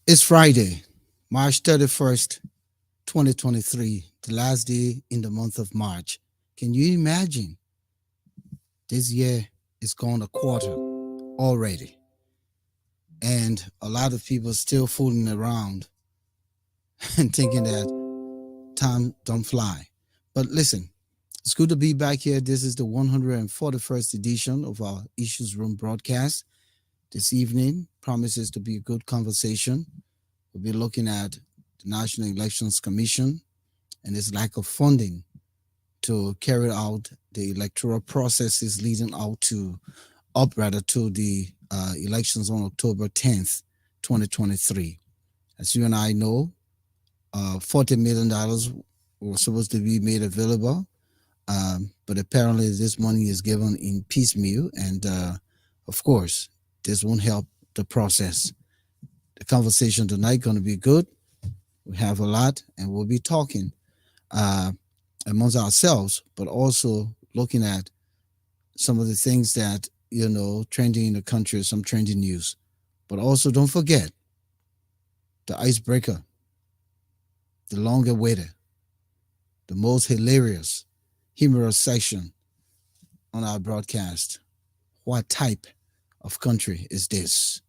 It's Friday, March 31st, 2023, the last day in the month of March. Can you imagine? This year is gone a quarter already, and a lot of people still fooling around and thinking that time don't fly. But listen, it's good to be back here. This is the 141st edition of our Issues Room broadcast. This evening promises to be a good conversation. We'll be looking at the National Elections Commission and its lack of funding to carry out the electoral processes leading out to to the elections on October 10th, 2023. As you and I know, $40 million was supposed to be made available, but apparently this money is given in piecemeal, and of course, this won't help the process. The conversation tonight going to be good. We have a lot, and we'll be talking uh, amongst ourselves, but also looking at some of the things that trending in the country, some trending news. But also, don't forget the icebreaker, the longer awaited, the most hilarious, humorous section on our broadcast. What type of country is this?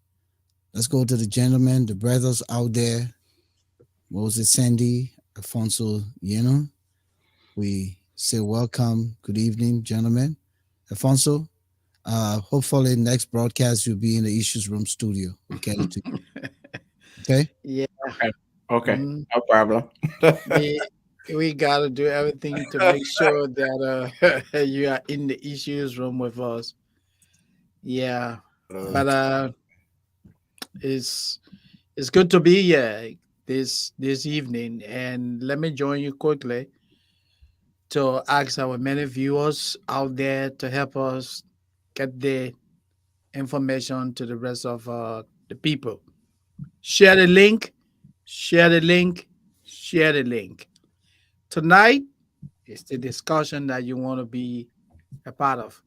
Let's go to the gentlemen, the brothers out there, Moses Sandy, Alphonso, we say welcome, good evening, gentlemen. Alfonso, hopefully next broadcast you'll be in the Issues Room studio. We'll get it to you. Okay? Yeah. Okay. Okay. Mm, No problem. we we gotta do everything to make sure that you are in the issues room with us. Yeah. But Okay. it's it's good to be here this evening, and let me join you quickly to ask our many viewers out there to help us get the information to the rest of the people. Share the link, share the link, share the link. Tonight is the discussion that you want to be a part of.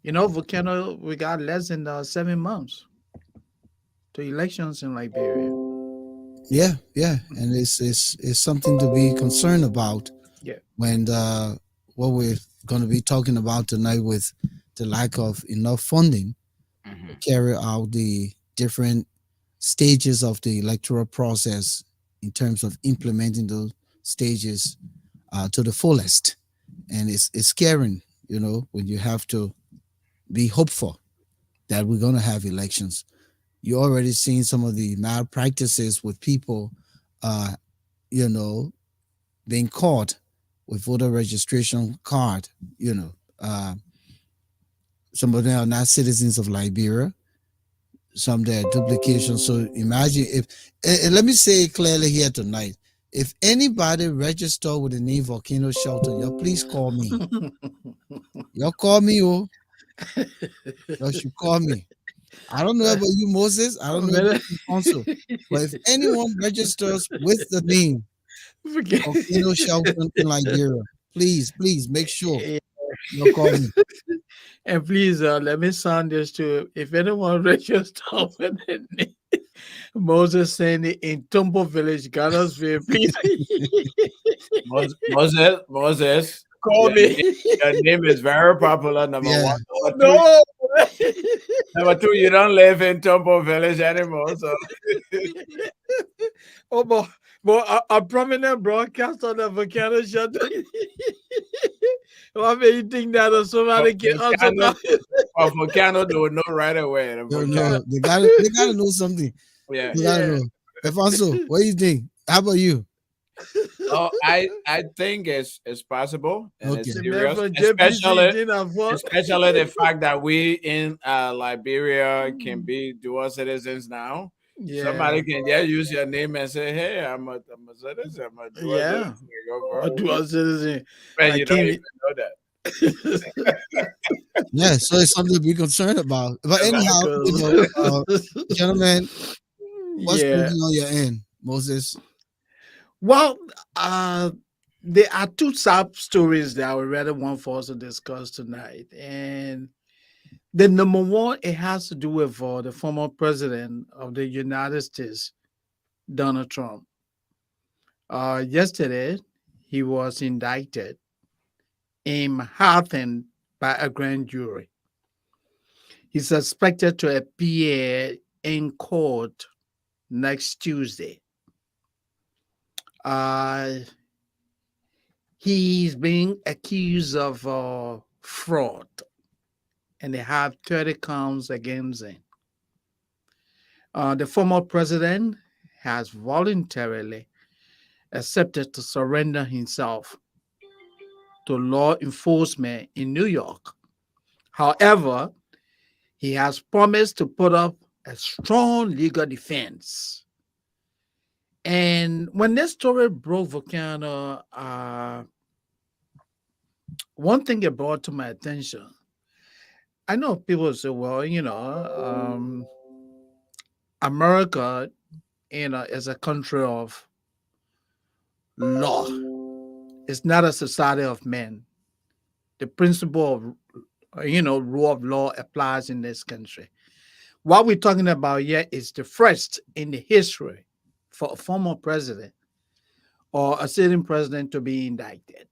Volcano, we got less than 7 months to elections in Liberia. Yeah, and it's something to be concerned about Yeah. when what we're going to be talking about tonight with the lack of enough funding to Mhm. carry out the different stages of the electoral process in terms of implementing those stages to the fullest. And it's scaring, when you have to be hopeful that we're going to have elections. You already seen some of the malpractices with people, uh, you know, being caught with voter registration card. You know, uh, some of them are not citizens of Liberia. Some they are duplication. So imagine if, and let me say it clearly here tonight. If anybody register with the name Volcano Shelter, you please call me. You call me, oh, you should call me. I don't know about you, Moses. I don't know Better- about you, Alfonso. But if anyone registers with the name Forget- Volcano Shelter in Liberia, please make sure you call me. and please, let me sound this too. If anyone registers with the name Moses Sandy in Tumbo Village, Ghana's please Moses, call me. your name is very popular. Number Yeah, one. Oh Number two, no! you don't live in Tumbo Village anymore. So Oh, a prominent broadcaster on the Volcano shut. What made you think that somebody can answer Volcano, that? Volcano, they would know right away. The no, Volcano, no, they gotta know something. yeah. They gotta Yeah. know. Alfonso, what do you think? How about you? Oh, I think it's possible and Okay. it's The man serious, from JPC especially didn't vote. the fact that we in Liberia can be dual citizens now. Yeah. Somebody can just use your name and say, "Hey, I'm a citizen. I'm a dual Yeah. citizen. Go A vote." dual citizen. And I you don't even came. know that. Yeah, so it's something to be concerned about. But anyhow, gentlemen, what's Yeah. thinking on your end, Moses? Well, there are two sub stories that I would rather want for us to discuss tonight. And The number one, it has to do with the former president of the United States, Donald Trump. Yesterday, he was indicted in Manhattan by a grand jury. He's expected to appear in court next Tuesday. Uh, he's being accused of fraud, and they have 30 counts against him. The former president has voluntarily accepted to surrender himself to law enforcement in New York. However, he has promised to put up a strong legal defense. And when this story broke, Volcano, one thing it brought to my attention. I know people say, well, America, is a country of law. It's not a society of men. The principle of, rule of law applies in this country. What we're talking about here is the first in the history for a former president or a sitting president to be indicted.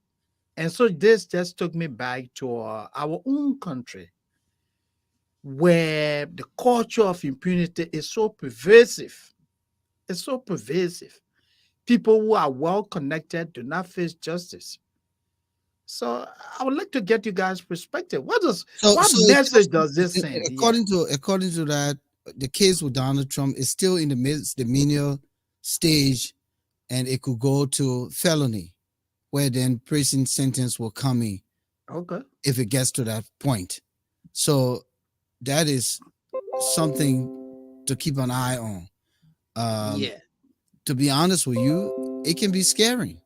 And so this just took me back to our own country, where the culture of impunity is so pervasive. It's so pervasive. People who are well connected do not face justice. So I would like to get you guys' perspective. What message does this send? Yeah. According to that, the case with Donald Trump is still in the misdemeanor stage, and it could go to felony, where then prison sentence will come in. Okay. If it gets to that point. So that is something to keep an eye on. Yeah. To be honest with you, it can be scary,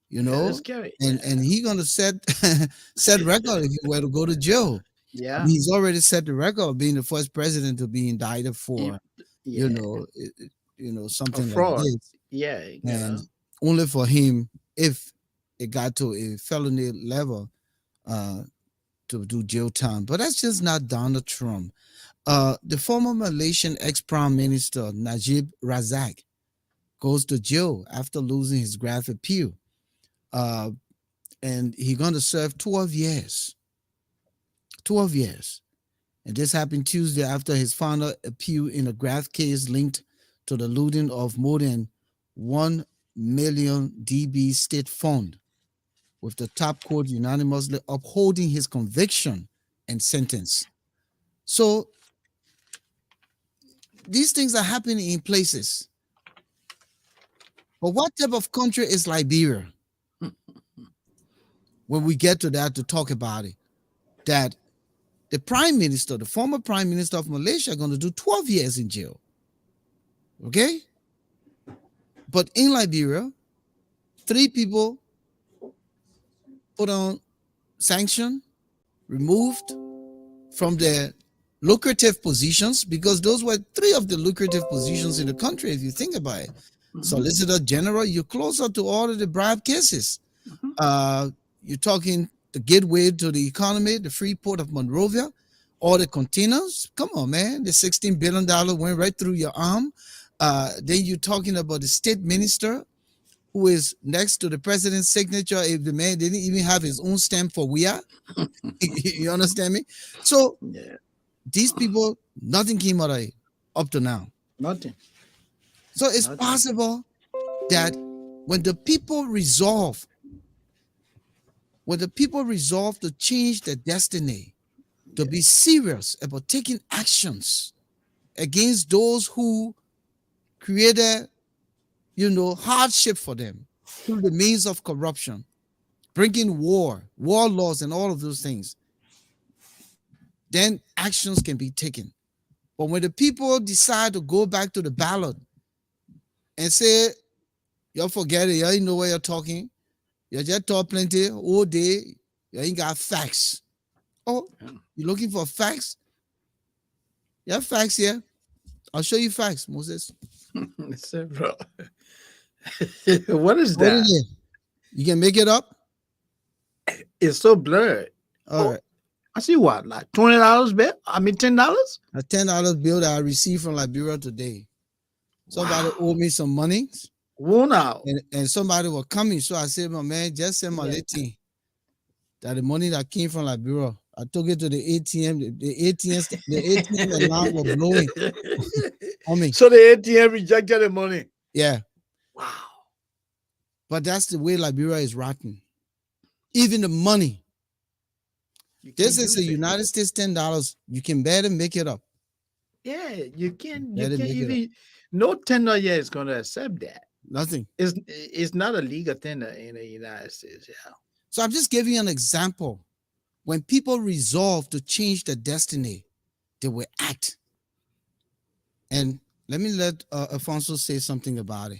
It's scary. and he's gonna set record if he were to go to jail. Yeah. He's already set the record of being the first president to be indicted for, Yeah. something like fraud. this. Yeah. And only for him, if it got to a felony level, to do jail time. But that's just not Donald Trump. The former Malaysian ex-prime minister Najib Razak goes to jail after losing his graph appeal. And he's going to serve 12 years. 12 years. And this happened Tuesday after his final appeal in a graft case linked to the looting of more than 1 million DB state fund, with the top court unanimously upholding his conviction and sentence. So these things are happening in places. But what type of country is Liberia? When we get to that, to talk about it, that the prime minister, the former prime minister of Malaysia, are going to do 12 years in jail. Okay? But in Liberia, 3 people put on sanction, removed from their lucrative positions, because those were 3 of the lucrative positions in the country, if you think about it. Solicitor General, you're closer to all of the bribe cases. You're talking the gateway to the economy, the free port of Monrovia, all the containers. Come on, man. The $16 billion went right through your arm. Then you're talking about the state minister, who is next to the president's signature if the man didn't even have his own stamp for we are. You understand me? So these people, nothing came out of it up to now. Nothing. So it's possible that when the people resolve to change their destiny, to be serious about taking actions against those who created, hardship for them through the means of corruption, bringing war laws, and all of those things, then actions can be taken. But when the people decide to go back to the ballot and say, y'all forget it, y'all ain't know what you're talking, you just talk plenty all day, you ain't got facts. Oh, you looking for facts? You have facts here? I'll show you facts, Moses. Bro. What is that? You can make it up? It's so blurred. All right. I see what, like $20 bill? I mean $10? A $10 bill that I received from Liberia today. Somebody Wow. owed me some money, Worn out. and somebody was coming. So I said, my man, just send my Yeah. little that the money that came from Liberia. I took it to the ATM. The ATM, the ATM alarm was blowing on me. So the ATM rejected the money. Yeah, Wow. but that's the way Liberia is rotten. Even the money. You This can't is the use it. United States $10. You can better make it up. Yeah, you Better can't make it up. even no tender yet is gonna accept that. Nothing. It's not a legal tender in the United States, yeah. So I'm just giving you an example. When people resolve to change their destiny, they will act. And let Alfonso say something about it.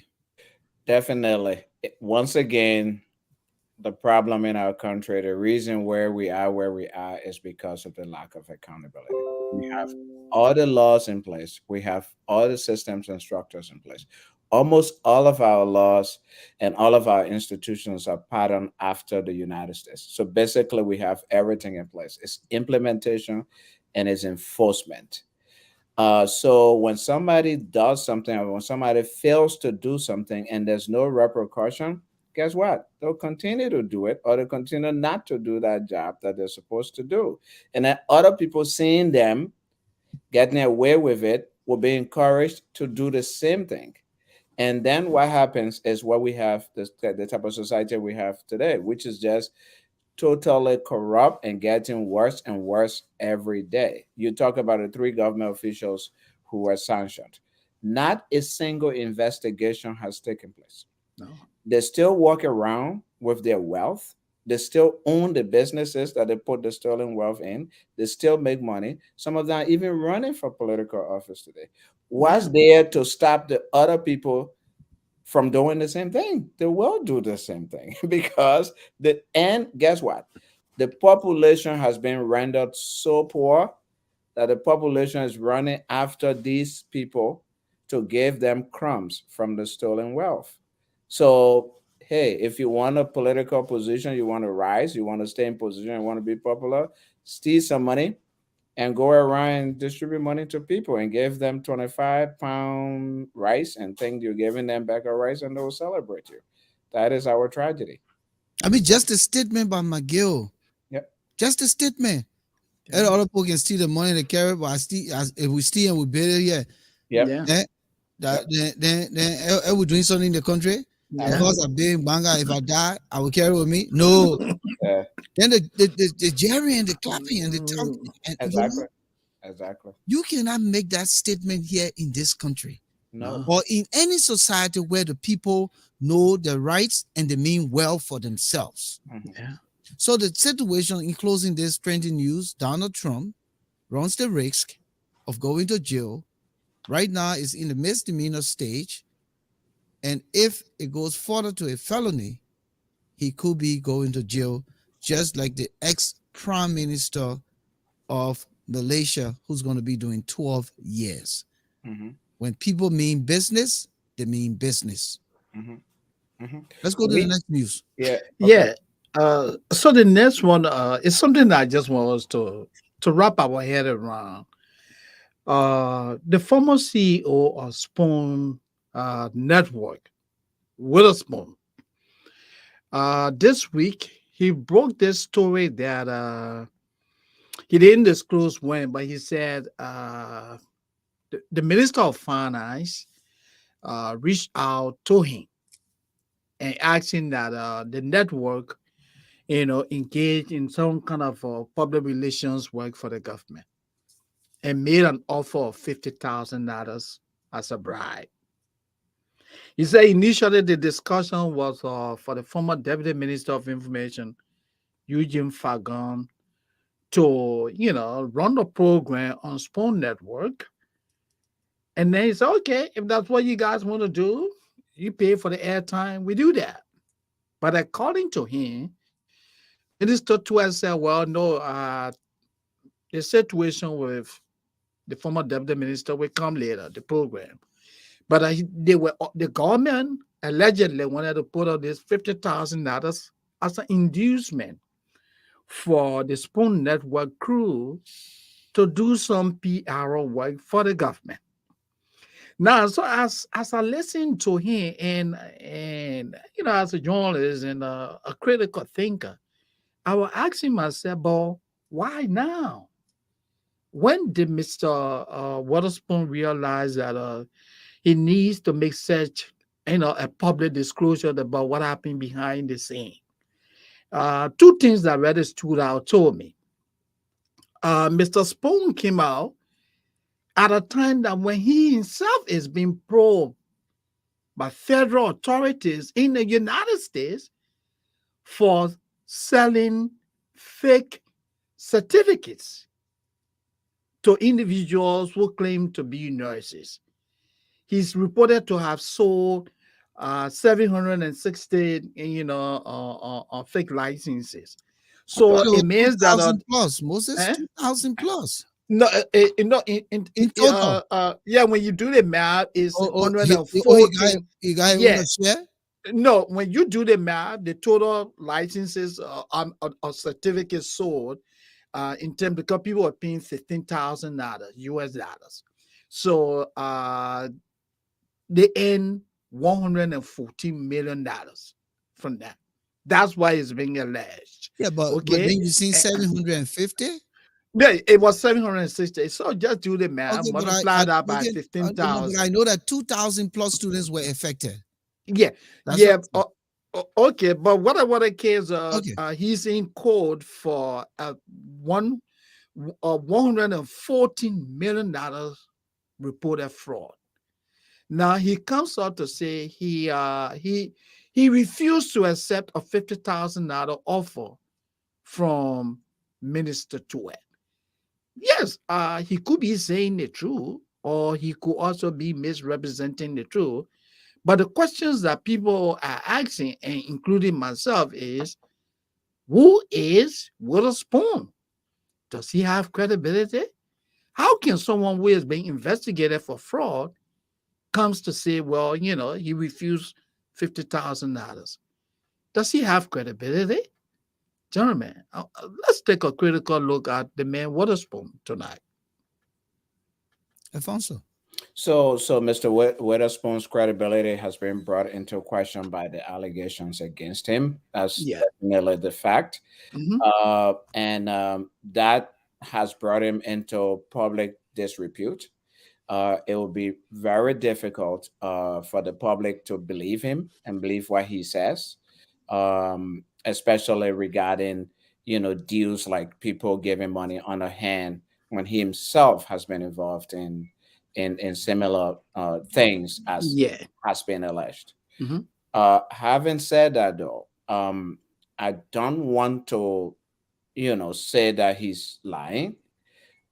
Definitely. Once again, the problem in our country, the reason where we are is because of the lack of accountability. We have all the laws in place, we have all the systems and structures in place. Almost all of our laws and all of our institutions are patterned after the United States. So basically, we have everything in place. It's implementation and it's enforcement. So when somebody does something or when somebody fails to do something and there's no repercussion, guess what? They'll continue to do it or they'll continue not to do that job that they're supposed to do. And then other people seeing them getting away with it will be encouraged to do the same thing. And then what happens is what we have, the type of society we have today, which is just totally corrupt and getting worse and worse every day. You talk about the three government officials who were sanctioned. Not a single investigation has taken place. No. They still walk around with their wealth. They still own the businesses that they put the stolen wealth in. They still make money. Some of them are even running for political office today. Yeah. What's there to stop the other people from doing the same thing? They will do the same thing because and guess what? The population has been rendered so poor that the population is running after these people to give them crumbs from the stolen wealth. So, hey, if you want a political position, you want to rise, you want to stay in position, you want to be popular, steal some money and go around and distribute money to people and give them 25-pound rice and think you're giving them back a rice and they'll celebrate you. That is our tragedy. I mean, just a statement by McGill. Yep. Just a statement. And Yeah. other people can steal the money they carry, but if we steal and we build it, yeah, Yep. Yeah. then Yep. we're doing something in the country Yeah. because I'm being banga. If I die, I will carry with me. No, Yeah. then the jerry and the clapping and the tongue, Mm, and Exactly. Exactly. you cannot make that statement here in this country No. no. or in any society where the people know their rights and they mean well for themselves. Mhm. Yeah. So the situation in closing this trending news, Donald Trump runs the risk of going to jail. Right now is in the misdemeanor stage. And if it goes further to a felony, he could be going to jail, just like the ex-prime minister of Malaysia, who's going to be doing 12 years. Mhm. When people mean business, they mean business. Mhm. Mhm. Let's go to the We next news. yeah. Okay. Yeah. So the next one is something that I just want us to wrap our head around. The former CEO of Spoon Network, Witherspoon, this week he broke this story that he didn't disclose when, but he said the Minister of Finance reached out to him and asking that the network, engage in some kind of public relations work for the government and made an offer of $50,000 as a bribe. He said initially the discussion was for the former Deputy Minister of Information, Eugene Fagon, to, run the program on Spoon Network. And then he said, okay, if that's what you guys want to do, you pay for the airtime, we do that. But according to him, Minister Tuan said, well, no, the situation with the former deputy minister will come later, the program. But the government allegedly wanted to put out this $50,000 as an inducement for the Spoon Network crew to do some PR work for the government. Now, so as I listen to him and as a journalist and a critical thinker, I was asking myself, but why now? When did Mr. Waterspoon realize that he needs to make such a public disclosure about what happened behind the scene? Two things that really stood out to me. Mr. Spoon came out at a time that when he himself is being probed by federal authorities in the United States for selling fake certificates to individuals who claim to be nurses. He's reported to have sold 760, fake licenses. I thought So it was it two means that thousand plus. Moses, eh? 2,000 plus No, in total. yeah, when you do the math, it's Oh, 114. you got it want Yeah, to share? no, when you do the math, the total licenses or certificates sold in terms because people are paying $15,000 US dollars. So they earn $114 million from that. That's why it's being alleged. Yeah, but Okay. then you seen Eh, 750. Yeah, it was 760. So just do the math, Okay, but multiply that by okay, no, but I 15,000. know that 2,000 plus students were affected. Yeah, That's what yeah. I said. Okay, but what the case? Okay, He's in court for one $114 million reported fraud. Now he comes out to say he refused to accept a $50,000 offer from Minister Tuet. Yes, he could be saying the truth, or he could also be misrepresenting the truth. But the questions that people are asking, and including myself, is who is Witherspoon? Does he have credibility? How can someone who is being investigated for fraud comes to say, well, he refused $50,000? Does he have credibility? Gentlemen, let's take a critical look at the man Witherspoon tonight. Alfonso. So Mr. Witherspoon's credibility has been brought into question by the allegations against him. That's Yeah. definitely the fact. Hmm. And that has brought him into public disrepute. It will be very difficult for the public to believe him and believe what he says, especially regarding deals like people giving money on a hand when he himself has been involved in similar things as Yeah. has been alleged. Hmm. Having said that, though, I don't want to say that he's lying,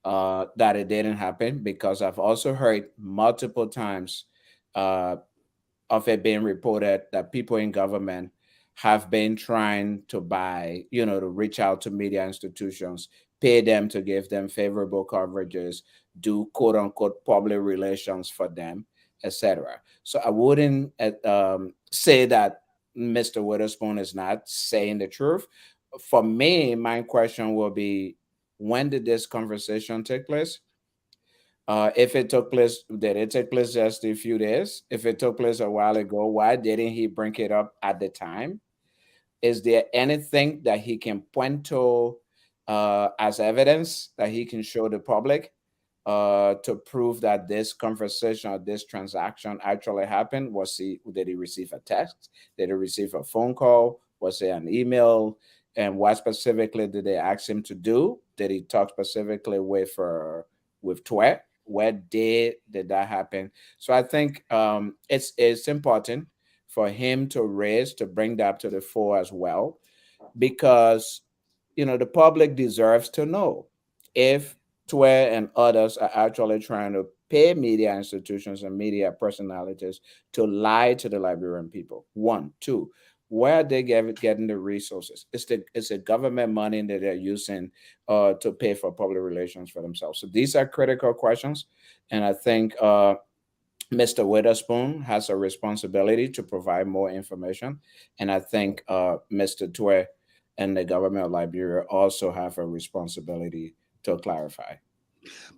that it didn't happen, because I've also heard multiple times uh, of it being reported that people in government have been trying to buy, to reach out to media institutions, pay them to give them favorable coverages, do quote unquote public relations for them, etc. So I wouldn't say that Mr. Witherspoon is not saying the truth. For me, my question will be, when did this conversation take place? If it took place, did it take place just a few days? If it took place a while ago, why didn't he bring it up at the time? Is there anything that he can point to as evidence that he can show the public to prove that this conversation or this transaction actually happened? Did he receive a text? Did he receive a phone call? Was it an email? And what specifically did they ask him to do? Did he talk specifically with Twe? Where did that happen? So I think it's important for him to bring that to the fore as well, because the public deserves to know if Twe and others are actually trying to pay media institutions and media personalities to lie to the Liberian people. One, two, where are they getting the resources? It's the government money that they're using to pay for public relations for themselves. So these are critical questions, and I think Mr. Witherspoon has a responsibility to provide more information, and I think Mr. Twe and the government of Liberia also have a responsibility to clarify.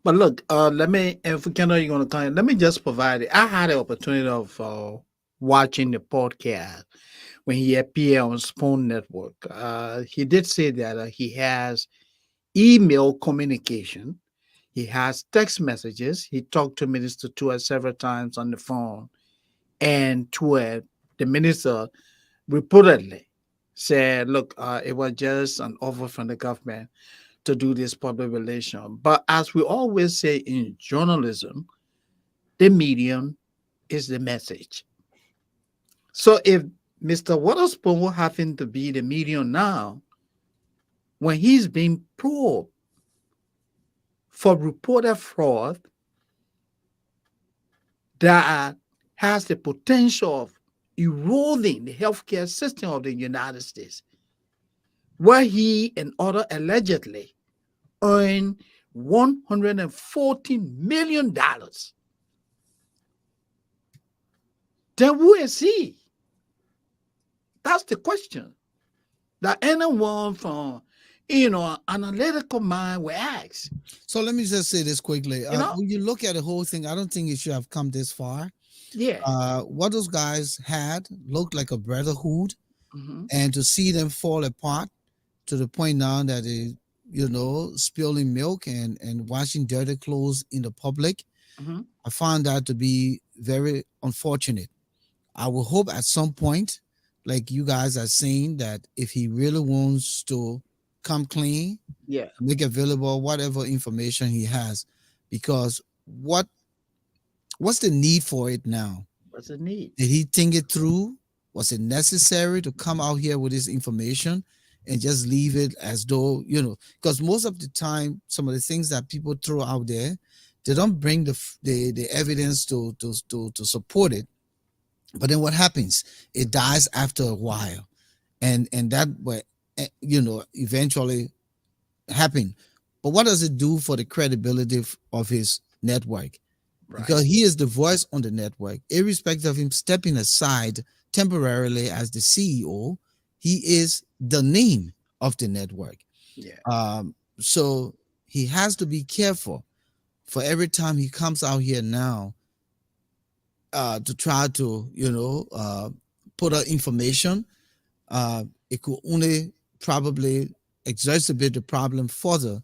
But look, let me, if we cannot, you're going to come, let me just provide it. I had the opportunity of watching the podcast when he appeared on Spoon Network. He did say that he has email communication, he has text messages. He talked to Minister Tua several times on the phone, and Tua, the minister, reportedly said, "Look, it was just an offer from the government to do this public relation." But as we always say in journalism, the medium is the message. So if Mr. Waterspoon happen to be the medium now, when he's being probed for reported fraud that has the potential of eroding the healthcare system of the United States, where he and other allegedly earned $114 million, then who is he? That's the question that anyone from, analytical mind will ask. So let me just say this quickly. You know? When you look at the whole thing, I don't think it should have come this far. Yeah. What those guys had looked like a brotherhood, Hmm. and to see them fall apart to the point now that they, spilling milk and washing dirty clothes in the public, Hmm. I found that to be very unfortunate. I will hope at some point, like you guys are saying, that if he really wants to come clean, Yeah. make available whatever information he has, because what's the need for it now? What's the need? Did he think it through? Was it necessary to come out here with this information and just leave it as though, because most of the time, some of the things that people throw out there, they don't bring the evidence to support it. But then what happens? It dies after a while. And that way, eventually happen. But what does it do for the credibility of his network? Right. Because he is the voice on the network, irrespective of him stepping aside temporarily as the CEO, he is the name of the network. Yeah. So he has to be careful for every time he comes out here now to try to, put out information. It could only probably exacerbate the problem further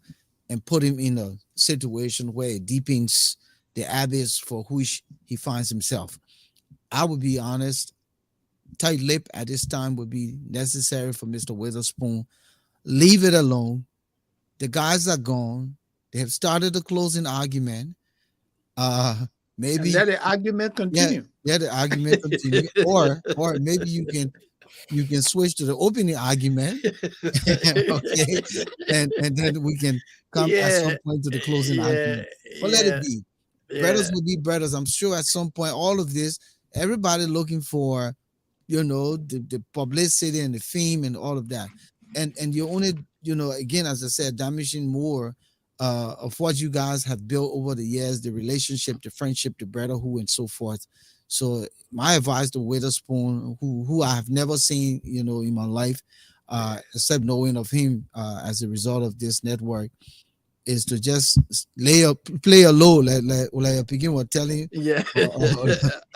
and put him in a situation where it deepens the abyss for which he finds himself. I would be honest, tight lip at this time would be necessary for Mr. Witherspoon. Leave it alone. The guys are gone. They have started a closing argument. Uh And maybe let the argument yeah, continue. yeah, the argument continue. Or maybe you can switch to the opening argument. Okay, and then we can come at Yeah. some point to the closing Yeah. argument. But let it Yeah. be. Brothers Yeah. will be brothers. I'm sure at some point all of this, everybody looking for, the publicity and the fame and all of that. And you're only, again, as I said, damaging more of what you guys have built over the years, the relationship, the friendship, the brotherhood, and so forth. So my advice to Witherspoon, who I have never seen, in my life, Yeah. except knowing of him as a result of this network, is to just play a low, like Piggy was telling you, Yeah. or,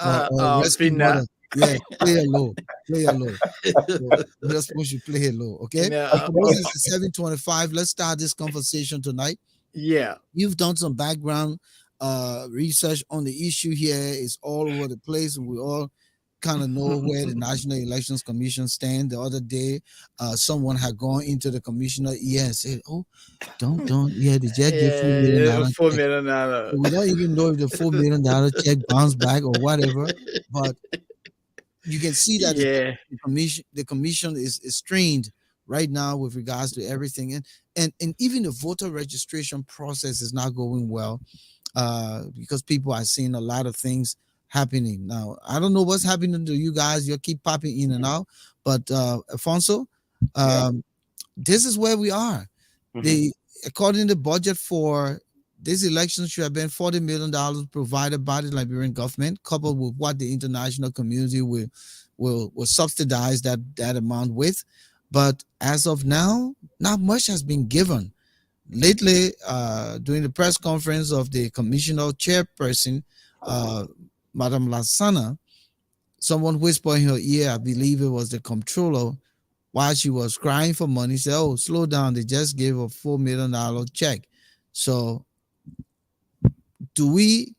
or, or rescue Fina. mother. Yeah, play a low. So Witherspoon should play it low. Okay. Yeah. So this is the 725. Let's start this conversation tonight. Yeah. You've done some background research on the issue here. It's all over the place. We all kind of know where the National Elections Commission stand. The other day, someone had gone into the commissioner ear and said, "Oh, don't, yeah, the jack give $4 million Yeah. Four check." million dollar. So we don't even know if the $4 million check bounced back or whatever. But you can see that Yeah. the commission is strained right now with regards to everything, and even the voter registration process is not going well because people are seeing a lot of things happening now. I don't know what's happening to you guys. You keep popping in and out, but Alfonso, Yeah. um, this is where we are. Mhm. The According to the budget for this election should have been $40 million provided by the Liberian government, coupled with what the international community will subsidize that amount with. But as of now, not much has been given. Lately, during the press conference of the commissioner chairperson, uh, Madam Lasana, someone whispered in her ear, I believe it was the comptroller, while she was crying for money, said, "Oh, slow down. They just gave a $4 million check." So, do we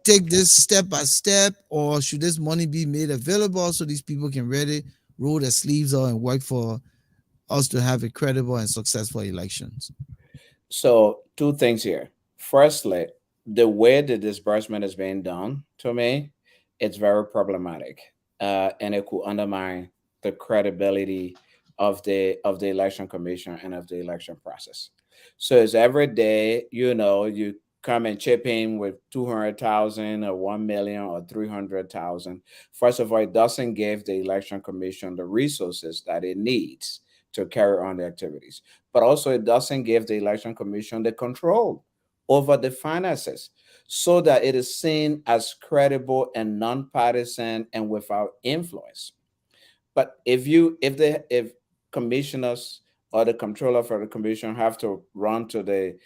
take this step by step, or should this money be made available so these people can really roll their sleeves up and work for us to have a credible and successful elections? So two things here. Firstly, the way the disbursement is being done, to me, it's very problematic, and it could undermine the credibility of the election commission and of the election process. So it's every day, you come and chip in with 200,000 or 1 million or 300,000. First of all, it doesn't give the election commission the resources that it needs to carry on the activities, but also it doesn't give the election commission the control over the finances so that it is seen as credible and nonpartisan and without influence. But if commissioners or the controller for the commission have to run to the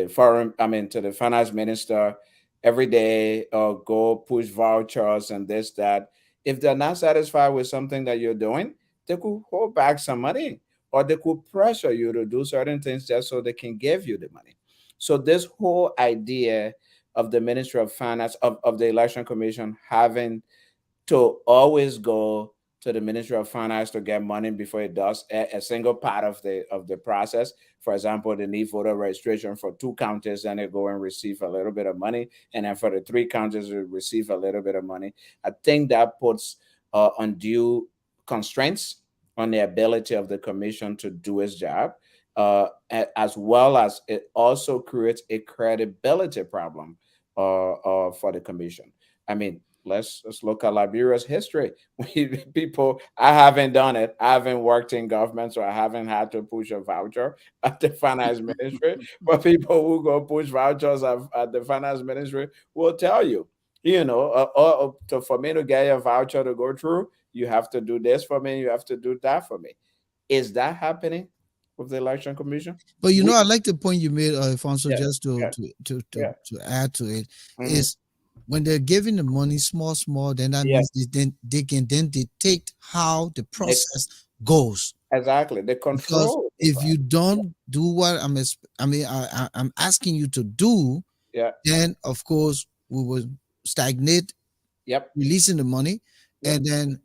foreign, I mean, to the finance minister every day, or go push vouchers and this that, if they're not satisfied with something that you're doing, they could hold back some money, or they could pressure you to do certain things just so they can give you the money. So this whole idea of the Ministry of Finance, of the Election Commission having to always go to the Ministry of Finance to get money before it does a single part of the process. For example, they need voter registration for two counties, and they go and receive a little bit of money, and then for the three counties, they receive a little bit of money. I think that puts undue constraints on the ability of the commission to do its job, as well as it also creates a credibility problem for the commission. I mean, let's look at Liberia's history. People, I haven't done it. I haven't worked in government, so I haven't had to push a voucher at the finance ministry. But people who go push vouchers at the finance ministry will tell you, for me to get a voucher to go through, you have to do this for me. You have to do that for me. Is that happening with the election commission? But We, I like the point you made, Alfonso, yeah, just to yeah, to to to, yeah. to add to it, Hmm. is when they're giving the money small, then that Yeah, means they can then dictate how the they, process goes. exactly. They Because control the if you process. don't do what I'm asking you to do, Yeah. then of course we will stagnate Yep. releasing the money, Yep. and then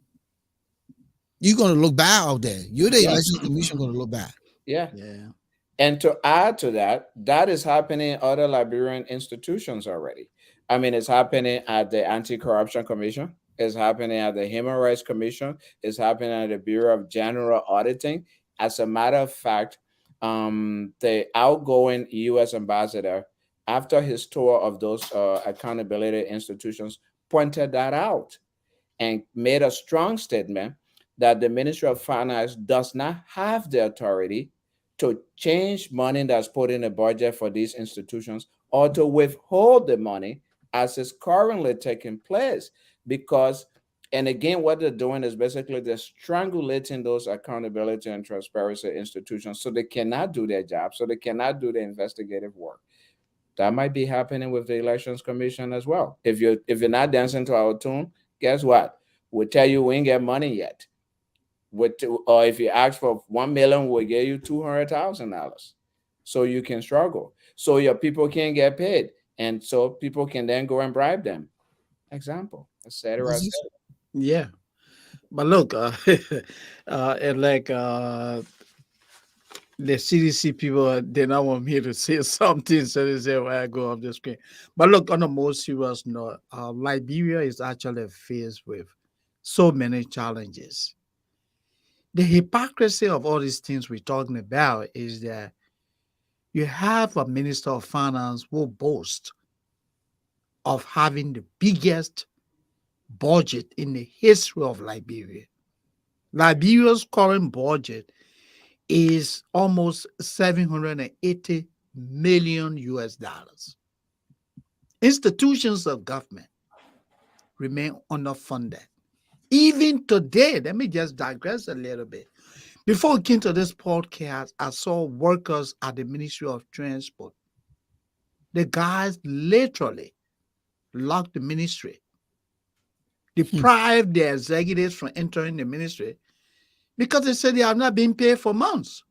you're gonna look bad out there. You're the Yeah. election commission gonna look bad. Yeah. Yeah. And to add to that, that is happening in other Liberian institutions already. I mean, it's happening at the Anti-Corruption Commission. It's happening at the Human Rights Commission. It's happening at the Bureau of General Auditing. As a matter of fact, the outgoing U.S. ambassador, after his tour of those accountability institutions, pointed that out and made a strong statement that the Ministry of Finance does not have the authority to change money that's put in the budget for these institutions, or to withhold the money as is currently taking place. Because, and again, what they're doing is basically they're strangulating those accountability and transparency institutions so they cannot do their job, so they cannot do the investigative work. That might be happening with the elections commission as well. If you're not dancing to our tune, guess what? We'll tell you we ain't get money yet. Or if you ask for 1 million, we'll give you $200,000, so you can struggle, so your people can get paid, and so people can then go and bribe them. Example, etc., This is etc. Yeah. But look, and like the CDC people, they not want me to say something, so they say, "Well, I go off the screen." But look, on a more serious note, Liberia is actually faced with so many challenges. The hypocrisy of all these things we're talking about is that you have a minister of finance who boasts of having the biggest budget in the history of Liberia. Liberia's current budget is almost 780 million US dollars. Institutions of government remain underfunded. Even today, let me just digress a little bit. Before we came to this podcast, I saw workers at the Ministry of Transport. The guys literally locked the ministry, Hmm. deprived the executives from entering the ministry because they said they have not been paid for months.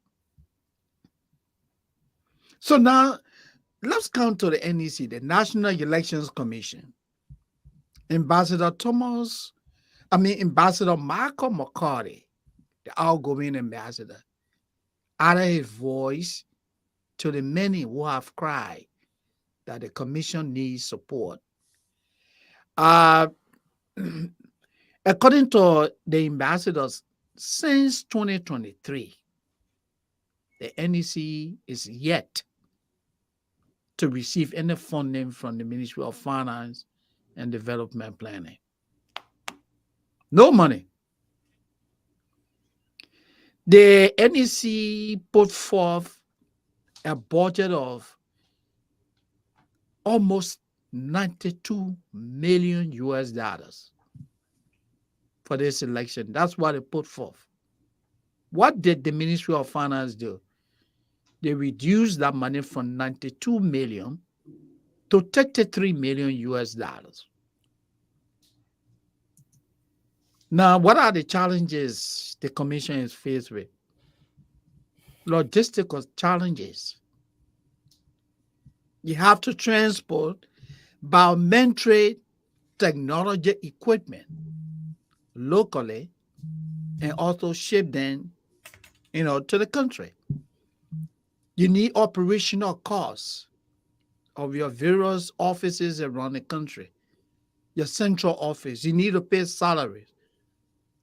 So now let's come to the NEC, the National Elections Commission. Ambassador Michael McCarty, the outgoing ambassador, added his voice to the many who have cried that the commission needs support. Uh, According to the ambassadors, since 2023, the NEC is yet to receive any funding from the Ministry of Finance and Development Planning. No money. The NEC put forth a budget of almost 92 million US dollars for this election. That's what they put forth. What did the Ministry of Finance do? They reduced that money from 92 million to 33 million US dollars. Now, what are the challenges the commission is faced with? Logistical challenges. You have to transport biometric technology equipment locally and also ship them, to the country. You need operational costs of your various offices around the country. Your central office, you need to pay salaries.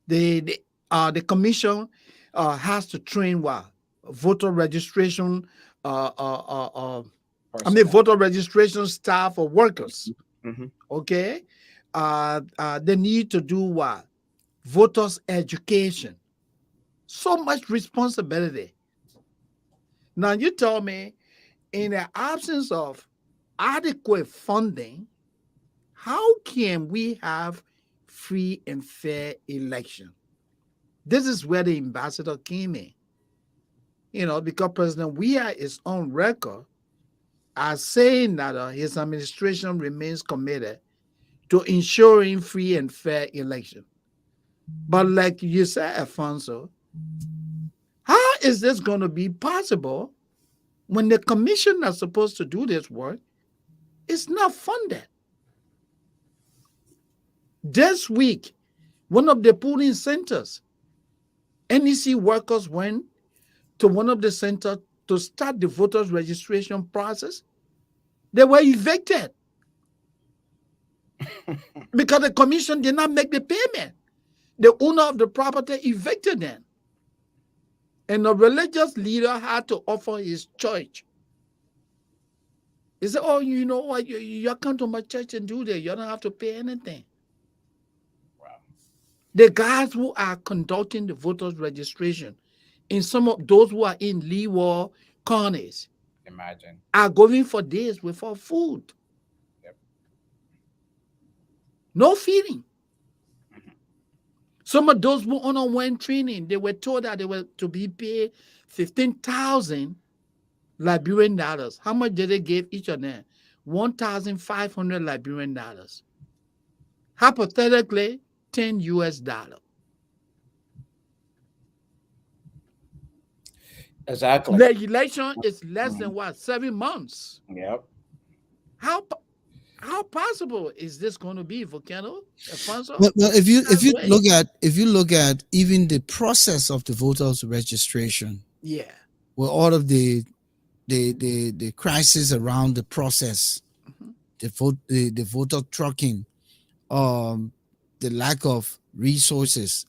The commission has to train what voter registration, uh, uh, uh, uh, Personnel. voter registration staff or workers. Hmm. Okay, they need to do what voters education. So much responsibility. Now you tell me, in the absence of adequate funding, how can we have free and fair election? This is where the ambassador came in. Because President Weah is on record as saying that his administration remains committed to ensuring free and fair election. But like you said, Alfonso, how is this going to be possible when the commission that's supposed to do this work is not funded? This week, one of the polling centers, NEC workers went to one of the centers to start the voters registration process. They were evicted because the commission did not make the payment. The owner of the property evicted them. And the religious leader had to offer his church. He said, "Oh, you know what? You come to my church and do that. You don't have to pay anything." Wow. The guys who are conducting the voters registration in some of those who are in Leeward counties Imagine. are going for days without food. Yep. No feeding. Mhm. Some of those who underwent training, they were told that they were to be paid 15,000 Liberian dollars. How much did they give each of them? 1,500 Liberian dollars. Hypothetically, 10 US dollars. Exactly. The election is less than Mhm. what? 7 months. Yep. How how possible is this going to be, Volcano? Alfonso? Well, if you No way. if you look at even the process of the voters registration, Yeah. with all of the crisis around the process, Mhm. the voter trucking, um, the lack of resources,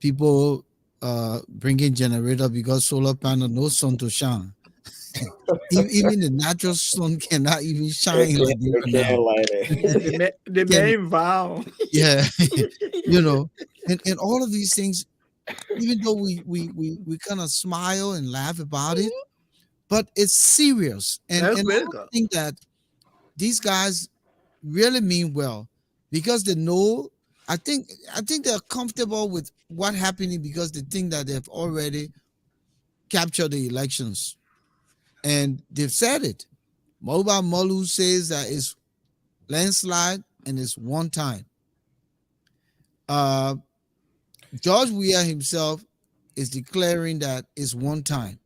people bringing generator because solar panel no sun to shine. Even the natural sun cannot even They shine like can't, this they one now. can't light Yeah, it. the Can main vow. yeah, and all of these things, even though we kind of smile and laugh about it, but it's serious, That's and I don't critical. think that these guys really mean well because they know. I think they're comfortable with what happening because they think that they've already captured the elections, and they've said it. Mobile Molu says that it's landslide and it's one time. Uh, George Weah himself is declaring that it's one time.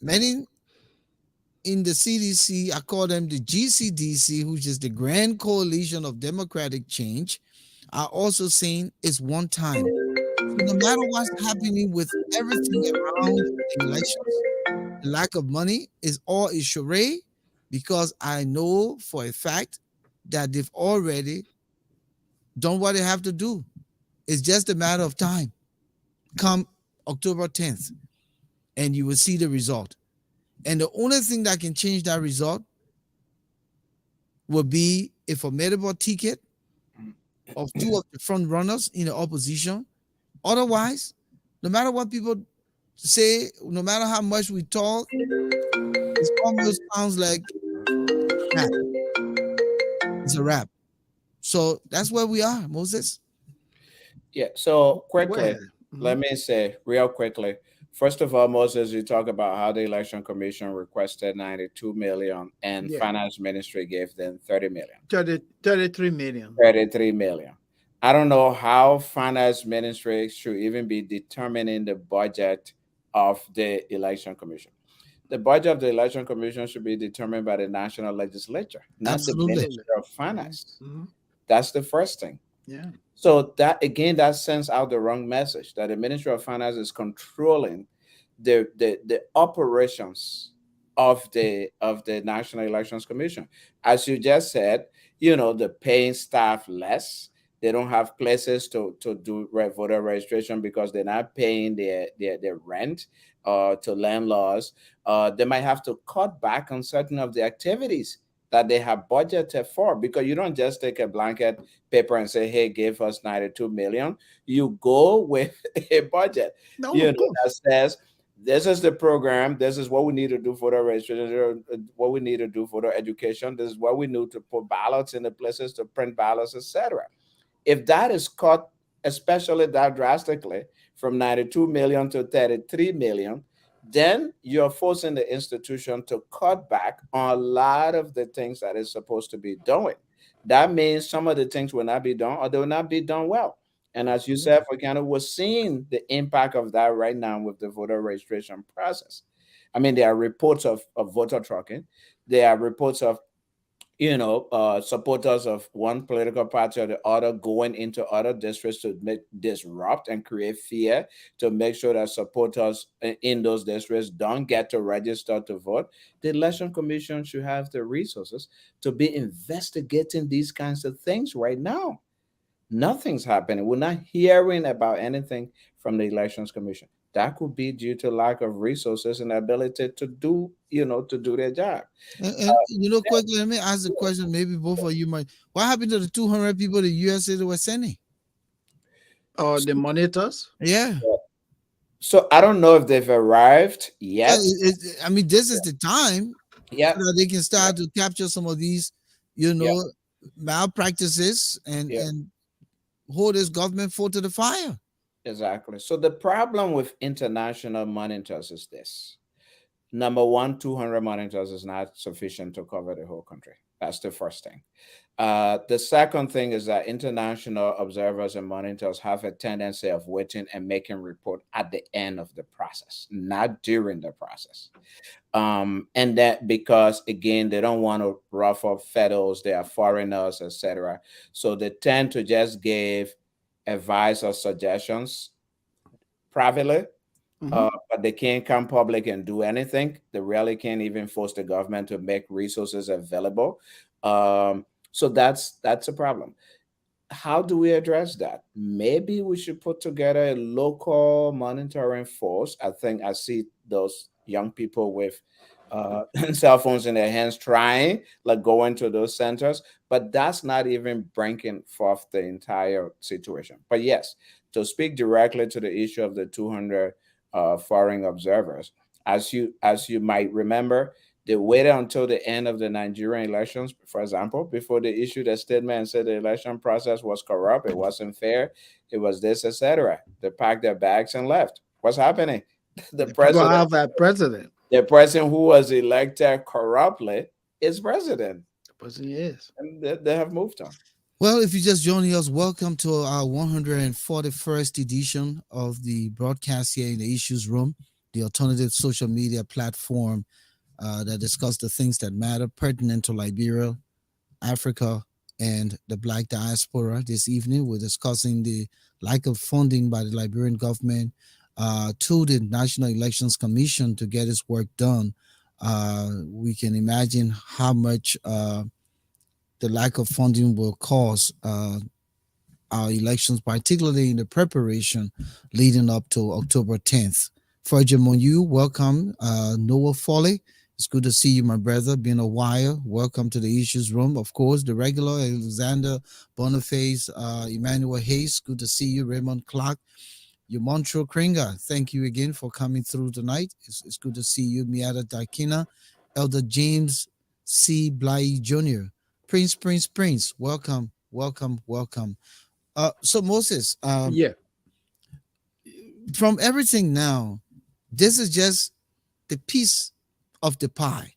Many in the CDC, I call them the GCDC, which is the Grand Coalition of Democratic Change, are also saying it's one time. So no matter what's happening with everything around the elections, the lack of money is all a charade, because I know for a fact that they've already done what they have to do. It's just a matter of time. Come October 10th, and you will see the result. And the only thing that can change that result will be a formidable ticket of two of the front runners in the opposition. Otherwise, no matter what people say, no matter how much we talk, it almost sounds like rap. It's a rap. So that's where we are, Moses. Yeah. So quickly, Well, let mhm. me say real quickly. First of all, Moses, you talk about how the election commission requested 92 million and Yeah, finance ministry gave them 30 million. 33 million. 33 million. I don't know how finance ministry should even be determining the budget of the election commission. The budget of the election commission should be determined by the national legislature, not the Absolutely. Absolutely. ministry of Mhm, finance. mhm. That's the first thing. Yeah. So that again, that sends out the wrong message that the Ministry of Finance is controlling the operations of the National Elections Commission. As you just said, they're paying staff less. They don't have places to do voter registration because they're not paying their rent to landlords. They might have to cut back on certain of the activities that they have budgeted for, because you don't just take a blanket paper and say, hey, give us 92 million. You go with a budget, No, of that course. says this is the program, this is what we need to do for the registration, what we need to do for the education, this is what we need to put ballots in the places to print ballots, etc. If that is cut, especially that drastically, from 92 million to 33 million, then you're forcing the institution to cut back on a lot of the things that it's supposed to be doing. That means some of the things will not be done, or they will not be done well. And as you said, Absolutely. Volcano, we're seeing the impact of that right now with the voter registration process. I mean, there are reports of voter tracking. There are reports of supporters of one political party or the other going into other districts to disrupt and create fear, to make sure that supporters in those districts don't get to register to vote. The election commission should have the resources to be investigating these kinds of things right now. Nothing's happening. We're not hearing about anything from the elections commission. That could be due to lack of resources and ability to do their job. And quickly, let me ask the question. Maybe both of you might. What happened to the 200 people the USA they were sending? Or the monitors. Yeah. So I don't know if they've arrived Yeah, yet. I mean, this is the time so Yep, that they can yep, start to capture some of these, you yep, know, malpractices yep, and hold this government foot to the fire. exactly. So the problem with international monitors is this. Number one, 200 monitors is not sufficient to cover the whole country. That's the first thing. The second thing is that international observers and monitors have a tendency of waiting and making report at the end of the process, not during the process. And that because again they don't want to ruffle feathers, they are foreigners, etc. So they tend to just give advice or suggestions privately, Hmm. but they can't come public and do anything. They really can't even force the government to make resources available. So that's a problem. How do we address that? Maybe we should put together a local monitoring force. I think I see those young people with cell phones in their hands trying, like going to those centers, but that's not even bringing forth the entire situation. But yes, to speak directly to the issue of the 200 foreign observers, as you might remember, They waited until the end of the Nigerian elections, for example, before they issued a statement and said the election process was corrupt, it wasn't fair, it was this, etc. They packed their bags and left. What's happening? The The people president, have a president. the person who was elected corruptly is president, The president is. and they have moved on. Well, if you just joining us, welcome to our 141st edition of the broadcast here in the Issues Room, the alternative social media platform that discuss the things that matter pertinent to Liberia, Africa, and the Black diaspora. This evening, we're discussing the lack of funding by the Liberian government to the National Elections Commission to get its work done. We can imagine how much the lack of funding will cause our elections, particularly in the preparation leading up to October 10th. Fergie Monyu, welcome. Noah Foley, it's good to see you, my brother. Been a while. Welcome to the Issues Room. Of course, the regular Alexander Boniface, Emmanuel Hayes, good to see you. Raymond Clark, your Montreal Kringa, thank you again for coming through tonight. It's good to see you. Miata Dakina, Elder James C. Bly Jr., Prince, welcome, welcome, welcome. So Moses, Yeah. from everything now, this is just the piece of the pie,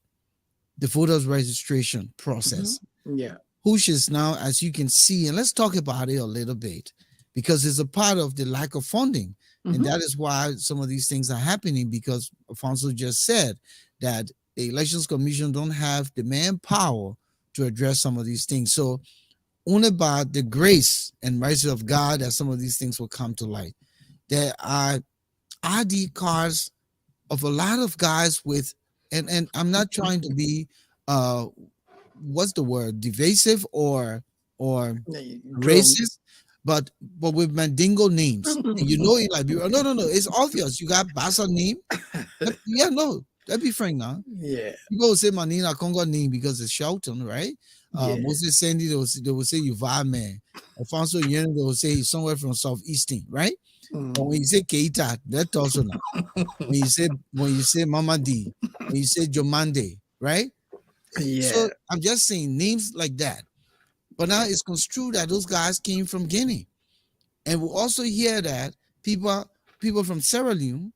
the voters registration process, Yeah. which is now, as you can see, and let's talk about it a little bit, because it's a part of the lack of funding. And that is why some of these things are happening, because Alphonso just said that the Elections Commission don't have the manpower to address some of these things. So only by the grace and mercy of God that some of these things will come to light. There are ID cards of a lot of guys with, and I'm not trying to be what's the word, divisive or Jerome. racist, but with Mandingo names. And you know it like no, it's obvious. You got Bassa name. Yeah, no, let's be frank now. Yeah. People will say Manina Congo name because it's Shelton, right? Yeah. Moses Sandy, they will say you man. Alfonso Yen, they will say he's somewhere from Southeastern, right? But when you say Keita, that's also now. When you say Mama D, when you say Jomande, right? Yeah. So I'm just saying names like that. But now it's construed that those guys came from Guinea. And we also hear that people from Sierra Leone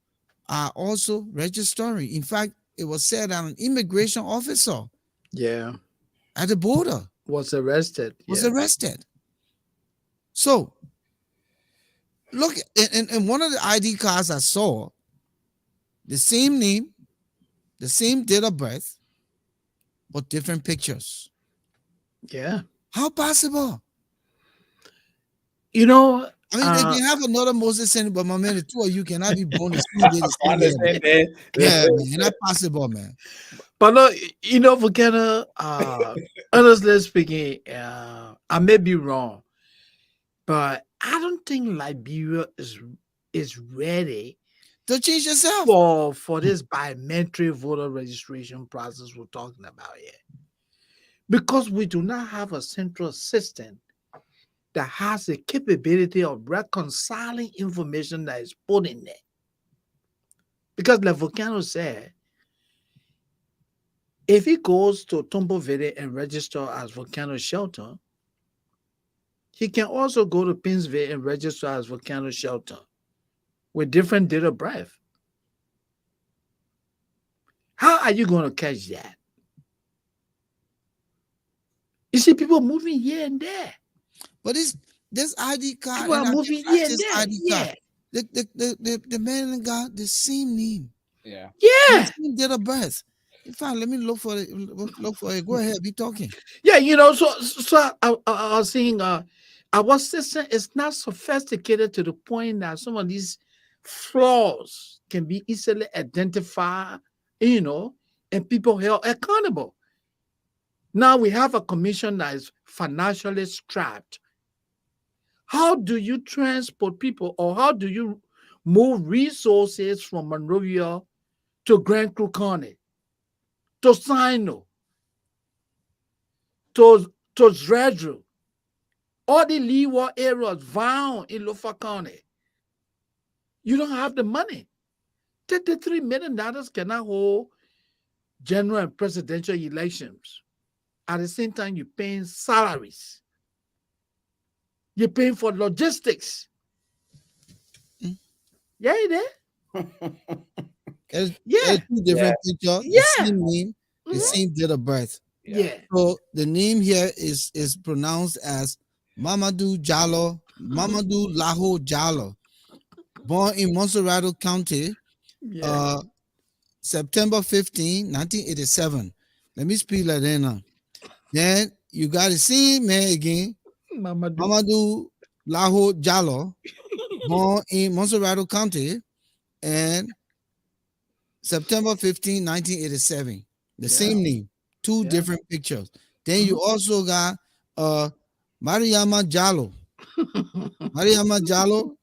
are also registering. In fact, it was said that an immigration officer Yeah. at the border Was arrested. was Yeah. arrested. So look, in one of the ID cards I saw, the same name, the same date of birth, but different pictures. Yeah. How possible? You know, I mean, they can have another Moses saying, but my man, the two of you cannot be born the same day, the same On the year. same day, Yeah, man, it's not possible, man. but no, Volcano, honestly speaking, I may be wrong, but I don't think Liberia is ready To change yourself. for this biometric voter registration process we're talking about here. Because we do not have a central system that has the capability of reconciling information that is put in there. Because like Volcano said, if he goes to Tombo Verde and register as Volcano Shelter, he can also go to Pinsville and register as Volcano Shelter with different date of birth. How are you going to catch that? You see people moving here and there. But this ID card, People and are I can moving flash here and this there. ID Yeah. card. The man got the same name, yeah. Yeah. the same date of birth. In fact, let me look for it. Look for it. Go ahead, be talking. Yeah, so I was saying our system is not sophisticated to the point that some of these flaws can be easily identified, and people held accountable. Now we have a commission that is financially strapped. How do you transport people, or how do you move resources from Monrovia to Grand Crew County, to Sino, to Zredru, all the leeward areas found in Lofa County? You don't have the money. $33 million cannot hold general and presidential elections. At the same time, you're paying salaries. You're paying for logistics. Mm. Yeah, you there? There's, there's Yeah, two Yeah, different pictures, the yeah, same name, the mhm, same date of birth. yeah. yeah. So the name here is pronounced as Mamadou Jallo, Mamadou Laho Jallo, born in Monserrado County, Yeah, uh, September 15, 1987. Let me speak like that now. Then you got the same man again, Mamadou. Mamadou Laho Jallo, born in Monserrado County, and September 15, 1987. The Yeah, same name, two yeah. different pictures. Then Mhm. you also got uh Mariama Jallo. Mariama Jallo,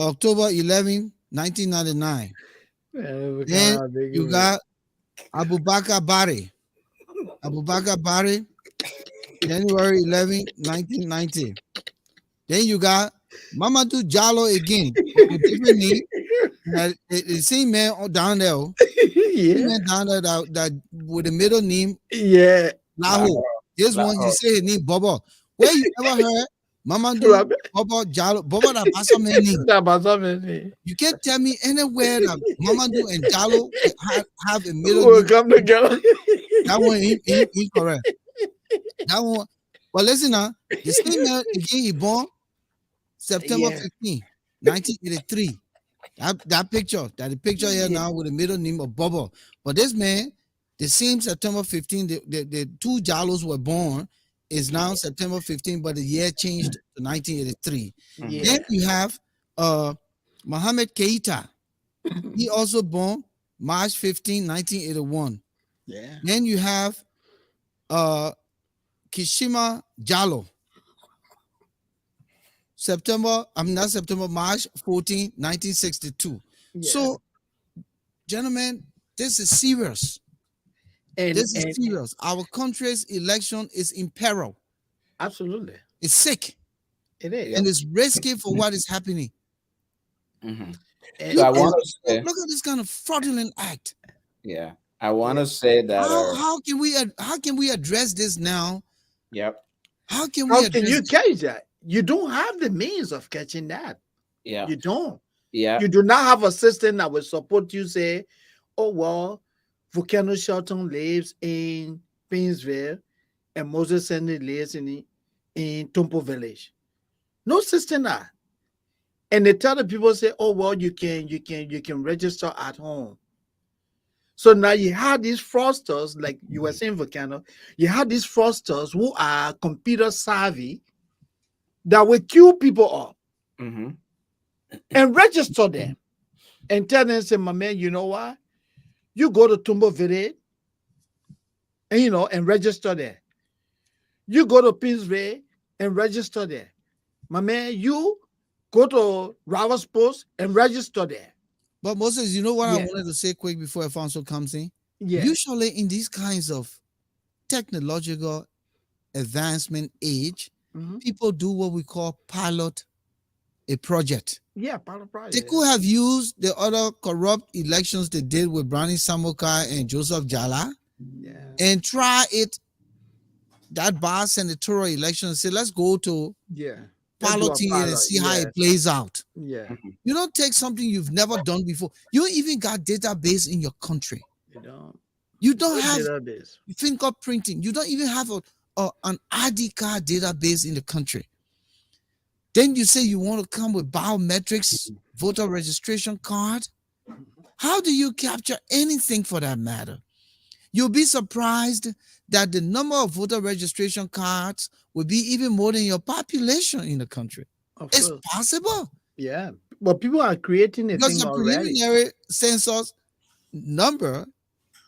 October 11, 1999. Man, we Then can't big you away. got Abubakar Bari. Abubakar Bari, January 11, 1990. Then you got Mamadou Jallo again, but with different name. The same man down there, same Yeah, man down there that with the middle name yeah. Lahu. Lahore, This one, he Lahore. said his name Bobo. Where you ever heard Mamadou Rabbit. Bobo Jalo? Bobo that Bassa man name. That was something. You can't tell me anywhere that Mamadou and Jalo have a middle We'll name. come together. That one incorrect. That one. But listen now, the same man again, he born September Yeah, 15, 1983. That picture, that the picture here yeah, now with the middle name of Bobo. But this man, the same September 15, the two Jalos were born, is now September 15, but the year changed to 1983. Mhm. Then yeah, you have uh Mohammed Keita. He also born March 15, 1981. yeah, Then you have uh Kishima Jalo. Not September, March 14, 1962. yeah. So, gentlemen, this is serious. And This is and serious. Our country's election is in peril. absolutely, It's sick it Yep. and is. it's risky for what is happening. Mhm. So And You I look, want to look, say, look at this kind of fraudulent act. yeah, I want yeah. to say that, How can we address this now? yep, How can we How can address you this? catch that? You don't have the means of catching that. yeah, You don't. yeah, You do not have a system that will support you. Say, oh well, Volcano Shelton lives in Painesville, and Moses Sandy lives in Tumpo Village. No system that. And they tell the people say, oh well, you can register at home. So now you have these fraudsters, like you were saying, Volcano. You have these fraudsters who are computer savvy that will queue people up hmm, and register them and tell them, say, my man, you know what? You go to Tumbo Village and and register there. You go to Pinsville and register there. My man, you go to Ravers Post and register there. But Moses, you know what I Yeah, wanted to say quick before Alfonso comes in? yeah, Usually in these kinds of technological advancement age, hmm, people do what we call pilot a project. yeah, part of They project. could have used the other corrupt elections they did with Brani Samokai and Joseph Jala Yeah, and try it, that bar senatorial election, and say, let's go to yeah. Let's do a piloting it and pilot. see how Yeah, it plays out. yeah. hmm, You don't take something you've never done before. You even got database in your country. You know, You don't no have database. fingerprinting. You don't even have an ID card database in the country. Then you say you want to come with biometrics, voter registration card. How do you capture anything for that matter? You'll be surprised that the number of voter registration cards will be even more than your population in the country. Of It's course. possible Yeah, but people are creating a because thing the already. preliminary census number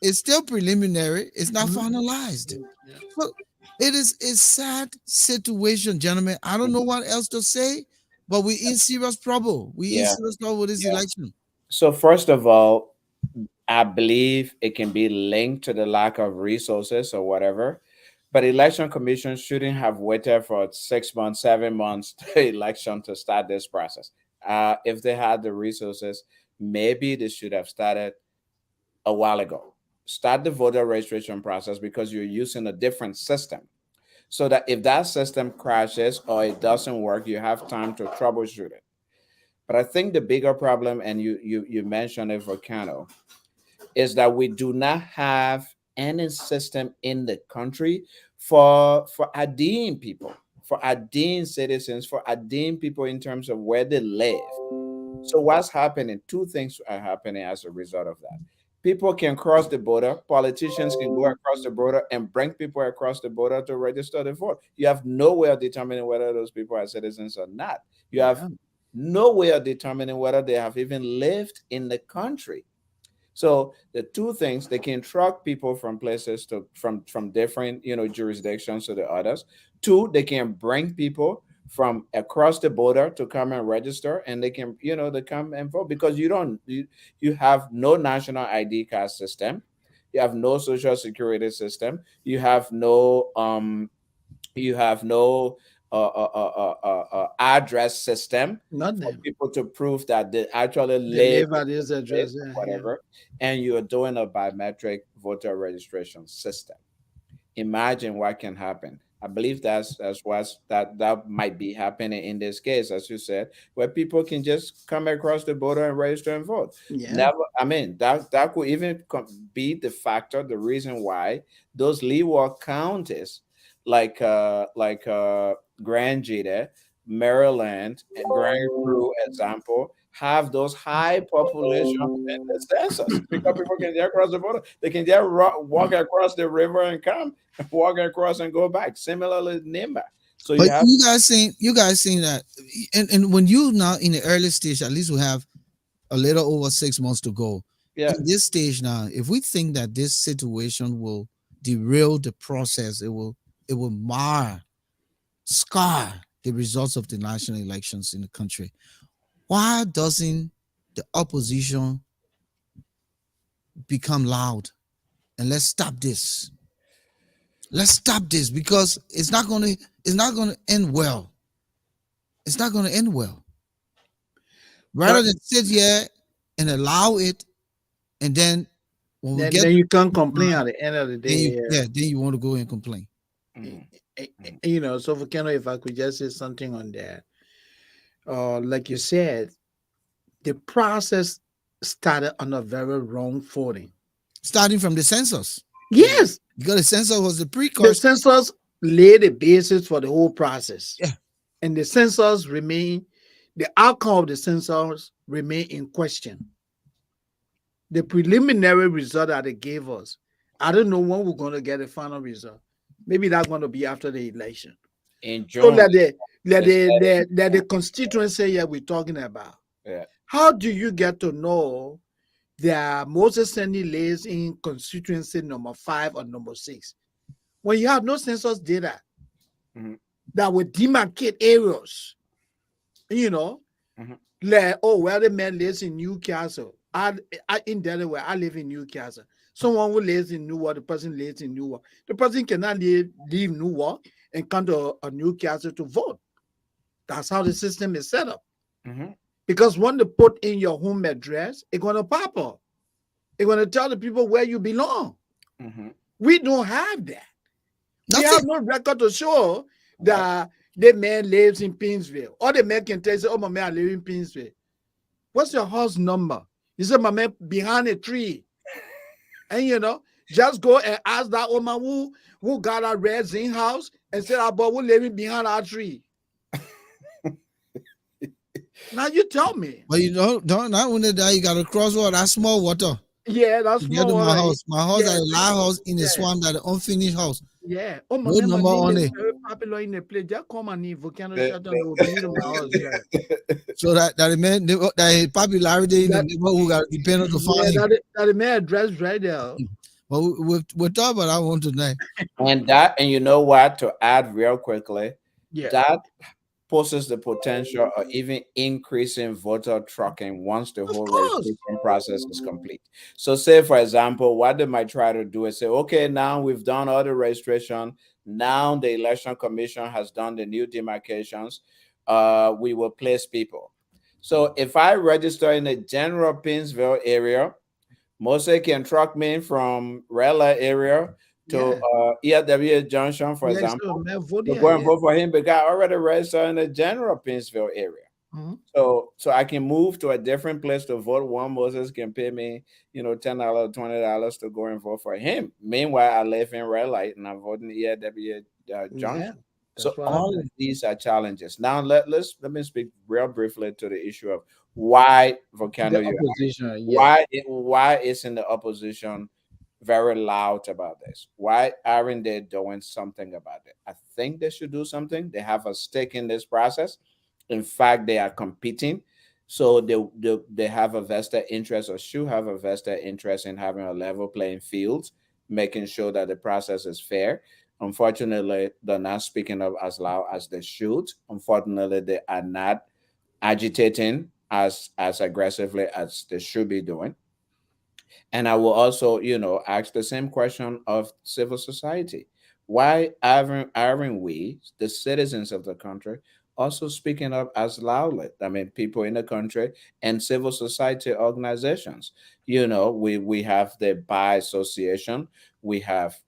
is still preliminary, it's not Mhm. finalized. Yeah. So it is a sad situation, gentlemen. I don't know what else to say, but we're in serious trouble. We in yeah, serious trouble with this yeah. election. So first of all, I believe it can be linked to the lack of resources or whatever. But election commission shouldn't have waited for 6 months, 7 months to election to start this process. If they had the resources, maybe they should have started a while ago. start the voter registration process because you're using a different system. So that if that system crashes or it doesn't work, you have time to troubleshoot it. But I think the bigger problem, and you mentioned it, Volcano, is that we do not have any system in the country for IDing people, for IDing citizens, for IDing people in terms of where they live. So what's happening? Two things are happening as a result of that. People can cross the border. Politicians can go across the border and bring people across the border to register to vote. You have no way of determining whether those people are citizens or not. You have Yeah. no way of determining whether they have even lived in the country. So the two things, they can truck people from places to from different jurisdictions to the others. Two, they can bring people from across the border to come and register, and they can they come and vote because you have no national ID card system, you have no social security system, you have no address system Not for them. people to prove that they actually They live live at this in the place address. or Yeah, yeah. whatever, and you're doing a biometric voter registration system. Imagine what can happen. I believe that might be happening in this case, as you said, where people can just come across the border and register and vote. Yeah. Never, I mean, that could even be the factor, the reason why those Leeward counties, like Grand Jita, Maryland, and Grand Crew, example, have those high population in the census because people can get across the border. They can just walk across the river and come, walk across and go back. Similarly, Nimba. So But you have, you guys saying that, and when you now in the early stage, at least we have a little over 6 months to go. yeah, In this stage now, if we think that this situation will derail the process, it will scar the results of the national elections in the country. Why doesn't the opposition become loud and let's stop this? Let's stop this because it's not gonna end well. It's not gonna end well. No, Rather than sit here and allow it, and then when we get then you can't then complain at the end of the day. you want to go and complain. mhm, So Volcano, if I could just say something on that, like you said, the process started on a very wrong footing. Starting from the census, mhm, Yes, because the census was the the precursor. census laid the basis for the whole process, Yeah, and the outcome of the census remain in question. The preliminary result that they gave us, I don't know when we're going to get the final result. Maybe that's going to be after the election. in So June, that they said, the constituency here we're talking about. yeah, How do you get to know that Moses Sandy lays in constituency number 5 or number 6 when you have no census data mhm, that would demarcate areas? You know, mhm, like, oh, well, the man lives in Newcastle. I in Delaware, I live in Newcastle. Someone who lives in Newark, the person lives in Newark. The person cannot leave Newark and come to a Newcastle to vote. That's how the system is set up. mhm, Because when they put in your home address, it's going to pop up. It's going to tell the people where you belong. mhm, We don't have that. We that's have it. no record to show right, that the man lives in Pinsville. Or the man can tell you, oh, my man, I live in Pinsville. What's your house number? You say, my man, behind a tree. And just go and ask that woman who got a red zinc house and said, our boy, we living behind our tree. Now you tell me. But you don't not only that, you got to cross over that small water Yeah, that's to get small to my water. house. My house Yeah, is a loud house in the yeah, swamp, that unfinished house. yeah. Oh, my No man, my number name on is it. very popular in the place. Just come and Volcano the, Shelter, they will bring you to my house. Yeah. So that the man that popularity in the That neighborhood got to depend on to yeah, find him. that the man address right there. But we're talking about that one tonight. and you know what? To add real quickly, Yeah. that poses the potential of even increasing voter tracking once the Of whole course. registration process is complete. So, say for example, what they might try to do is say, okay, now we've done all the registration. Now the election commission has done the new demarcations. We will place people. So, if I register in the general Pinsville area, Mose can truck me from Rella area to Yeah. EW Junction, for Yeah, so example, man, vote, to yeah, go and yeah. vote for him because I already registered in the general Pittsville area. Mhm. So I can move to a different place to vote. One Moses can pay me, $10, $20 to go and vote for him. Meanwhile, I live in Red Light and I'm voting EW Yeah, Junction. So that's what all of happened. these are challenges. Now let me speak real briefly to the issue of why Volcano The you opposition, yeah. why isn't the opposition very loud about this? Why aren't they doing something about it? I think they should do something. They have a stake in this process. In fact, they are competing. So they have a vested interest or should have a vested interest in having a level playing field, making sure that the process is fair. Unfortunately, they're not speaking up as loud as they should. Unfortunately, they are not agitating as aggressively as they should be doing. And I will also, ask the same question of civil society. Why aren't we, the citizens of the country, also speaking up as loudly? I mean, people in the country and civil society organizations. We have the Bar Association, we have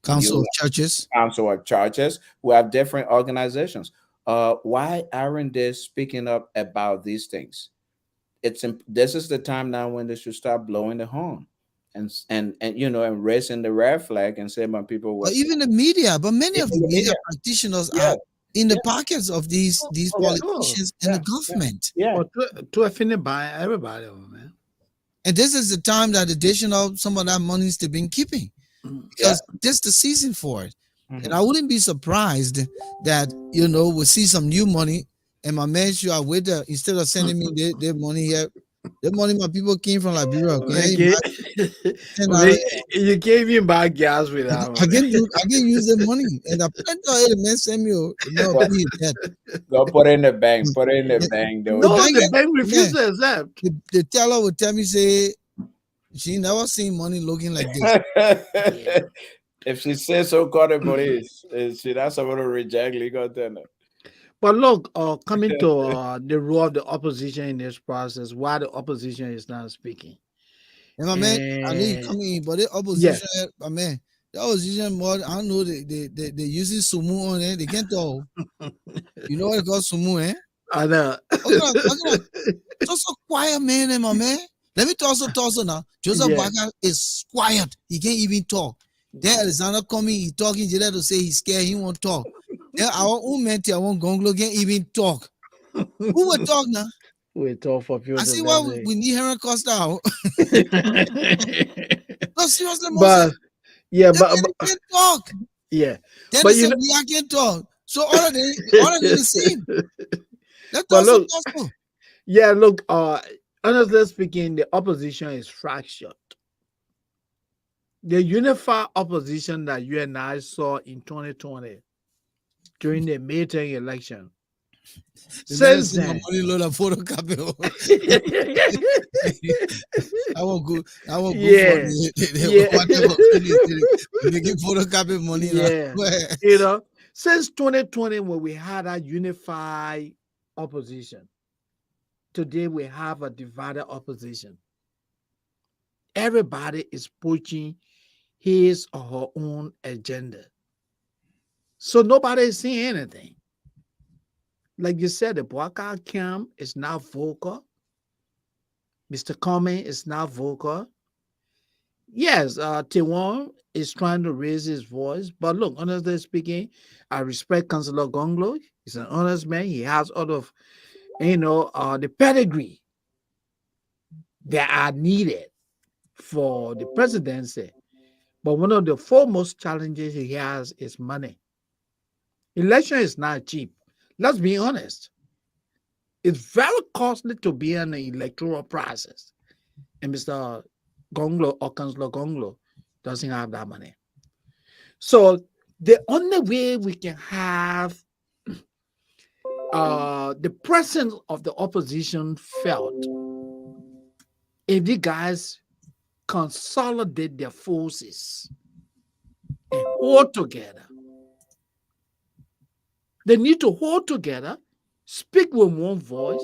Council you of Churches. Council of Churches, we have different organizations. Why aren't they speaking up about these things? This is the time now when they should start blowing the horn and raising the red flag and saying when people Or were even the media, but many of even the the media media. practitioners Yeah, are in the yeah, pockets of these oh, Of yeah, course. politicians and the yeah, yeah, government. yeah, Or to offend by everybody, man. And this is the time that additional some of that money's to been keeping, Mm. yeah. because this the season for it. And Mhm. I wouldn't be surprised that we'll see some new money. And my man should have with instead of sending me their money here, the money my people came from Liberia. Can you Okay. imagine? $10 Okay, you can't even buy gas with that I one, man. can do I can use the money. And the plenty of the man send me the man will Go, pay that. go put it in the bank. Put it in the The, bank. They will the No, take the bank, it. bank man, refused to accept. the teller would tell me say she never seen money looking like this. Yeah. If she says so, call the police. She not supposed to reject legal tender. But look, coming to the role of the opposition in this process, why the opposition is not speaking. And my man, I know you And coming in, but the yeah, opposition, my man, the opposition more, I don't know, they using sumu on it. They can't tell. You know what it called sumu, eh? I know. I'm gonna just so quiet man, my man. Let me toss now. Joseph Yeah. Baka is quiet. He can't even talk. Then Alexander coming, he talking to to say he's scared, he won't talk. Then our own man, I won't gonglo can't even talk. Who will talk now? We talk for people I to see why listen. we need Henry Costa. No, seriously, but Moses. yeah, That but, man but can't talk. yeah, Then they but say you we I can't talk. So all of them the same. Let's but also look, tussle. yeah, look, honestly speaking, the opposition is fractured. The unified opposition that you and I saw in 2020 during the midterm election. The man Since see my then, money load of photocopy. I won't go. I won't go for yeah, yeah, whatever credit making photocopy money now. yeah, since 2020 when we had a unified opposition, today we have a divided opposition. Everybody is pushing his or her own agenda. So nobody is saying anything. Like you said, the Boaka camp is now vocal. Mr. Comey is now vocal. Yes, Tiwan is trying to raise his voice. But look, honestly speaking, I respect Councillor Gonglo. He's an honest man. He has all of, the pedigree that are needed for the presidency. But one of the foremost challenges he has is money. Election is not cheap. Let's be honest. It's very costly to be in the electoral process. And Mr. Gonglo or Councillor Gonglo doesn't have that money. So the only way we can have the presence of the opposition felt if the guys consolidate their forces and hold together. They need to hold together, speak with one voice,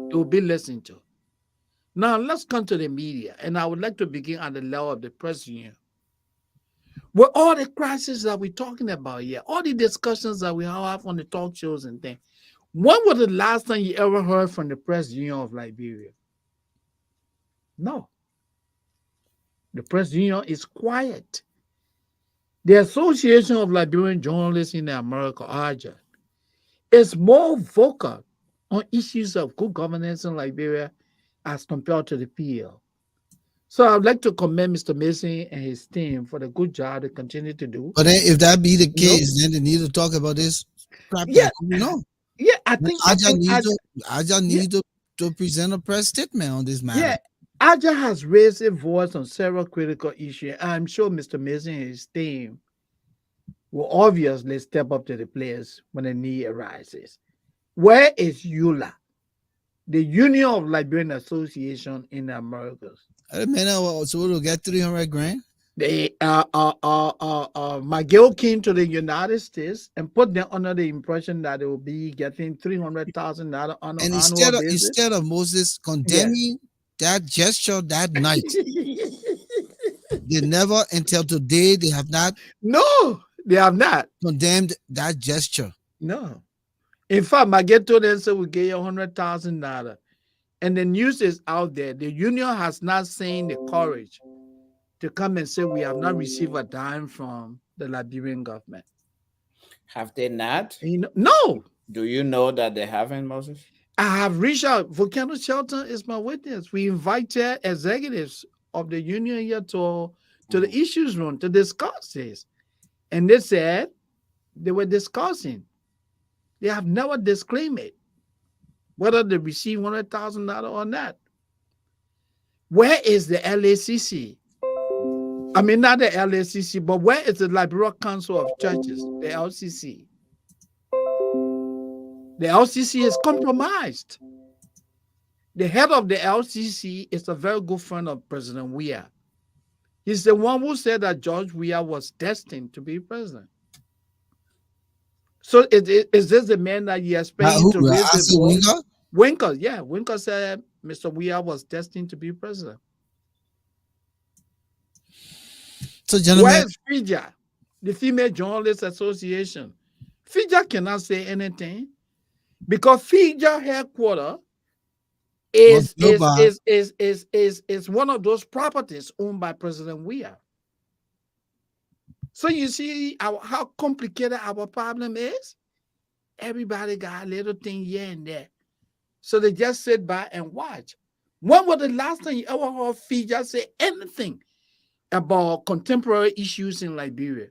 they will be listened to. Now let's come to the media, and I would like to begin at the level of the press union. With all the crises that we're talking about here, all the discussions that we have on the talk shows and things, when was the last time you ever heard from the press union of Liberia? No. The press union is quiet. The Association of Liberian Journalists in America, AJA, is more vocal on issues of good governance in Liberia as compared to the PL. So I'd like to commend Mr. Mason and his team for the good job they continue to do. But then if that be the You know? case, then they need to talk about this crap Yeah, that's going on. yeah, Then I just yeah, need to present a press statement on this matter. yeah. AJA has raised a voice on several critical issues. I'm sure Mr. Mason and his team will obviously step up to the place when the need arises. Where is EULA, the Union of Liberian Association in the Americas? Hey, man, so we'll get 300 grand. They McGill came to the United States and put them under the impression that they will be getting $300,000 on an And annual basis. instead of Moses Yeah. condemning that gesture that night, they never until today they have not No, they have not. condemned that gesture. No. In fact, McGill told them, so we gave you $100,000. And the news is out there. The union has not seen the courage to come and say we have not received a dime from the Liberian government. Have they not? No. Do you know that they haven't, Moses? I have reached out. Volcano Shelter is my witness. We invited executives of the union here to the issues room to discuss this. And they said they were discussing. They have never disclaimed it, whether they receive $100,000 or not. Where is the LACC? I mean, not the LACC, but where is the Liberal Council of Churches, the LCC? The LCC is compromised. The head of the LCC is a very good friend of President Weah. He's the one who said that George Weah was destined to be president. So is this the man that you expect Who? to raise the voice? Winker? Winker, yeah. Winker said Mr. Weah was destined to be president. So, gentlemen, Where is FIJA, the Female Journalists Association? FIJA cannot say anything because FIJA headquarters is one of those properties owned by President Weah. So you see how complicated our problem is? Everybody got a little thing here and there. So they just sit by and watch. When was the last time you ever heard FIJA say anything about contemporary issues in Liberia?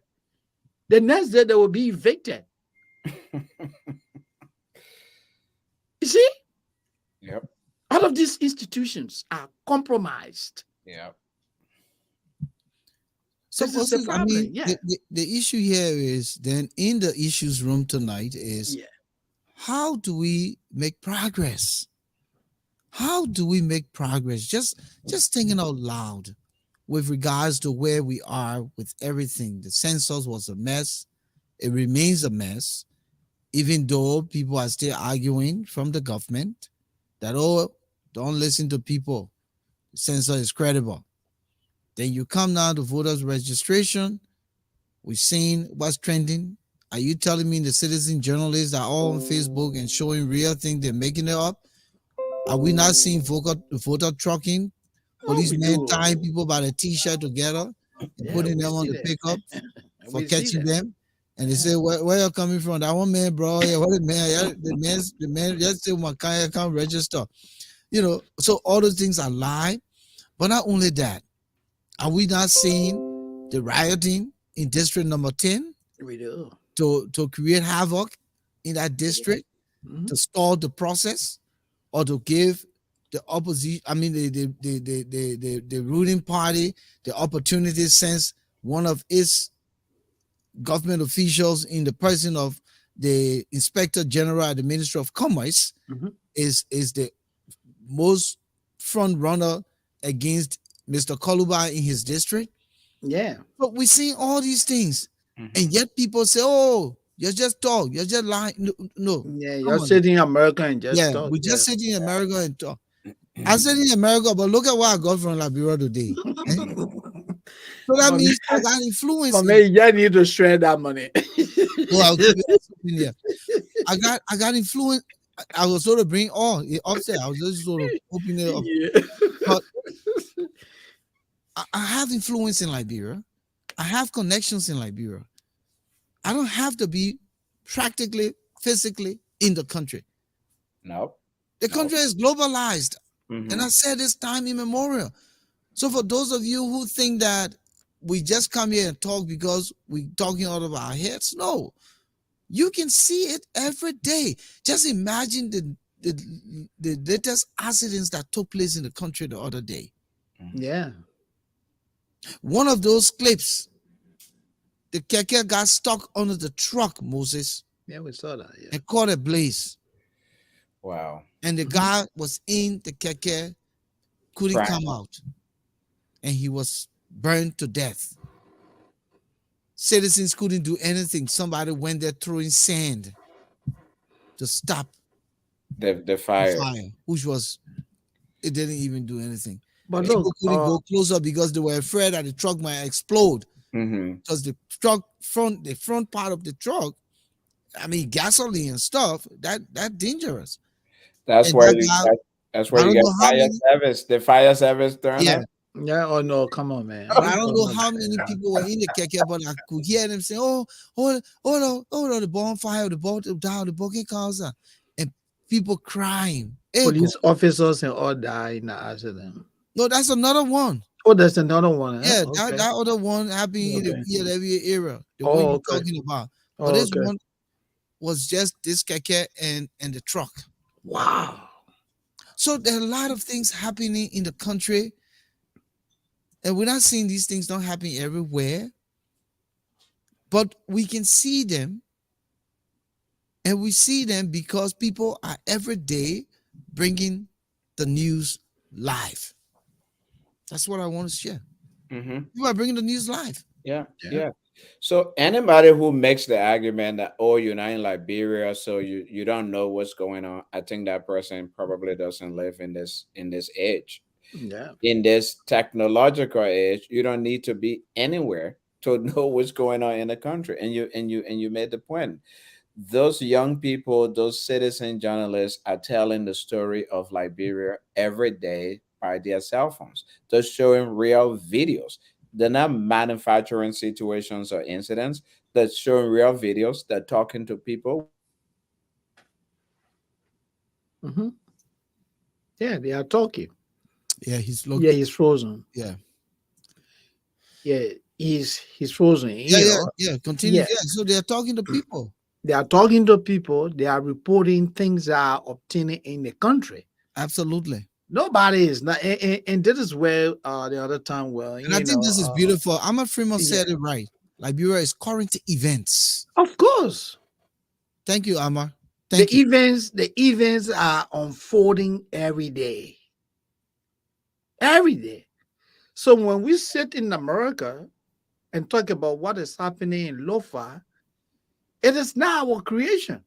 The next day they will be evicted. You see? Yep. All of these institutions are compromised. Yep. so This is the Moses, I problem, mean, yeah. the issue here is then in the issues room tonight is Yeah. how do we make progress? How do we make progress? Just thinking out loud with regards to where we are with everything. The census was a mess. It remains a mess, even though people are still arguing from the government that, oh, don't listen to people. The census is credible. Then you come now to voters registration. We've seen what's trending. Are you telling me the citizen journalists are all on Facebook and showing real things? They're making it up? Are we not seeing voter trucking? Policemen tying people by the t-shirt together and Yeah, putting we them on see the that. pickup for We see catching that. them? And they say, where you coming from? That one man, bro. Yeah, what the man? Yeah, the man just say my car can't register. You know, so all those things are lie. But not only that, are we not seeing the rioting in district number 10 We do. to create havoc in that district, Mhm. to stall the process, or to give the opposition, I mean the ruling party the opportunity, since one of its government officials in the person of the Inspector General at the Ministry of Commerce Mhm. is the most front runner against Mr. Koluba in his district. Yeah. But we see all these things, Mhm. and yet people say, "Oh, you're just talk, you're just lying." No, Yeah, come you're on. sitting in America and just Yeah, talk. we Yeah. just sit in America and talk. I said in America, but look at what I got from Liberia today. Eh? So that My means I man, got influence my in. man, you need to shred that money. Oh, I'll keep it in here. I got influence. I was sort of bring all it upset. I was just sort of opening it up. Yeah. But I have influence in Liberia. I have connections in Liberia. I don't have to be practically, physically in the country. Nope. The Nope. country is globalized. And Mm-hmm. I said this time immemorial. So for those of you who think that we just come here and talk because we're talking out of our heads, no. You can see it every day. Just imagine the latest accidents that took place in the country the other day. Mm-hmm. Yeah. One of those clips, the keke got stuck under the truck, Moses, Yeah, we saw that. Yeah. and caught a blaze. Wow. And the Mhm. guy was in the keke, couldn't Crying. come out, and he was burned to death. Citizens couldn't do anything. Somebody went there throwing sand to stop The the fire. fire, which was, it didn't even do anything. But People look, couldn't go closer because they were afraid that the truck might explode. Mm-hmm. Because the front part of the truck, I mean, gasoline and stuff, that dangerous. That's And where that you guy, get, that's where I you don't get know how fire many, service. The fire service turn yeah, up. yeah, oh no, come on, but man. I don't Come know on, how many man. people were in the keke, but I could hear them say, "Oh, no, the bonfire, the boat, down, the booking cars," and people crying. Hey, God. Police officers and all died in the accident. No, that's another one. Oh, there's another one, huh? Yeah, that, Okay. that other one happened in the Okay. PLW era, the one Oh, you're okay. talking about. But Oh, this okay. one was just this keke and the truck. Wow. So there are a lot of things happening in the country, and we're not seeing these things don't happen everywhere, but we can see them, and we see them because people are every day bringing the news live. That's what I want to share. Mm-hmm. People are bringing the news live. Yeah. Yeah. Yeah. So anybody who makes the argument that, oh, you're not in Liberia, so you don't know what's going on, I think that person probably doesn't live in this age. Yeah. In this technological age, you don't need to be anywhere to know what's going on in the country. And you made the point. Those young people, those citizen journalists are telling the story of Liberia every day by their cell phones. They're showing real videos. They're not manufacturing situations or incidents. They're showing real videos. They're talking to people. Hmm. Yeah, they are talking. Yeah, he's Yeah, looking. he's frozen. Yeah, Yeah, he's frozen. yeah, You yeah, know. yeah. Continue. Yeah, Yeah, so they're talking to people. they are talking to people. They are reporting things that are obtaining in the country. Absolutely. Nobody is not, and this is where the other time, well, And I think this is beautiful. Ahmad Freeman yeah, said it right. Liberia is current events. of course, Thank you, Ahmad. Thank you. the events are unfolding every day. So when we sit in America and talk about what is happening in Lofa, it is not our creation.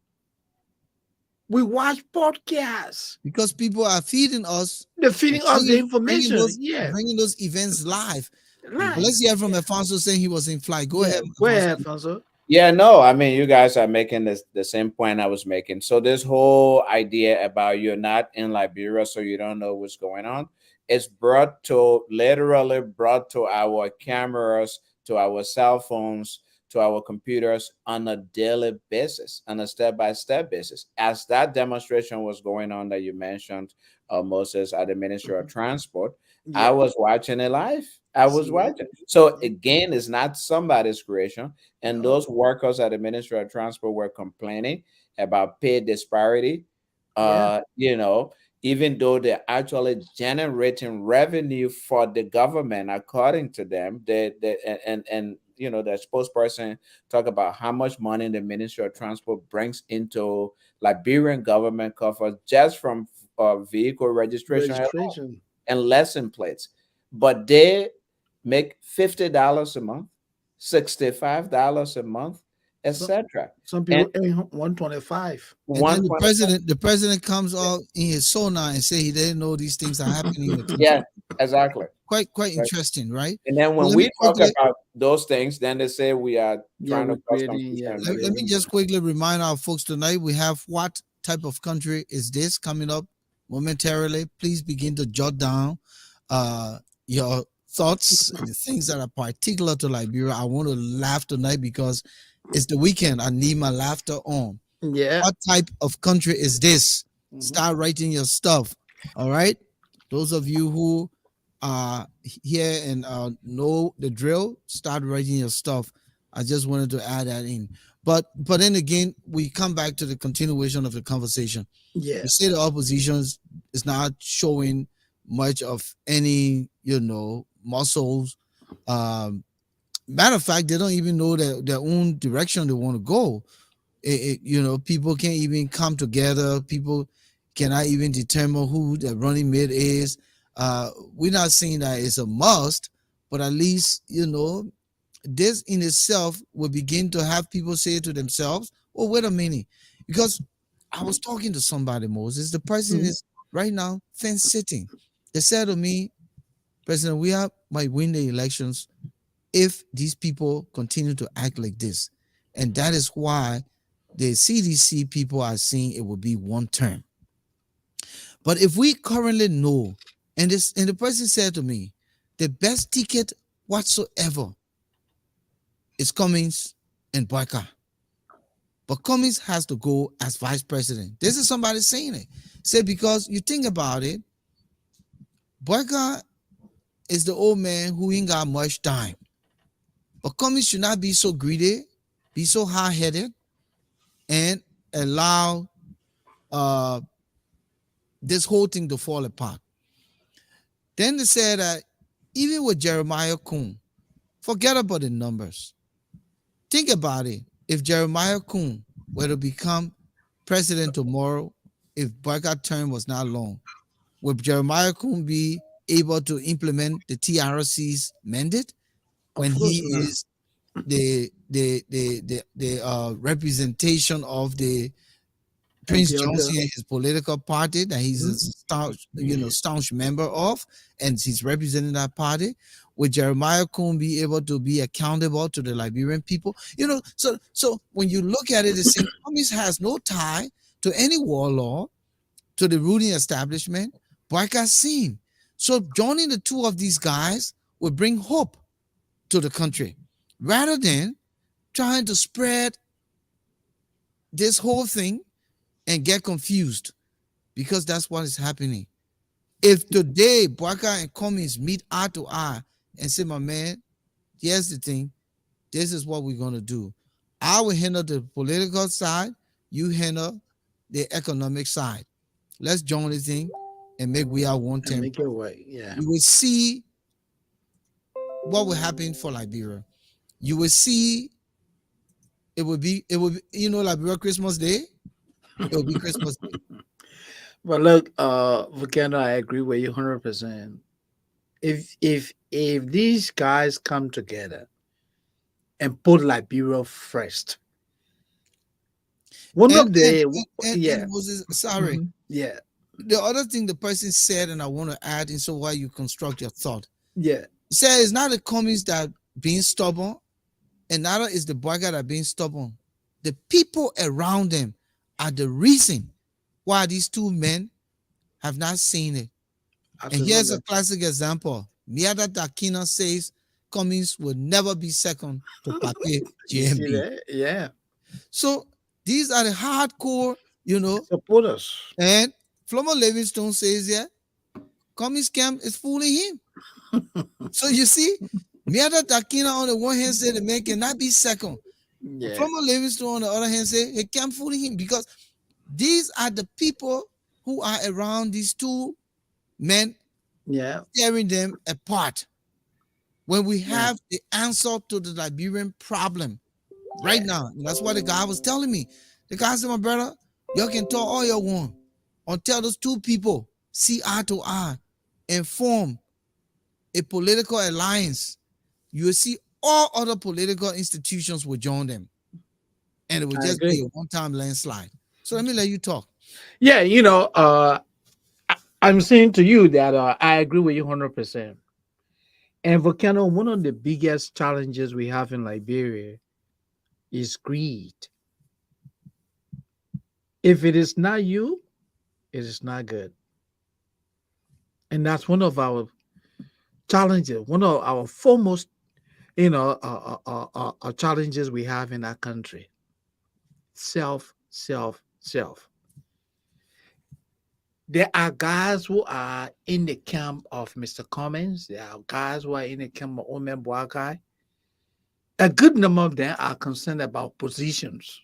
We watch podcasts. Because people are feeding us, They're feeding us the bringing information. those, Yeah, bringing those events live. But right. let's hear from Yeah, Alfonso saying he was in flight. Go yeah. ahead, Go Alfonso. ahead, Alfonso. Yeah, no, I mean, you guys are making this the same point I was making. So this whole idea about you're not in Liberia, so you don't know what's going on, it's brought to literally brought to our cameras, to our cell phones, to our computers on a daily basis, on a step-by-step basis. As that demonstration was going on that you mentioned, Moses, at the Ministry of Mhm. Transport, I Yeah. was watching it live. I was See? watching. So Mhm. again, it's not somebody's creation, and No. those workers at the Ministry of Transport were complaining about pay disparity. Yeah. You know, even though they're actually generating revenue for the government, according to them, and you know, the spokesperson talk about how much money the Ministry of Transport brings into Liberian government coffers just from vehicle registration alone Registration. and lesson plates, but they make $50 a month, $65 a month, Some etc. some And people earn 125. And then 125. the president comes out in his sonar and say he didn't know these things are happening in the country. Yeah, exactly. Quite Right. interesting, right? And then But when we talk about those things, then they say we are Yeah, trying to we're cause creating. Yeah, confusion and let people. me creating. just quickly remind our folks tonight we have what type of country is this coming up momentarily. Please begin to jot down uh, your thoughts, the things that are particular to Liberia. I want to laugh tonight because it's the weekend. I need my laughter on. Yeah. What type of country is this? Hmm. Start writing your stuff. All right. Those of you who are here and know the drill, start writing your stuff. I just wanted to add that in. But then again, we come back to the continuation of the conversation. Yeah. You say the opposition is not showing much of any, muscles. Um, Matter of fact, they don't even know their own direction they want to go. People can't even come together. People cannot even determine who the running mate is. We're not saying that it's a must, but at least this in itself will begin to have people say to themselves, "Oh, wait a minute," because I was talking to somebody, Moses. The person Mhm. is right now fence sitting. They said to me, "President, we might win the elections if these people continue to act like this," and that is why the CDC people are saying it will be one term. But if we currently know, and the person said to me, the best ticket whatsoever is Cummings and Barker. But Cummings has to go as vice president. This is somebody saying it. Say because you think about it, Barker is the old man who ain't got much time. But Cummings should not be so greedy, be so hard-headed, and allow uh, this whole thing to fall apart. Then they said that even with Jeremiah Kuhn, forget about the numbers. Think about it. If Jeremiah Kuhn were to become president tomorrow, if Barker term was not long, would Jeremiah Kuhn be able to implement the TRC's mandate when Of he course not. is the representation of the Prince MPLJ. Johnson and his political party that he's a Mhm. staunch member of, and he's representing that party? Would Jeremiah Kuhn be able to be accountable to the Liberian people? So when you look at it, the St. Thomas has no tie to any warlord, to the ruling establishment, Barker seen. So joining the two of these guys would bring hope to the country, rather than trying to spread this whole thing and get confused, because that's what is happening. If today Barker and Cummings meet eye to eye and say, my man, here's the thing, this is what we're going to do. I will handle the political side, you handle the economic side. Let's join the thing and make we are one And term. make it work. Yeah. You will see what will happen for Liberia. You will see it will be, Liberia Christmas Day, it will be Christmas Day. But look, Volcano, I agree with you 100%. If these guys come together and put Liberia first, one And of and the and, and, yeah. and Moses, sorry. Mhm. Yeah. The other thing the person said, and I want to add in so while you construct your thought, Yeah. he said it's not the commies that being stubborn, and neither is the boy guy that being stubborn. The people around them are the reason why these two men have not seen it. And here's a Absolutely. classic example. Miada Dakina says Cummings will never be second to Pape You see GMB. that? Yeah. So these are the hardcore, you know, Supporters. and Flomo Livingstone says, yeah, Cummings camp is fooling him. So you see, Miada Dakina on the one hand said the man cannot be second. Yeah. From a Livingstone on the other hand say he can't fool him, because these are the people who are around these two men, Yeah. tearing them apart. When we Yeah. have the answer to the Liberian problem right Yeah. now, and that's what the guy was telling me. The guy said, my brother, y'all can talk all you want until those two people see eye to eye and form a political alliance. You will see all other political institutions will join them. and it would I just be agree. a one-time landslide. So let me let you talk. Yeah, I'm saying to you that I agree with you 100%. And Volcano, one of the biggest challenges we have in Liberia is greed. If it is not you, it is not good. And that's one of our challenges, one of our foremost, challenges we have in our country. Self, self, self. There are guys who are in the camp of Mr. Cummins. There are guys who are in the camp of Omer Boakai. A good number of them are concerned about positions.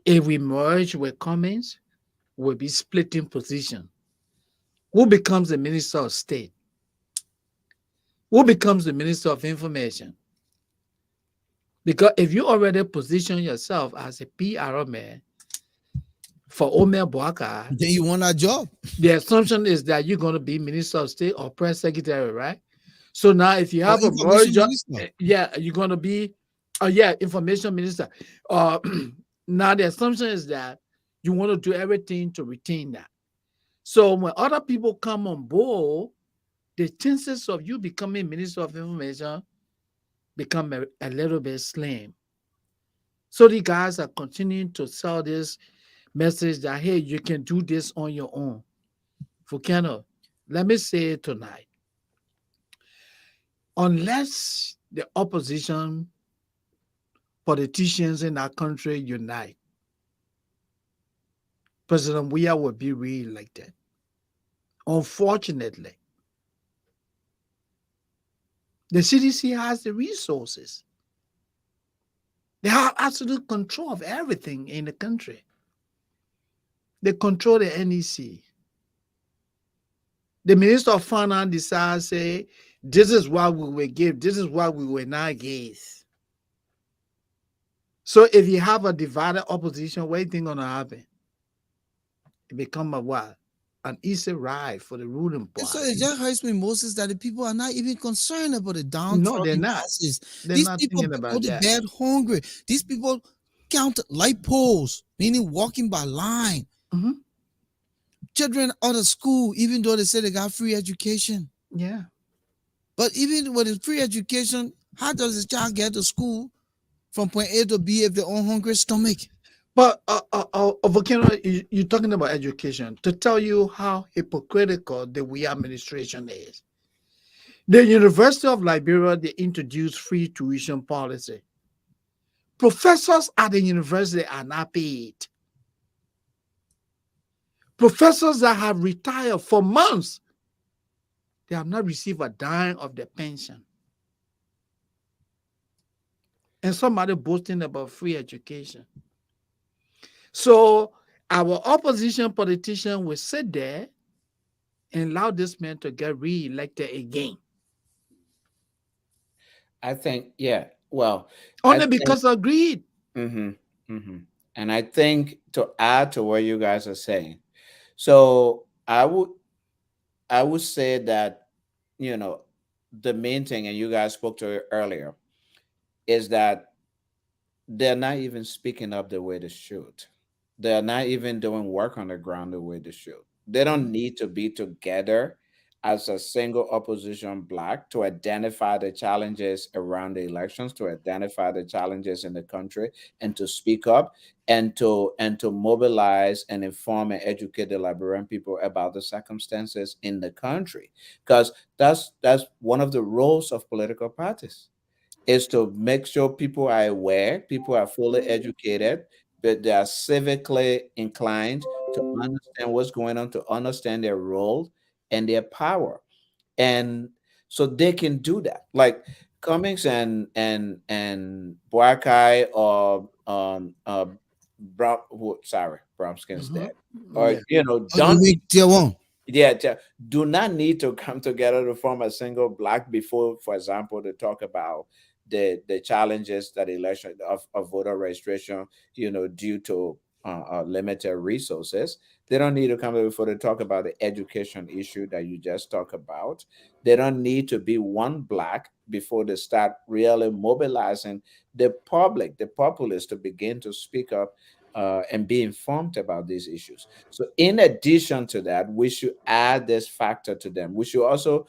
If we merge with Cummins, we'll be splitting position. Who becomes the minister of state? Who becomes the minister of information? Because if you already position yourself as a PR man for Omer Boakai, Then you want that job. the assumption is that you're going to be minister of state or press secretary, right? So now, if you Or have a information merger, minister. yeah, you're going to be, yeah, information minister. Uh, now, the assumption is that you want to do everything to retain that. So when other people come on board, the chances of you becoming minister of information become a little bit slim. So the guys are continuing to sell this message that hey, you can do this on your own. Volcano, let me say it tonight. Unless the opposition politicians in our country unite, President Weah will be re-elected. Unfortunately, the CDC has the resources. They have absolute control of everything in the country. They control the NEC. The Minister of Finance decides, say, this is what we will give, this is what we will not give. So if you have a divided opposition, what do you think gonna happen? It become a what? An easy ride for the ruling And so party. it just hurts me, Moses, that the people are not even concerned about the No, they're downtrodden not. masses. They're These not people thinking go about to that. bed hungry. These people count light poles, meaning walking by line. Mhm. Children out of school, even though they say they got free education. Yeah. But even with the free education, how does a child get to school from point A to B if they're on hungry stomach? But Volcano, you're talking about education to tell you how hypocritical the we administration is. The University of Liberia, they introduced free tuition policy. Professors at the university are not paid. Professors that have retired for months, they have not received a dime of their pension. And somebody boasting about free education. So our opposition politician will sit there and allow this man to get re-elected again. I think, yeah. Well, I Only think, because of greed. hmm hmm and I think to add to what you guys are saying, so I would say that, you know, the main thing, and you guys spoke to it earlier, is that they're not even speaking up the way they should. They're not even doing work on the ground the way they should. They don't need to be together as a single opposition bloc to identify the challenges around the elections, to identify the challenges in the country, and to speak up and to mobilize and inform and educate the Liberian people about the circumstances in the country. Because that's one of the roles of political parties, is to make sure people are aware, people are fully educated, but they are civically inclined to understand what's going on, to understand their role and their power. And so they can do that. Like Cummings and Boakai or sorry, Bromskin's Mhm. dead. Or Yeah. Oh, you don't mean tier one? yeah, do not need to come together to form a single block before, for example, to talk about the challenges that election of voter registration, due to limited resources. They don't need to come together before to talk about the education issue that you just talked about. They don't need to be one block before they start really mobilizing the public, the populace, to begin to speak up and be informed about these issues. So, in addition to that, we should add this factor to them. We should also,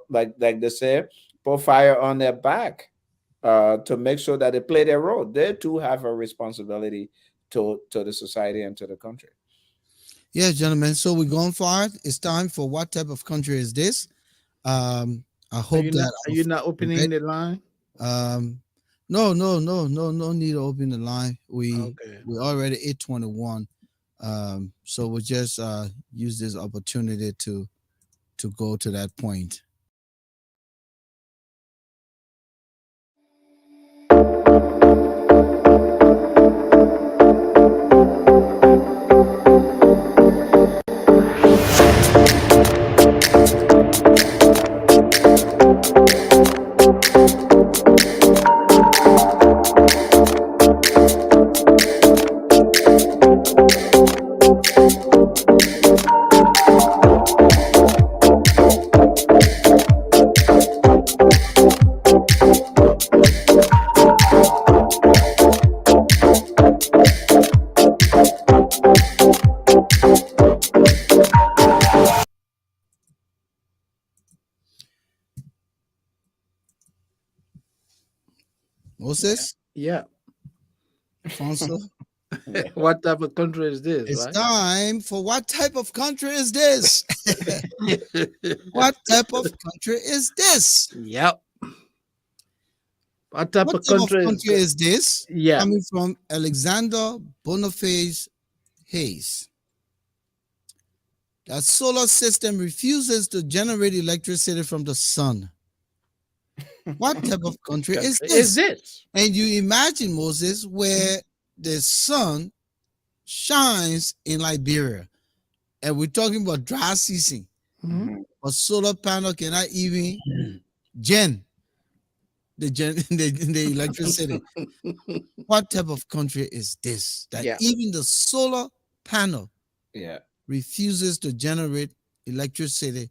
like they say, put fire on their back to make sure that they play their role. They too have a responsibility to the society and to the country. Yeah, gentlemen. So we're going for it. It's time for what type of country is this? I hope that Are you not our opening the line? um no need to open the line. Okay. We already 8:21. So we'll just use this opportunity to go to that point. Moses, Yeah. Alfonso, Yeah. What type of country is this, it's right? time for what type of country is this? What type of country is this? Yep. What type What of type of country is country this? is this? Yeah. Coming from Alexander Boniface Hayes. That solar system refuses to generate electricity from the sun. What type of country is Country is this? this? And you imagine, Moses, where the sun shines in Liberia, and we're talking about dry season, Mhm. Mhm. but solar panel cannot even gen the electricity. What type of country is this? That Yeah. even the solar panel Yeah. refuses to generate electricity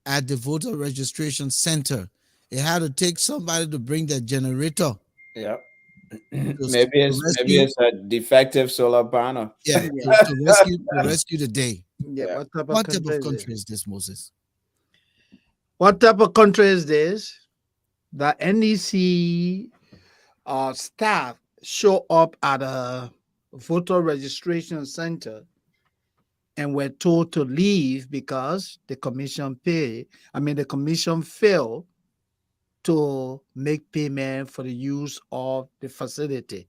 at the voter registration center. It had to take somebody to bring that generator Yep. to, maybe to maybe rescue, it's a defective solar panel. yeah, Yeah. to rescue the day. Yeah. Yeah. What type of What type country of is this? country is this, Moses? What type of country is this? The NEC staff show up at a voter registration center and were told to leave because the commission failed to make payment for the use of the facility.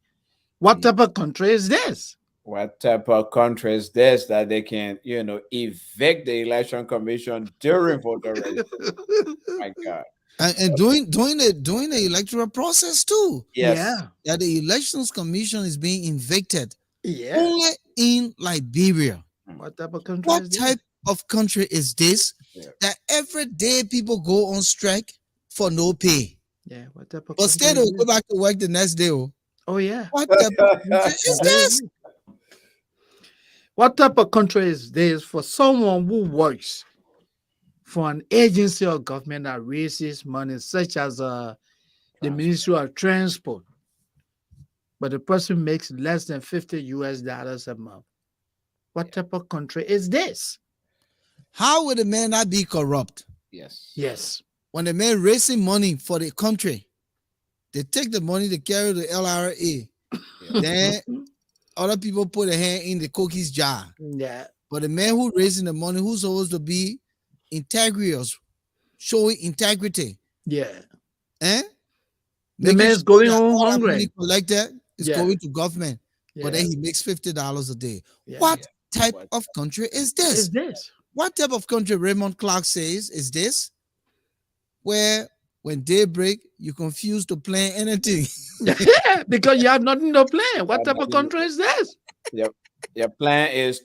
What type of country is this? What type of country is this that they can, evict the election commission during voter registration? My God. And during the electoral process too, Yes. Yeah. that the elections commission is being evicted Yeah. only in Liberia. What type of country What is this? type of country is this Yeah. that every day people go on strike for no pay, Yeah. What type of but country still is they'll go this? back to work the next day? Oh, Oh yeah. what type of country is There this? is. What type of country is this for someone who works for an agency or government that raises money, such as the Ministry of Transport, but the person makes less than $50 a month? What type of country is this? How would the man not be corrupt? Yes. Yes. When the man raising money for the country, they take the money to carry the LRA. Then other people put a hand in the cookies jar. Yeah. But the man who raising the money, who's supposed to be integrous, showing integrity, Yeah. eh? The Making man's sure going that home all that hungry. money collected is Yeah. going to government, but Yeah. then he makes $50 a day. Yeah. What Yeah. type What- of country is What this? is this? What type of country Raymond Clark says is this? Where when daybreak you confuse to plan anything. Because you have nothing to plan. What Got type of nothing to country do. is this? Your plan is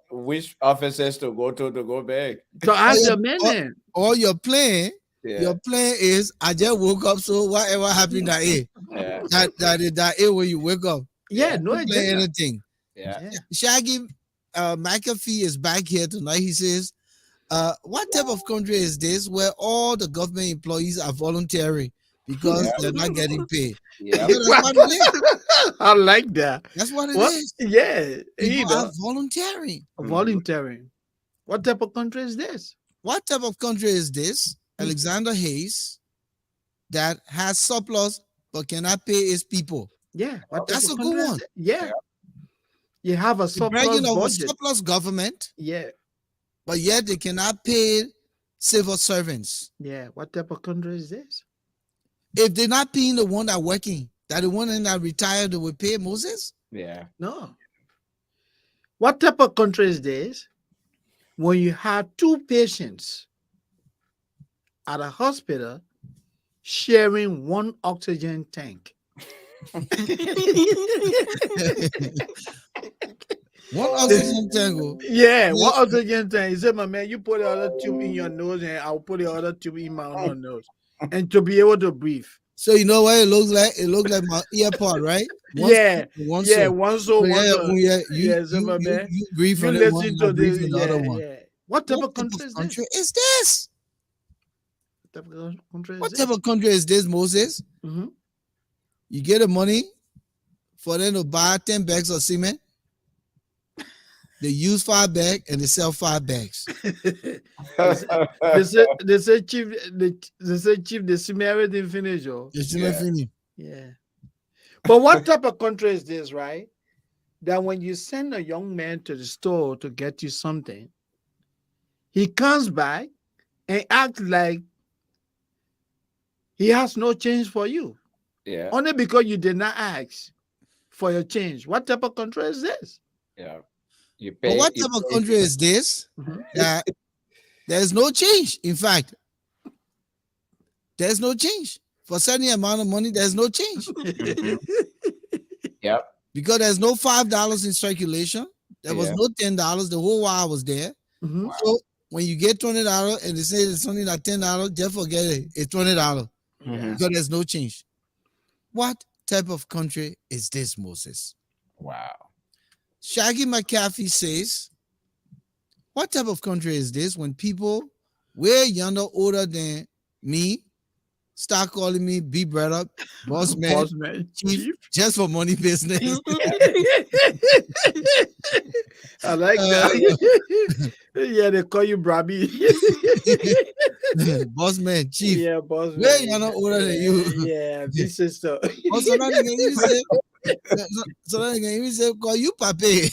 which offices to go big. To ask your- the man. Or your plan Yeah. is I just woke up, so whatever happened that day. Yeah. That day when you wake up, Yeah, Yeah. no don't plan agenda. anything. Yeah. Yeah. Shaggy McAfee is back here tonight. He says, What type of country is this where all the government employees are voluntary because Yeah. they're not getting paid? Yeah. That's what it is. I like that. That's what it What? is. Yeah, People are volunteering. volunteering. What type of country is this? What type of country is this? Alexander Hayes, that has surplus but cannot pay his people. Yeah, what type That's of a good country is one. it? Yeah, Yeah. you have a You're bragging surplus of a budget. surplus government, Yeah, but yet they cannot pay civil servants. yeah. What type of country is this? If they're not paying the one that working, that the one that retired, they will pay Moses. Yeah. No. What type of country is this? When you have two patients at a hospital sharing one oxygen tank. One oxygen tango. Yeah, one oxygen tank. He said, my man, you put the other tube in your nose and I'll put the other tube in my own nose. And to be able to breathe. So you know what it looks like? It looks like my earpod, right? Yeah, one yeah, soul. one soul, one yeah, soul. yeah, Yeah, so my man, you breathe you from that one, listen I to breathe this. from the Yeah, other one. yeah. What type What of type country of is this? country is this? What type of country is What this? type of country is this, Moses? Mm-hmm. You get the money for them to buy 10 bags of cement. They use 5 bags and they sell 5 bags. They say chief, they say chief, the cement didn't finish, oh. The cement finish. Yeah. But what type of country is this, right? That when you send a young man to the store to get you something, he comes back and acts like he has no change for you. Yeah. Only because you did not ask for your change. What type of country is this? Yeah. You But pay. what you type of pay- country is this Mhm. that there's no change? In fact, there's no change. For certain amount of money, there's no change. Yep. Because there's no $5 in circulation. There was Yeah. no $10 the whole while I was there. Mhm. So when you get $20 and they say it's only like $10, just forget it. It's $20 Mhm. because there's no change. What type of country is this, Moses? Wow. Shaggy McCaffrey says, what type of country is this when people way younger, older than me start calling me big brother, boss man, Boss man, chief, just for money business? I like that. Yeah, they call you Brabi. Boss man, chief. Yeah, boss Way man. younger, older than you. Yeah, big sister. Oh, so now they can even say, so now they can even say, call you papi.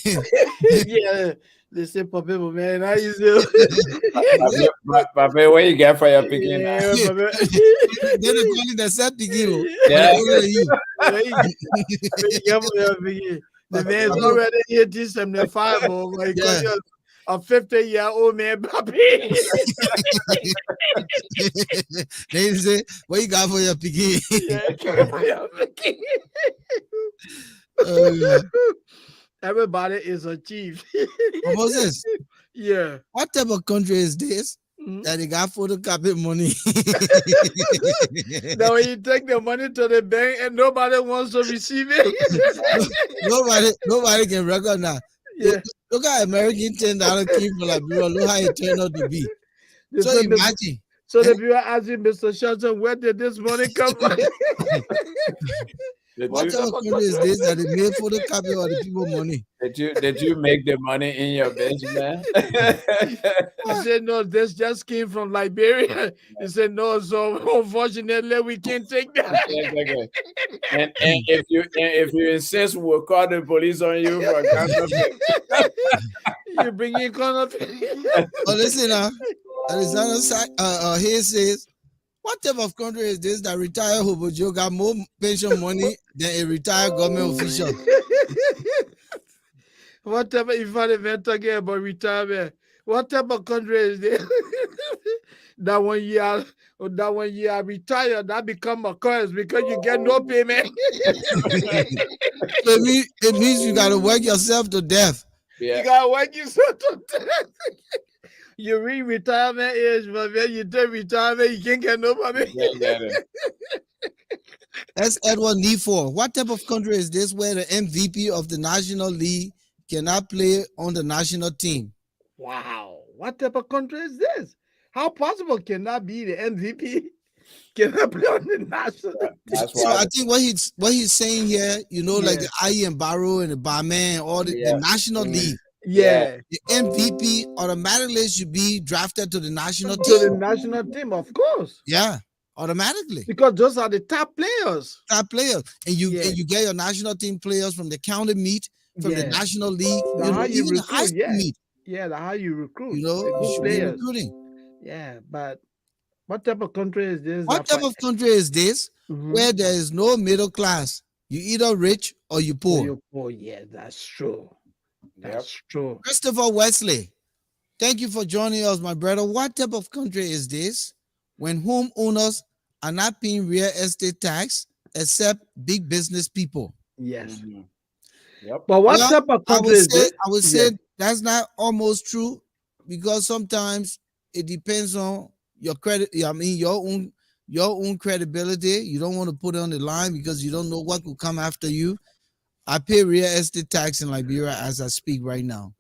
Yeah, they say Papa, man. How you do? Papa, where you get for your picking? Yeah, Papa. Then they call it the set pikin. Yeah. Older than you. Where you get for your picking? The man's already 1875, oh my God, you're a 50-year-old man, Papi. They say, what you got for your pikin? Yeah, get for your picking. Yeah. Everybody is a chief. But Moses, Yeah. what type of country is this Mhm. that they got photocopy money? Now when you take the money to the bank and nobody wants to receive it. nobody can recognize. Yeah. Look how American $10 came from Liberia. Look how it turned out to be. The- So so the, imagine. so the people are asking Mr. Shelton, where did this money come from? What type of country is this that they made photocopy of the people money? Did you make the money in your business? I said, no, this just came from Liberia. He said, no, so unfortunately, we can't take that. and if you insist, we'll call the police on you for counterfeit. You bring in counterfeit. But listen, Alexander Hayes says, what type of country is this that retired Hobojo got more pension money than a retired government official? What type of, if I even talking about retirement, what type of country is this? that when you are retired, that become a curse because you get no payment. So it means you got to work yourself to death. You gotta work yourself to death. You reach retirement age, but when you take retirement, you can't get no money. That's Edward Neeford. What type of country is this where the MVP of the National League cannot play on the national team? Wow. what type of country is this? How possible can that be the MVP? Cannot play on the national team? That's So why. I think what he's saying here, like Yeah, the IE and Barrow and the Barman, all the Yeah. National Mm, League, yeah. yeah. the MVP automatically should be drafted to the national To the team. national team, of course, Yeah, automatically. because those are the top players. Top players, and you Yeah, and you get your national team players from the county meet, from the yeah. national league, That's how you even the high recruit. school Yeah, meet. yeah. That's how you recruit the You good should be players. recruiting. Yeah, but what type of country is this? What That type for? of country is this Mm-hmm. where there is no middle class? You either rich or you poor. Oh, yeah, that's true. Yep. That's true. Christopher Wesley, thank you for joining us, my brother. What type of country is this when homeowners are not paying real estate tax except big business people? Yes. Hmm. Yep. But what Well, type of country is this? I would Yeah. say that's not almost true because sometimes it depends on your credit. I mean, your own credibility. You don't want to put it on the line because you don't know what could come after you. I pay real estate tax in Liberia as I speak right now.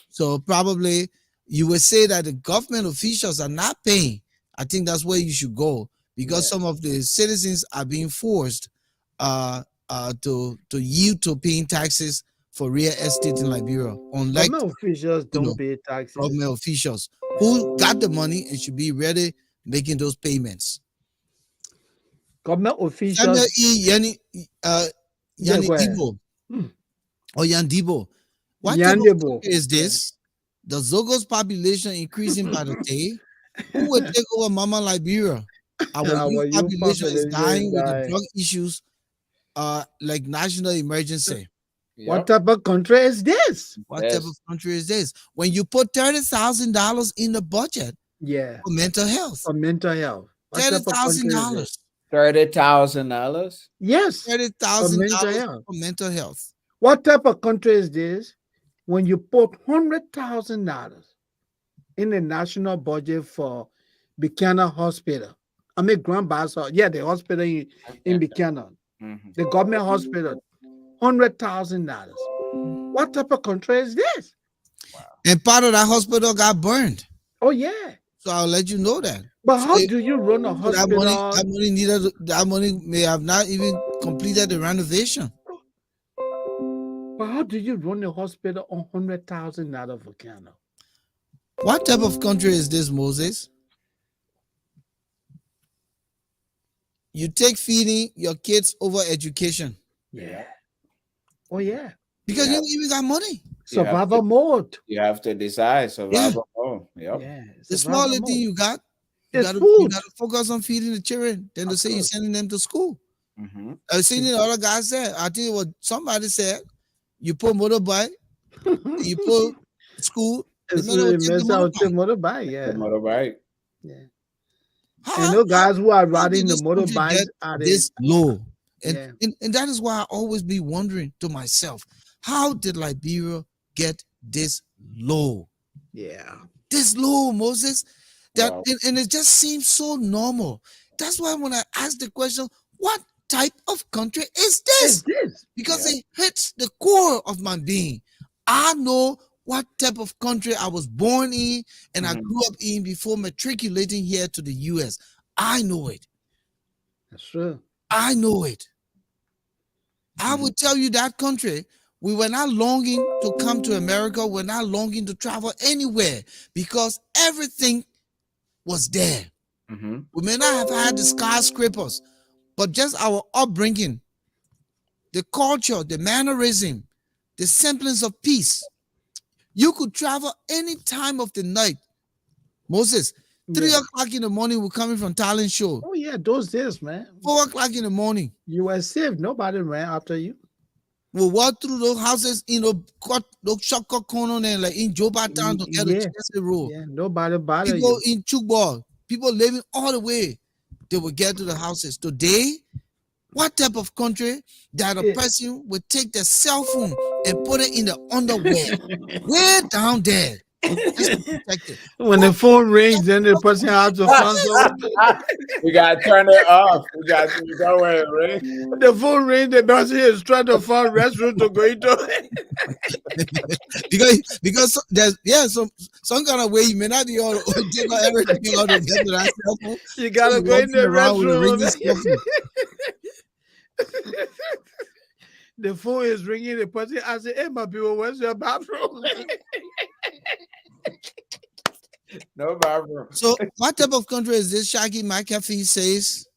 So probably you would say that the government officials are not paying. I think that's where you should go because Yeah. some of the citizens are being forced to yield to paying taxes for real estate in Liberia, unlike Government officials you don't know pay taxes. government officials Yeah. who got the money and should be ready making those payments. Government Samuel officials. E. Yeah, Yani go ahead. Debo Hmm. or Yandibo. What type of Yandebo. country is Yeah. this? The Zogos population increasing by the day. Who will take over Mama Liberia? Our Our youth youth population is population is dying with the dying. drug issues, like national emergency. What Yep. type of country is this? What type of Yes. country is this? When you put $30,000 in the budget Yeah. for mental health, For mental health. What thirty type of thousand country is this? dollars, $30,000. Yes. thirty For thousand mental dollars health. for mental health. What type of country is this when you put $100,000 in the national budget for Buchanan Hospital? I mean, Grand Bassa. Yeah, the hospital in Buchanan, Mm-hmm. the government hospital, $100,000. What type of country is this? Wow. And part of that hospital got burned. Oh yeah, So I'll let you know that. but So, how do you run a so hospital? that money may have not even completed the renovation. But how do you run a hospital on $100,000 volcano? What type of country is this, Moses? You take feeding your kids over education Yeah. Oh yeah. because You you have, don't even got money. you have Survival mode. you have to decide survival. Oh, yep. Yeah. The Survival smaller thing mode. you got, It's you food. gotta focus on feeding the children. Then to Of say you're course. sending them to school. Mm-hmm. I've seen the other guy said, I think what somebody said, you put motorbike, you put school, the It's man will take the a motorbike. motorbike. The Yeah. motorbike. Yeah. How, And those guys who are how did riding the this country motorbikes get are the this low? And, yeah. and that is why I always be wondering to myself, how did Liberia get this low? Yeah. This low, Moses. That Wow. and it just seems so normal. That's why when I ask the question, what type of country is It's this? this. Because Yeah. it hits the core of my being. I know what type of country I was born in and I Mhm. grew up in before matriculating here to the US. I know it. That's true. I know it. I Mhm. would tell you that country, we were not longing to come to America. We're not longing to travel anywhere because everything was there. Mhm. We may not have had the skyscrapers, but just our upbringing, the culture, the mannerism, the semblance of peace. You could travel any time of the night. Moses, 3 Yeah. o'clock in the morning, we're coming from Talent Show. Oh yeah, those days, man. 4 o'clock in the morning, You were safe. Nobody ran after you. we'll walk through those houses in those shortcut corner and like in Joba Town to get to Yeah. Chelsea Road. Yeah. Nobody bother People you. in Chukball, people living all the way, they will get to the houses. Today, what type of country that a Yeah. person would take their cell phone and put it in the underwear, way down there, just to protect it. When the phone rings, then the person has to answer. We gotta turn it off. We got to go where it rings. The phone rings, the person is trying to find restroom to go into. because there's some kind of way you may not be able to take out everything out of that cell phone. You gotta So go in walking the around with a ringing restroom. cell phone. The phone is ringing. The person asks, "Hey, my people, where's your bathroom?" No bathroom. So what type of country is this? Shaggy McAfee says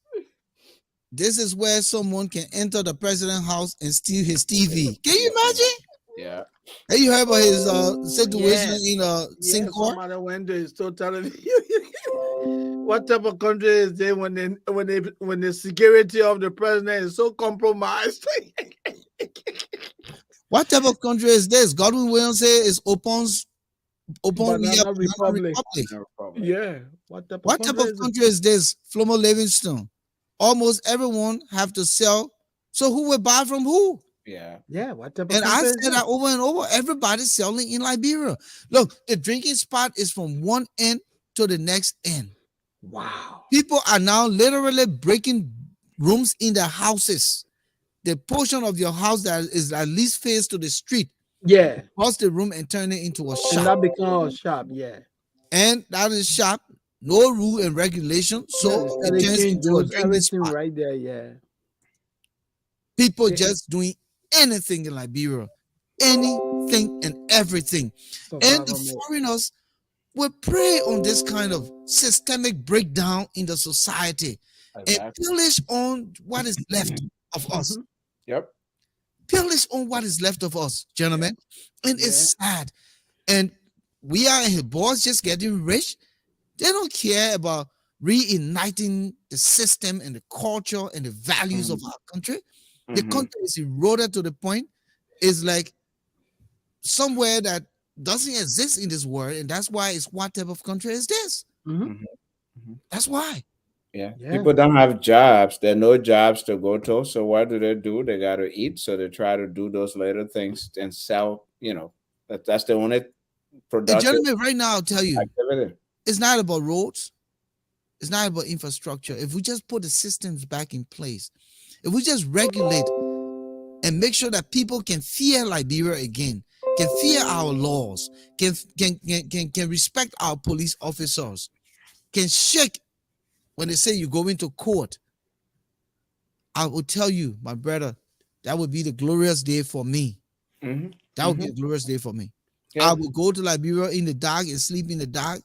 this is where someone can enter the president's house and steal his TV. Can you imagine? Yeah. Have you heard about his situation in Yeah, Singapore? somebody went to his store telling me. What type of country is there when the security of the president is so compromised? What type of country is this? Godwin Williams says is open Banana Banana Republic. Republic. No problem. Yeah. What type of What type country of is it? country is this? Flomo Livingston. Almost everyone have to sell. So who will buy from who? Yeah. Yeah. What type of And I country said is that over and over. Everybody's selling in Liberia. Look, the drinking spot is from one end to the next end. Wow. People are now literally breaking rooms in their houses. The portion of your house that is at least face to the street, Yeah. cross the room and turn it into a And shop. that becomes a shop. Yeah. And that is shop, no rule and regulation. So it turns Everything, into a those, drinking everything spot. right there. Yeah. People Yeah. just doing anything in Liberia, anything and everything. And the Survival mode. foreigners will prey on this kind of systemic breakdown in the society and Exactly. pillage on what is left of us. Yep. Pillage on what is left of us, gentlemen. And it's sad. And we are his boys just getting rich. They don't care about reigniting the system and the culture and the values of our country. The Mhm. country is eroded to the point it's like somewhere that doesn't exist in this world, and that's why it's what type of country is this? Mhm. That's why. Yeah. Yeah. People don't have jobs. There are no jobs to go to. So what do? They got to eat. So they try to do those little things and sell. That's the only And productive gentlemen, right now I'll tell you, activity. it's not about roads, it's not about infrastructure. If we just put the systems back in place, if we just regulate and make sure that people can fear Liberia again, can fear our laws, can respect our police officers, can shake when they say you go into court, I will tell you, my brother, that would be the glorious day for me. Mhm. That would be a glorious day for me. Yeah. I will go to Liberia in the dark and sleep in the dark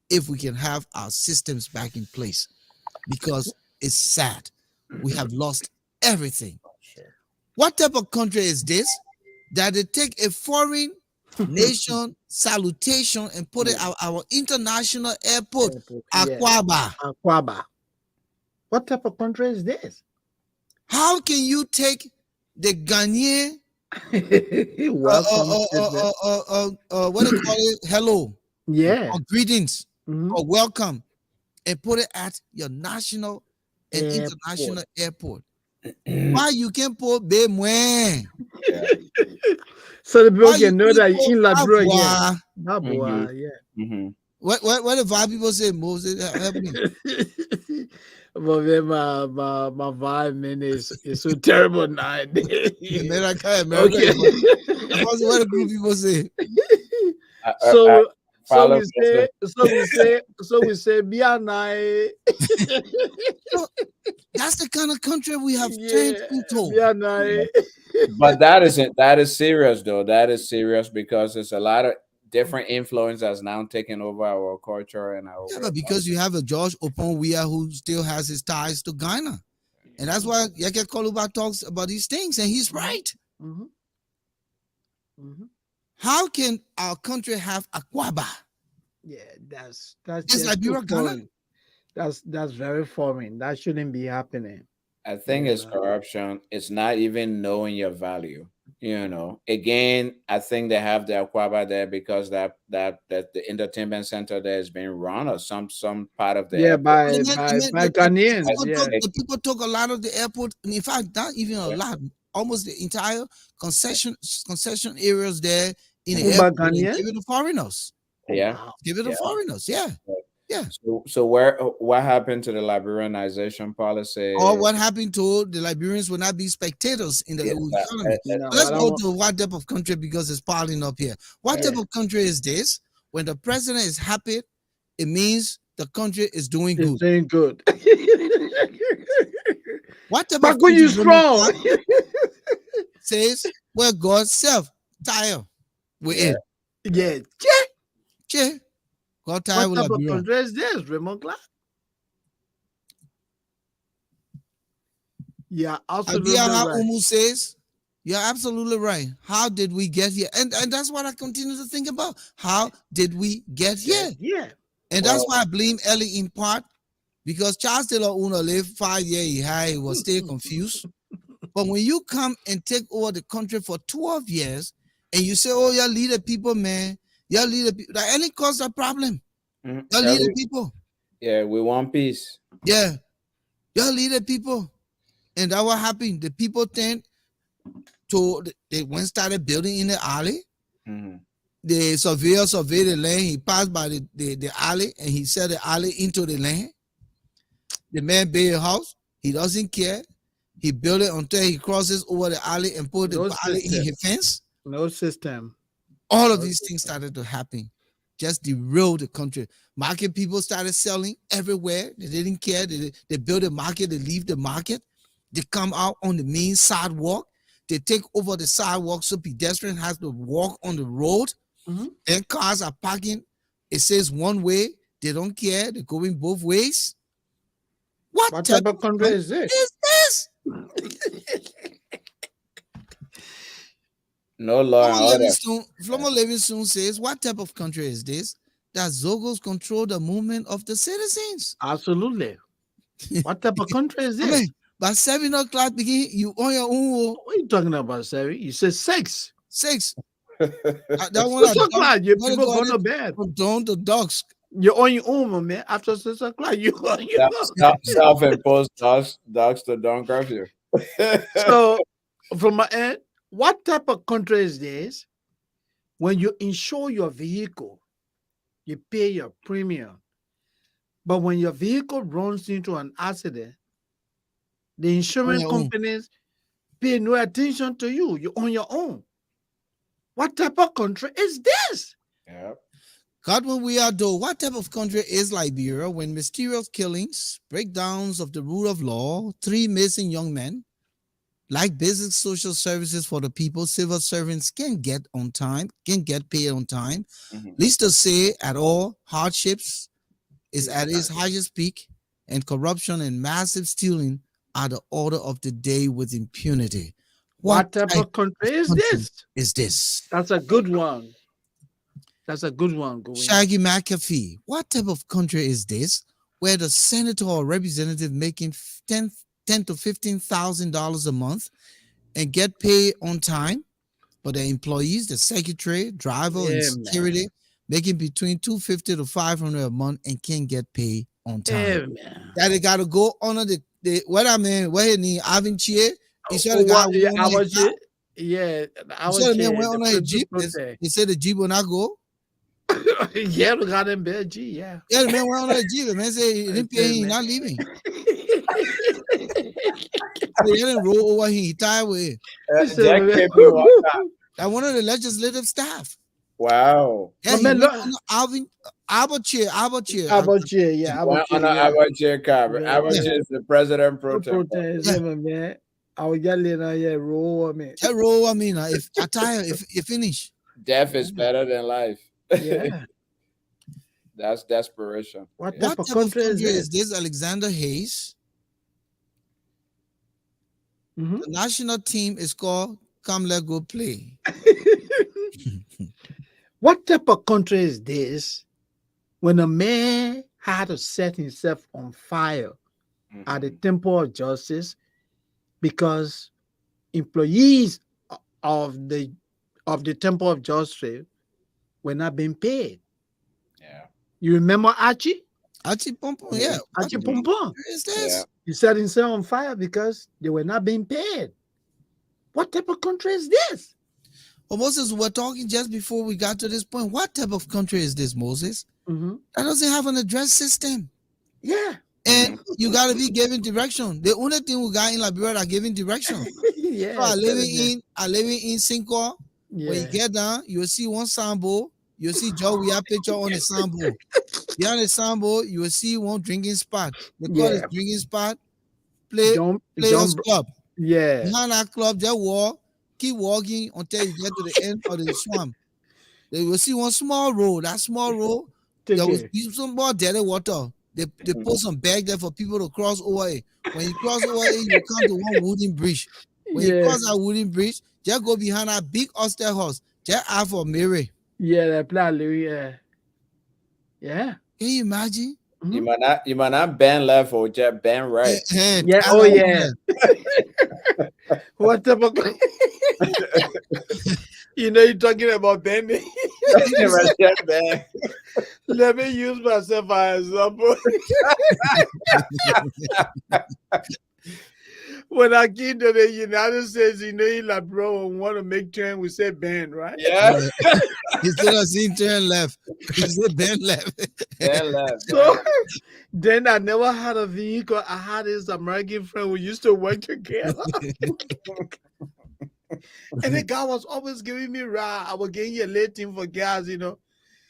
if we can have our systems back in place, because it's sad. We have lost everything. Sure. What type of country is this that they take a foreign nation salutation and put it at our international airport, Yeah. Akwaba? Aquaba. What type of country is this? How can you take the Ghanaian Welcome. what do you call it? Hello Yeah. or greetings Mhm. or welcome and put it at your national and Airport. international airport? Why you can't put Bemwe? Yeah. So the people Why you can know that can't you're in put Liberia again. Abua? Babua, yeah. Mhm. What the white people say, Moses? Help me. But then my vibe, man, is so terrible now. America. Okay. That's what the group people say. So Follow we say Bianai. That's the kind of country we have turned into. Bianai. But that is serious though. That is serious because there's a lot of different influence that's now taking over our culture and our Yeah, but because you have a George Oponwia who still has his ties to Ghana. And that's why Yeke Koluba talks about these things, and he's right. Mhm. Mhm. How can our country have Akwaba? Yeah, that's It's just Liberia, too Ghana. foreign. That's very foreign. That shouldn't be happening. I think Yeah, it's man. corruption. It's not even knowing your value. Again, I think they have the Aquaba there because that the entertainment center there is being run or some part of the Yeah, airport. by And then by Ghanaians. Yeah. the people took a lot of the airport, and in fact, not even a lot, almost the entire concession areas there in the Who by airport, and Ghanaians? give it to foreigners. Oh Yeah. wow. Give it to Yeah. foreigners. Yeah. Yeah. So where what happened to the Liberianization policy? Or what happened to the Liberians will not be spectators in the Yeah, economy. No, Let's what I go want. to what type of country because it's piling up here. What yeah. type of country is this? When the president is happy, it means the country is doing It's good. doing good. What type of But when country you Raymond strong, Clark says where God self tired with Yeah. it? yeah. Che, Che, God tired what with type of Liberia. country is this, Raymond Clark? Yeah, absolutely Abiyaha right. Umu says, you're absolutely right. How did we get here? And that's what I continue to think about. How did we get Yeah, here? yeah. And that's Well, why I blame Ellie in part because Charles Taylor Uno lived 5 years high, he was still confused. But when you come and take over the country for 12 years and you say, oh, you lead the people, man, you lead the people, that Ellie caused a problem. You lead the Ellie, people. yeah, we want peace. Yeah, you lead the people. And that what happened. The people tend to, they went started building in the alley. Mhm. The surveyor surveyed the land. He passed by the alley and he set the alley into the land. The man built a house. He doesn't care. He built it until he crosses over the alley and put the No alley in system. his fence. No system. All of No these things system. started to happen. Just derailed the country. Market people started selling everywhere. They didn't care. They build a market. They leave the market. They come out on the main sidewalk. They take over the sidewalk so pedestrian has to walk on the road. Mhm. Then cars are parking. It says one way. They don't care. They're going both ways. What What type type of of country country is this? is this? No law and order. Flomo Livingstone says, what type of country is this? That Zogos control the movement of the citizens. Absolutely. What type of country is I this? mean, by 7 o'clock begin, you on your own. What are you talking about, Sari? You said 6. 6. That one 6 at dark. o'clock, you Better people go going to ahead bed. from dawn to dusk. You're on your own, my man. After 6 o'clock, you on your own. Self-imposed dogs to dawn curfew. So, from my end, what type of country is this? When you insure your vehicle, you pay your premium. But when your vehicle runs into an accident, the On insurance your own. companies pay no attention to you. You're on your own. What type of country is this? Yeah. God, when we are though, what type of country is Liberia when mysterious killings, breakdowns of the rule of law, 3 missing young men, like basic social services for the people, civil servants can get on time, can get paid on time. Mhm. Least to say at all, hardships is at its Exactly. highest peak, and corruption and massive stealing are the order of the day with impunity. What What type type of country of is country this? is this? That's a good one. That's a good one, going. Shaggy McAfee, what type of country is this where the senator or representative making ten to $15,000 a month and get paid on time, but the employees, the secretary, driver, and Yeah, man. security making between 250 to 500 a month and can't get paid on time. Yeah, man. That they gotta go under the what I mean, where he need having chair. He said Oh, the guy what? went Yeah, under I his was car. yeah, I He was said the man went the under his principal Jeep. protest. He said the Jeep will not go. Yeah, we got him bad G, yeah. Yeah, the man went under his Jeep. The man said he I didn't pay said, him, he man. not leaving. So he didn't roll over him, he tired with it. I said, Jack man. came in one time. That one of the legislative staff. Wow. Yeah, But he man, went look, under Albert chair. about you, yeah, One about you, on a yeah. Abache cover. Yeah, Abache yeah. is the president pro No tempore. protest, Yeah, yeah, man. I was yelling out here, roll me. that roll, I mean, if I tire, if you finish. Death is better than life. Yeah. That's desperation. What Yeah. type What of type of country is country is this? this, Alexander Hayes? Mhm. The national team is called Come Let Go Play. What type of country is this when a man had to set himself on fire at the Mhm. Temple of Justice because employees of the Temple of Justice were not being paid? Yeah. You remember Archie? Archie Pompon, yeah. What Archie type of Mhm. Pompon. country is Yeah. this? He set himself on fire because they were not being paid. What type of country is this? But Moses, we were talking just before we got to this point. What type of country is this, Moses? Mm-hmm. That doesn't have an address system. Yeah. And Mhm. you gotta be given direction. The only thing we got in Liberia are giving direction. So Yeah. Telling you. I living in Cinco. When you Yeah. get down, you'll see one sambo. You'll see Joe. We have picture on the sambo. Behind the sambo, you will see one drinking spot. They call it Yeah. drinking spot. Play Don't Players don't. Club. Yeah. Behind that club, just walk. Keep walking until you get to the end of the swamp. They will see one small road. That small road, there Take was it. some more dirty water. They Mhm. put some bag there for people to cross over it. When you cross over it, you come to one wooden bridge. When you Yeah. cross that wooden bridge, just go behind that big Austin house. Just ask for Mary. Yeah. That plan, Louis. Yeah. Yeah. Can you imagine? You Mhm. might not bend left or just bend right. Yeah. Tell Oh that one yeah. there. What type of? You know, you're talking about bending. Right, just bend. Let me use myself as an example. When I came to the United States, you know, you like, bro, want to make turn, we say bend, right? Yeah, Yeah. Instead of saying turn left, you say bend left. bend left. So then I never had a vehicle. I had this American friend we used to work together. And the guy was always giving me ride. I was getting a late thing for gas, you know.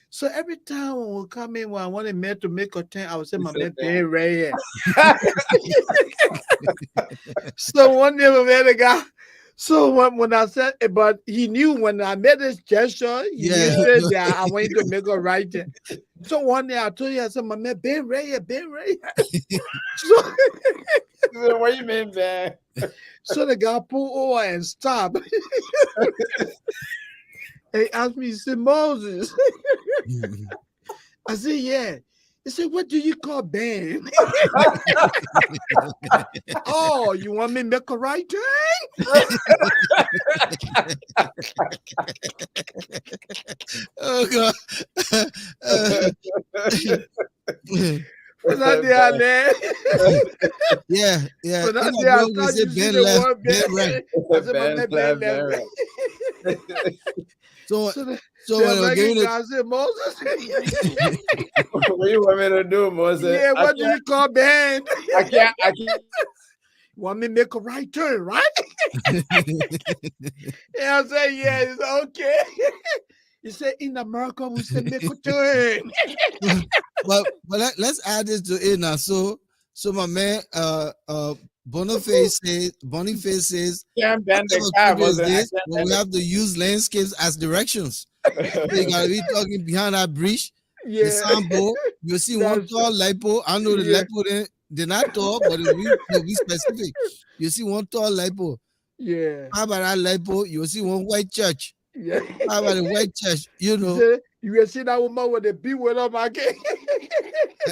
So every time when we come in, when I wanted man to make a turn, I would say, You my said man, bend. bend right here. So one day we met a guy. So when I said, but he knew when I made this gesture, he Yeah. knew said that I wanted to make a right there. So one day I told you, I said, my man, bend right here, bend right here. So, You said, what you mean bend? so the guy pulled over and stopped. And he asked me, he said, Moses. I said, yeah. He said, what do you call bend? Oh, you want me to make a right turn? Oh God. When I did I there, Yeah, yeah. when I In did the I world, we start say using bend the left, word bend right. bend, I said, my Bend man, left, bend bend left. right. So, So so the when we're American giving it, guy said, Moses, What you want me to do, Moses? yeah, what do you call bend? I can't. Want me to make a right turn, right? And I said, yeah, it's okay. He said, in America, we say make a turn. let's add this to it now. So my man, Boniface says, Can't what bend type the of car, country is Moses. I this? can't When we bend have to use landscapes as directions. So you gotta be talking behind that bridge, the Yeah, soundboard. You'll see one that's tall lipo. I know the yeah, lipo they're not tall, but they'll be specific. You see one tall lipo. yeah, How about that lipo? You'll see one white church. yeah. How about the white church? You You know, say you will see that woman with the big wheel on my cake.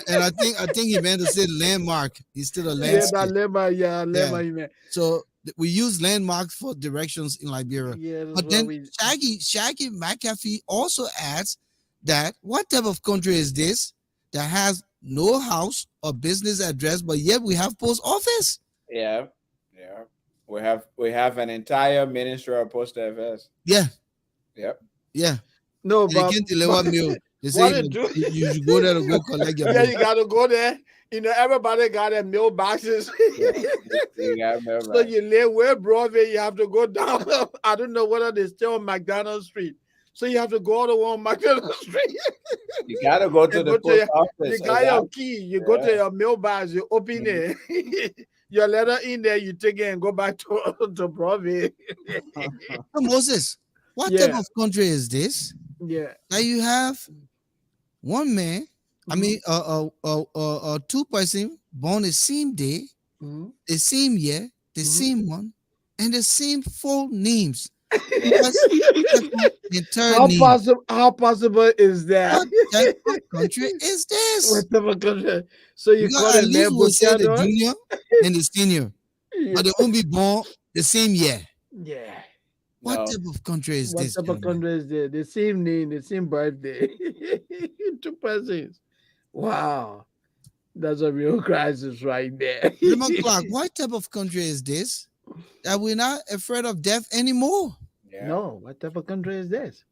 and I think he meant to say landmark instead of Yeah, that landscape. lemon, yeah, Yeah. lemon, man. So we use landmarks for directions in Liberia. Yeah, that's But what then we. Shaggy McAfee also adds that what type of country is this that has no house or business address, but yet we have post office? Yeah, yeah. We have an entire ministry of post affairs. Yeah, Yep. yeah. No, And you but can deliver mail. They say what it do? you should go there to go collect your Yeah, mail. you gotta go there. You know, everybody got their mailboxes. Yeah. You got me So right. you live where Broadway, you have to go down. I don't know whether they still on McDonald Street. So you have to go all the way on McDonald Street You gotta go to and the go to post you office. got your Exactly. key. You go Yeah. to your mailbox, you open Mhm. it, your letter in there, you take it and go back to, to Broadway. So Moses, what type Yeah, of country is this yeah. that you have one man? I Mhm, mean, two person born the same day, mhm. the same year, the Mhm. same month, and the same full names. First, second, and third name. How possible is that? What type of country is this? Whatever country. So you Because call at it least man we'll say the Volcano? junior and the senior, Yeah. but they won't be born the same year. Yeah. What No. type of country is What this, type of gentlemen? country is there? The same name, the same birthday. Two persons. Wow. That's a real crisis right there. Lemon Clark, what type of country is this that we're not afraid of death anymore? Yeah. No, what type of country is this?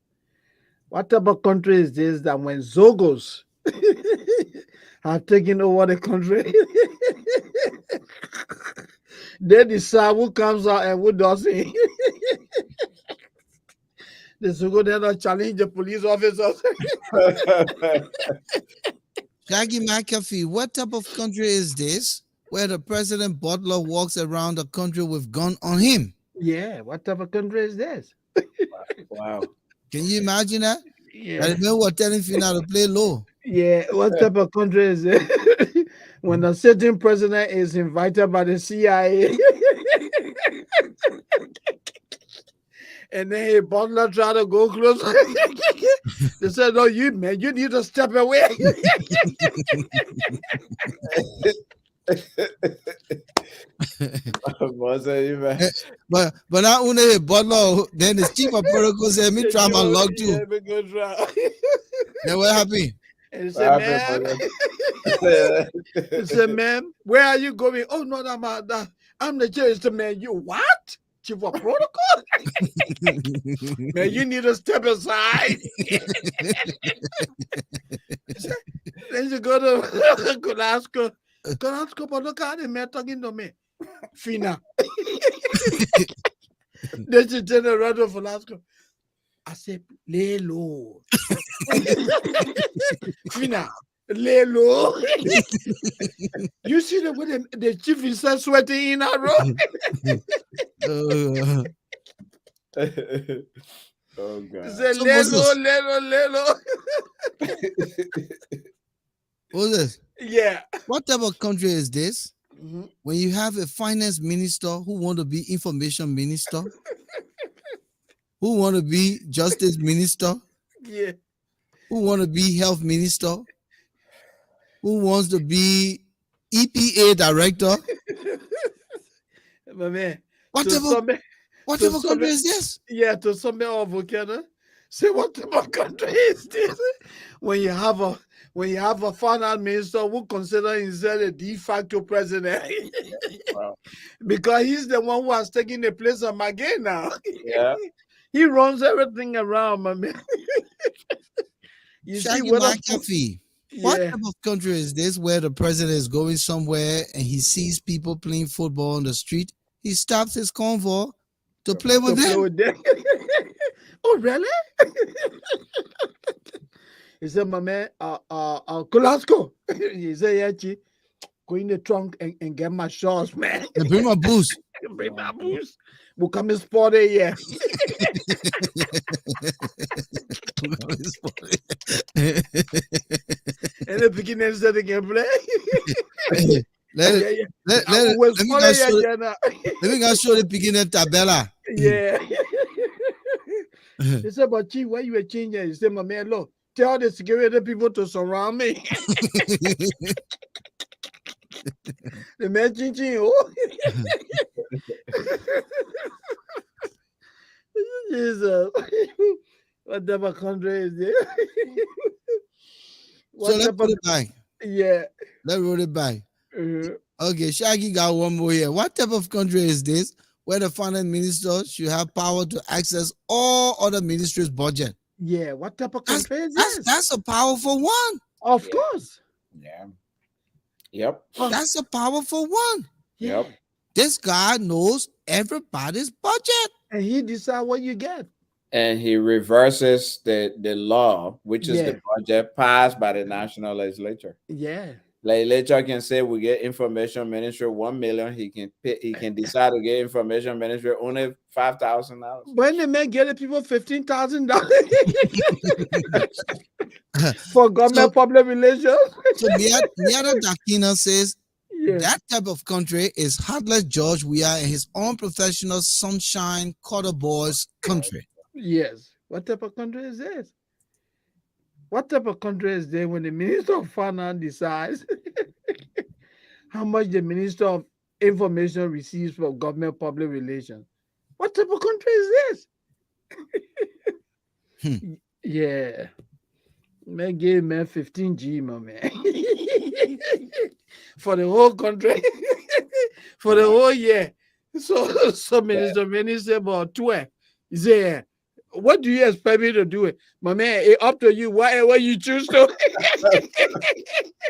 What type of country is this that when Zogos have taken over the country, they decide who comes out and who doesn't. The Zogo then not challenge the police officers. Shaggy McAfee, what type of country is this where the president butler walks around the country with gun on him? Yeah, what type of country is this? Wow. Can you imagine that? Yeah. And the men were telling Fina to play low. Yeah, what type of country is it? When a certain president is invited by the CIA and then his butler try to go close. They said, no, you man, you need to step away. Was it even? But not only a butler, then the chief of protocol said, me try my luck too. Yeah, me go try. Then what happened? And he What said, happened, man, brother? he said, man, where are you going? Oh, no, I'm the chief. He said, man, you what? Chief of protocol? Man, you need to step aside. Then you go to Glasgow. Glasgow, but look at him, man, talking to me. Fina. Then she turned around to Velasco. I said, lay low. Fina, lay low. You see the way the chief is sweating in our room? Oh He God. said, So lay low, Moses- lay low, lay low. What's this? Yeah. What type of country is this? Mhm. When you have a finance minister who want to be information minister, who want to be justice minister, Yeah. who want to be health minister, who wants to be EPA director. My man. What To type of, some, what to type of some- country is this? yeah, to some of Volcano. Say what type of country is this? When you have a finance minister who consider himself a de facto president. Wow. Because he's the one who has taken the place of Magay now. Yeah. He runs everything around, my man. You see Shaggy whether McAfee. What yeah, type of country is this where the president is going somewhere and he sees people playing football on the street? He stops his convoy to play to with play them. with them. Oh really? He said, my man, Kolasco. He said, yeah, Chi, go in the trunk and get my shorts, man. They bring my boost. Bring my boots. We'll come and spot it, yeah. And the beginning said they can play. let, Yeah, yeah. let, I let, will let me spot go it, show, yeah, now. let me go show the beginning tabella. Yeah. He said, but Chief, why you were changing? He said, my man, look, tell the security people to surround me. The man changing, oh. Jesus. What type of country is this? So let's type put of, it back. yeah. Let's roll it back. Uh, Okay, Shaggy got one more here. What type of country is this where the finance minister should have power to access all other ministries' budget? yeah. What type of That's, country is that's, this? that's a powerful one. Of Yeah. course. Yeah. Yep. That's a powerful one. Yeah. Yep. This guy knows everybody's budget. And he decide what you get. And he reverses the law, which is Yeah. the budget passed by the national legislature. Yeah. Legislature can say we get information ministry 1 million. He can decide to get information ministry only $5,000. When the man get the people $15,000 for government public relations. So Miata Dakina says Yeah. that type of country is heartless George Weah and his unprofessional sunshine quarter boys country. Yes. What type of country is this? What type of country is there when the Minister of Finance decides how much the Minister of Information receives for government public relations? What type of country is this? Yeah. Man gave man 15G, my man. For the whole country. For the whole year. So Minister Many said about 12. He said, what do you expect me to do? My man, it up to you. Whatever you choose to.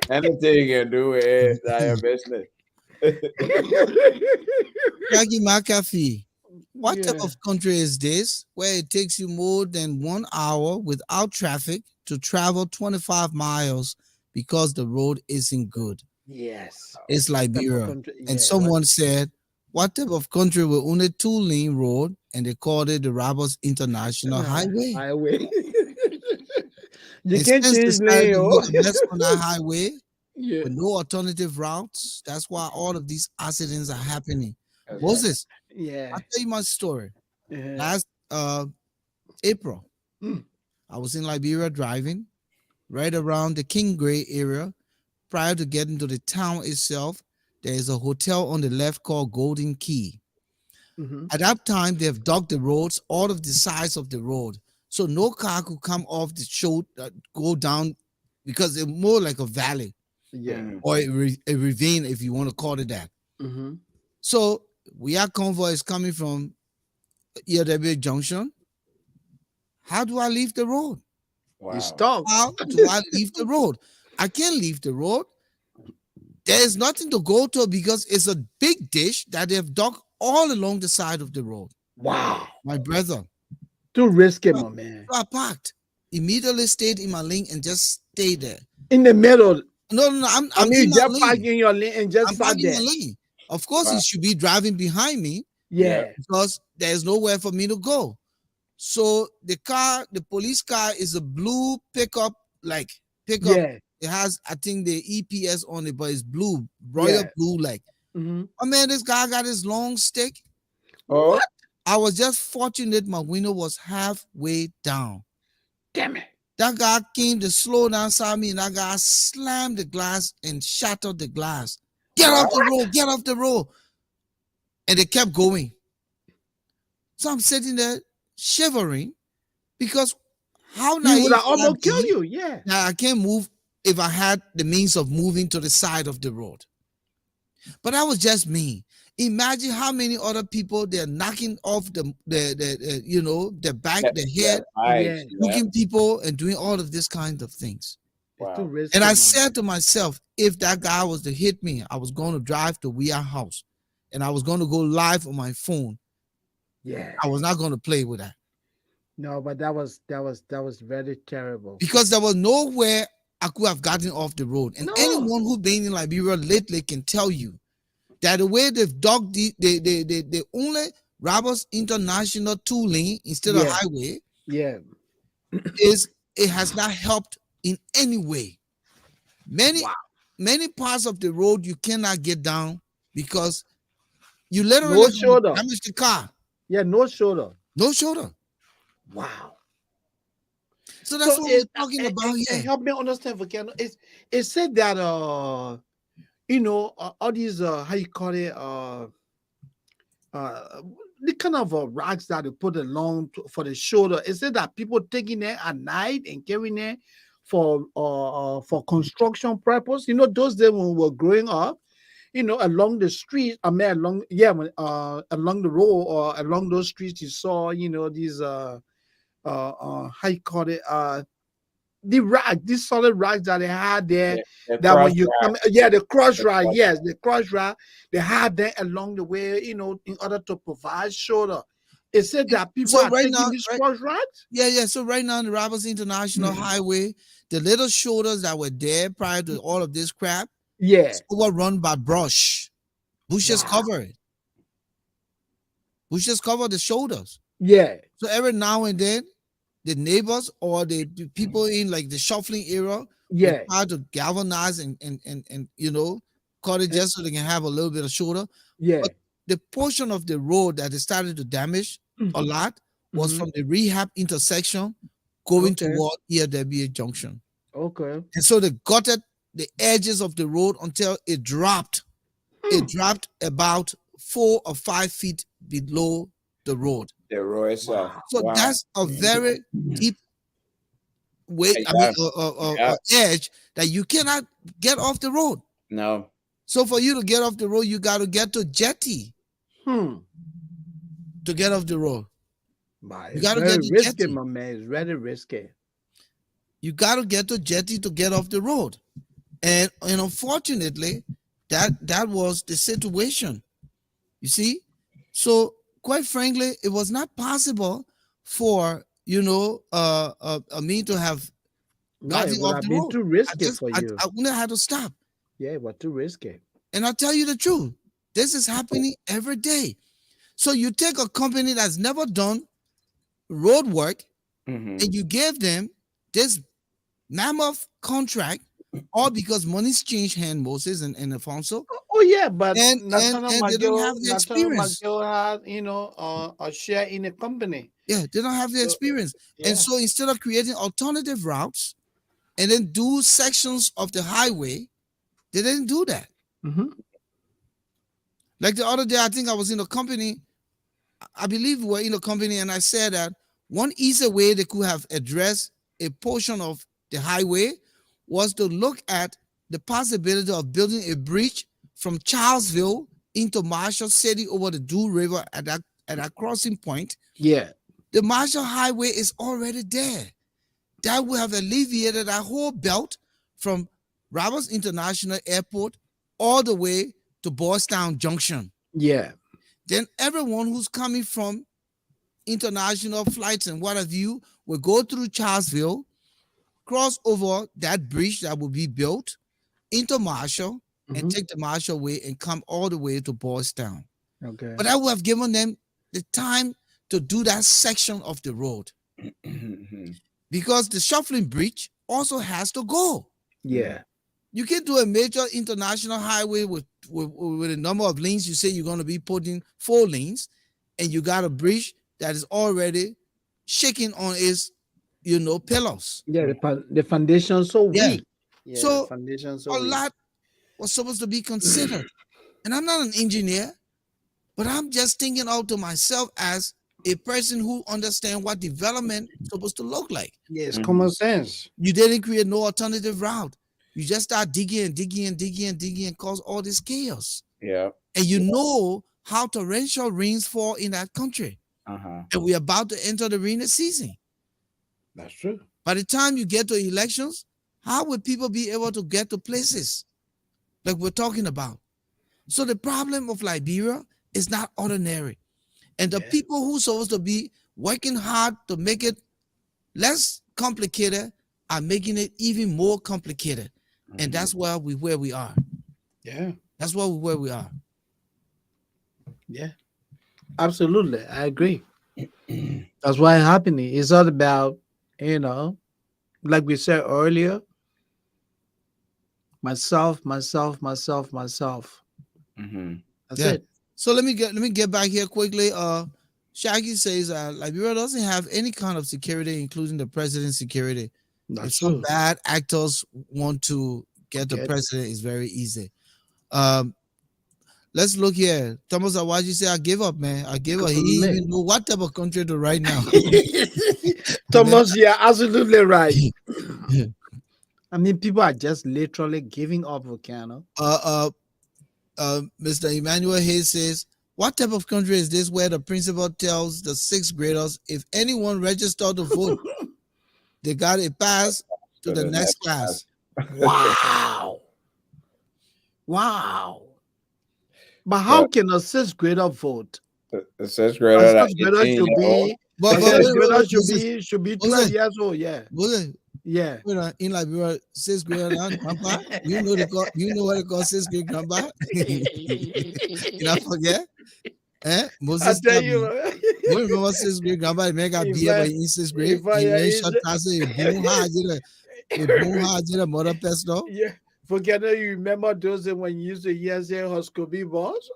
Anything you can do with it, that's your business. Jackie McAfee, what type Yeah. of country is this where it takes you more than 1 hour without traffic to travel 25 miles because the road isn't good? Yes. It's What type of Liberia. country? And Yeah. What someone said, what type of country with only two-lane road and they called it the Roberts International Highway? highway? You And can't since they change started lane, to do yo. a mess on that highway Yeah. with no alternative routes, that's why all of these accidents are happening. Exactly. Moses, Yeah. I'll tell you my story. Uh-huh. Last April, Mm. I was in Liberia driving right around the King Gray area. Prior to getting to the town itself, there is a hotel on the left called Golden Key. Mm-hmm. At that time, they have dug the roads, all of the sides of the road. So no car could come off the show, go down because it's more like a valley Yeah. Mm. or a ravine, if you want to call it that. Mm-hmm. So we are convoys coming from ERW Junction. How do I leave the road? You Wow. stop. How do I leave the road? I can't leave the road. There is nothing to go to because it's a big dish that they have dug all along the side of the road. Wow. My brother, Too risky, so my man. I parked, immediately stayed in my lane and just stayed there. In the middle. No, no, no, I I'm mean, in you my just park lane. in your lane and just I'm sat parking my there. lane. Of course, Wow. he should be driving behind me Yeah. Yeah. because there's nowhere for me to go. So the police car is a blue pickup, like pickup. Yeah. It has, I think, the EPS on it, but it's blue, royal Yeah. blue. Like, Mm-hmm. oh man, this guy got his long stick. Oh, What? I was just fortunate my window was halfway down. Damn it. That guy came to slow down, saw me, and that guy slammed the glass and shattered the glass. Get off wow. the road, get off the road. And they kept going. So I'm sitting there shivering because how He would naive have would I almost killed be you. Yeah. that I can't move if I had the means of moving to the side of the road? But that was just me. Imagine how many other people they're knocking off the back, That, the that head, Yeah. lives. Yeah. looking people and doing all of this kind of things. It's too Wow. And risky, I my man. said to myself, if that guy was to hit me, I was going to drive to Weir House and I was going to go live on my phone. Yeah. I was not going to play with that No, but that was very terrible. because there was nowhere I could have gotten off the road. And No. anyone who been in Liberia lately can tell you that the way they've dug the only Roberts International two lane instead of Yeah. highway Yeah. is it has not helped in any way. Many Wow. many parts of the road you cannot get down because you literally No shoulder. damage the car. Yeah. No shoulder. No shoulder. Wow. So that's So what it, we're talking about it here. helped me understand volcano. It said that all these how you call it uh the kind of rocks that they put along for the shoulder. It said that people taking it at night and carrying it for construction purpose. Those days when we were growing up, along the street, I mean along the road or along those streets, you saw, these how you call it the rock, these solid rocks that they had there, The that cross when you come, rack. yeah, the crush The rock, cross yes, the crush rock, they had that along the way, in order to provide shoulder. It said that people So are right taking now, these right, crush rocks. yeah. So right now, on the Roberts International Highway, the little shoulders that were there prior to all of this crap, Yeah. it's overrun by brush. Bushes Wow. cover it. Bushes cover the shoulders. Yeah. So every now and then, the neighbors or the people in like the shuffling era will Yeah. try to galvanize and cut it eh, just so they can have a little bit of shoulder. Yeah. But the portion of the road that they started to damage a lot was Mm-hmm. from the rehab intersection going Okay. toward ERW Junction. Okay. And so they gutted the edges of the road until it dropped. It Hmm. dropped about 4 or 5 feet below the road. The road itself. Wow. So Wow. that's a very deep way, Yeah. Yeah. edge that you cannot get off the road. No. So for you to get off the road, you got to get to jetty Hmm. to get off the road. But You it's got to very get the risky, jetty. my man. It's very risky. You got to get the jetty to get off the road. And unfortunately, that was the situation. You see, so quite frankly, it was not possible for me to have No, it gotten would off have the been road. too I risky just for I, you. I wouldn't have had to stop. Yeah, it was too risky. And I'll tell you the truth. This is happening every day. So you take a company that's never done road work Mm-hmm. and you give them this mammoth contract, all because money's changed hand, Moses and Alfonso, Oh yeah, but and they don't have the Nathaniel experience. McGill had a share in the company. Yeah, they don't have the So experience. And yeah. so instead of creating alternative routes and then do sections of the highway, they didn't do that. Mm-hmm. Like the other day, I think I was in a company, I believe we were in a company, and I said that one easy way they could have addressed a portion of the highway was to look at the possibility of building a bridge from Charlesville into Marshall City over the Dew River at that crossing point. Yeah. The Marshall Highway is already there. That would have alleviated that whole belt from Roberts International Airport all the way to Boystown Junction. Yeah. Then everyone who's coming from international flights and what have you will go through Charlesville, cross over that bridge that will be built into Marshall, and Mm-hmm. take the Marshall Way and come all the way to Boystown. Okay. But I would have given them the time to do that section of the road Mm-hmm. because the shuffling bridge also has to go. Yeah. You can do a major international highway with a number of lanes. You say you're going to be putting 4 lanes, and you got a bridge that is already shaking on its, pillars. Yeah. The foundation so Yeah. weak. Yeah. The So foundation so a weak. lot was supposed to be considered. And I'm not an engineer, but I'm just thinking out to myself as a person who understands what development is supposed to look like. Yeah. It's Mhm. common sense. You didn't create no alternative route. You just start digging and digging and digging and digging and cause all this chaos. Yeah. And you know how torrential rains fall in that country. Uh-huh. And we're about to enter the rainy season. That's true. By the time you get to elections, how would people be able to get to places like we're talking about? So the problem of Liberia is not ordinary. And the Yeah. people who are supposed to be working hard to make it less complicated are making it even more complicated. And that's where we are. Yeah. That's where we are. Yeah. Absolutely. I agree. That's why it's happening. It's all about, like we said earlier, myself, myself, myself, myself. Mm-hmm. That's Yeah. it. So let me get back here quickly. Shaggy says Liberia doesn't have any kind of security, including the president's security. That's If some true. bad actors want to get the Get- president, it's very easy. Let's look here. Thomas Awaji say I give up, man. I give up. He didn't Man. even know what type of country to write now. Thomas, you're absolutely right. I mean, people are just literally giving up Volcano. Mr. Emmanuel Hayes says, what type of country is this where the principal tells the 6th graders if anyone registered to vote, they got a pass to the next class? Wow. Wow. But how But can a 6th grader vote? the sixth A grader at 6th grader 18 should year old. be But a 6th grader Moses, should be Moses, 12 years old. Yeah. Moses, Yeah. in Liberia, 6th grader now, grandpa, you know what they call 6th grade grandpa? You not forget? I Moses tell tell me. you, You remember 6th grade grandpa, the man got if beat up I, in 6th grade. if I, He ran is shot past it, a boom hard, a mother pesto. yeah, forget that you remember those days when you used to hear say Hoscobi boss?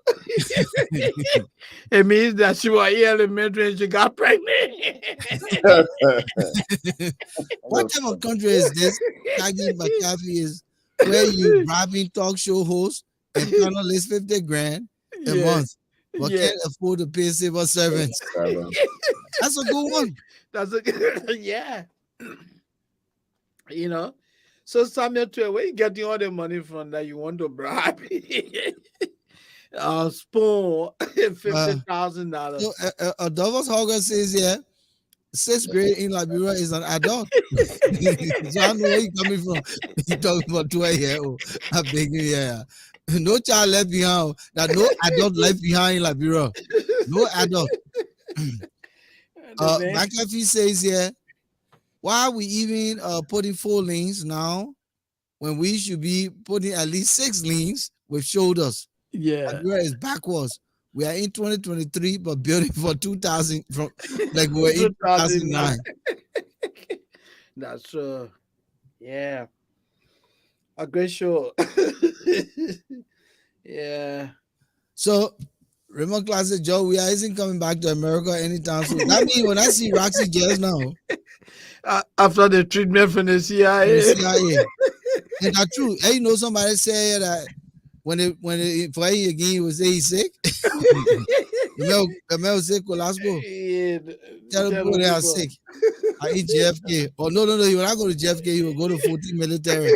It means that she was in elementary and she got pregnant. What type of country is this? Shaggy McAfee is where you bribing talk show hosts and panelists 50 grand a Yeah. month, but Yeah. can't afford to pay civil servants. That's a good one. That's a yeah. So Samuel, where you getting all the money from that you want to bribe? Spoon $50,000. So Adolphus Hogger says here, sixth grade in Liberia is an adult. So I know where you coming from. You talking about 12 year old. I beg you, yeah. No child left behind. That no adult left behind in Liberia. No adult. The man. McAfee says here, why are we even putting 4 lanes now when we should be putting at least 6 lanes with shoulders? Yeah. Liberia is backwards. We are in 2023, but building for 2000 from like we were in 2009. 2009. That's yeah. A great show. Yeah. So Raymond Classic Joe, we are isn't coming back to America anytime soon. That means when I see Roxy just now After the treatment from the from the CIA. CIA, and that's true. Hey, you know somebody say that when it for he again he was say he's sick. The male sick Colasco. Yeah, Tell the tell people the they are people. sick. I eat JFK. Oh no. He will not go to JFK, he will go to 14 military.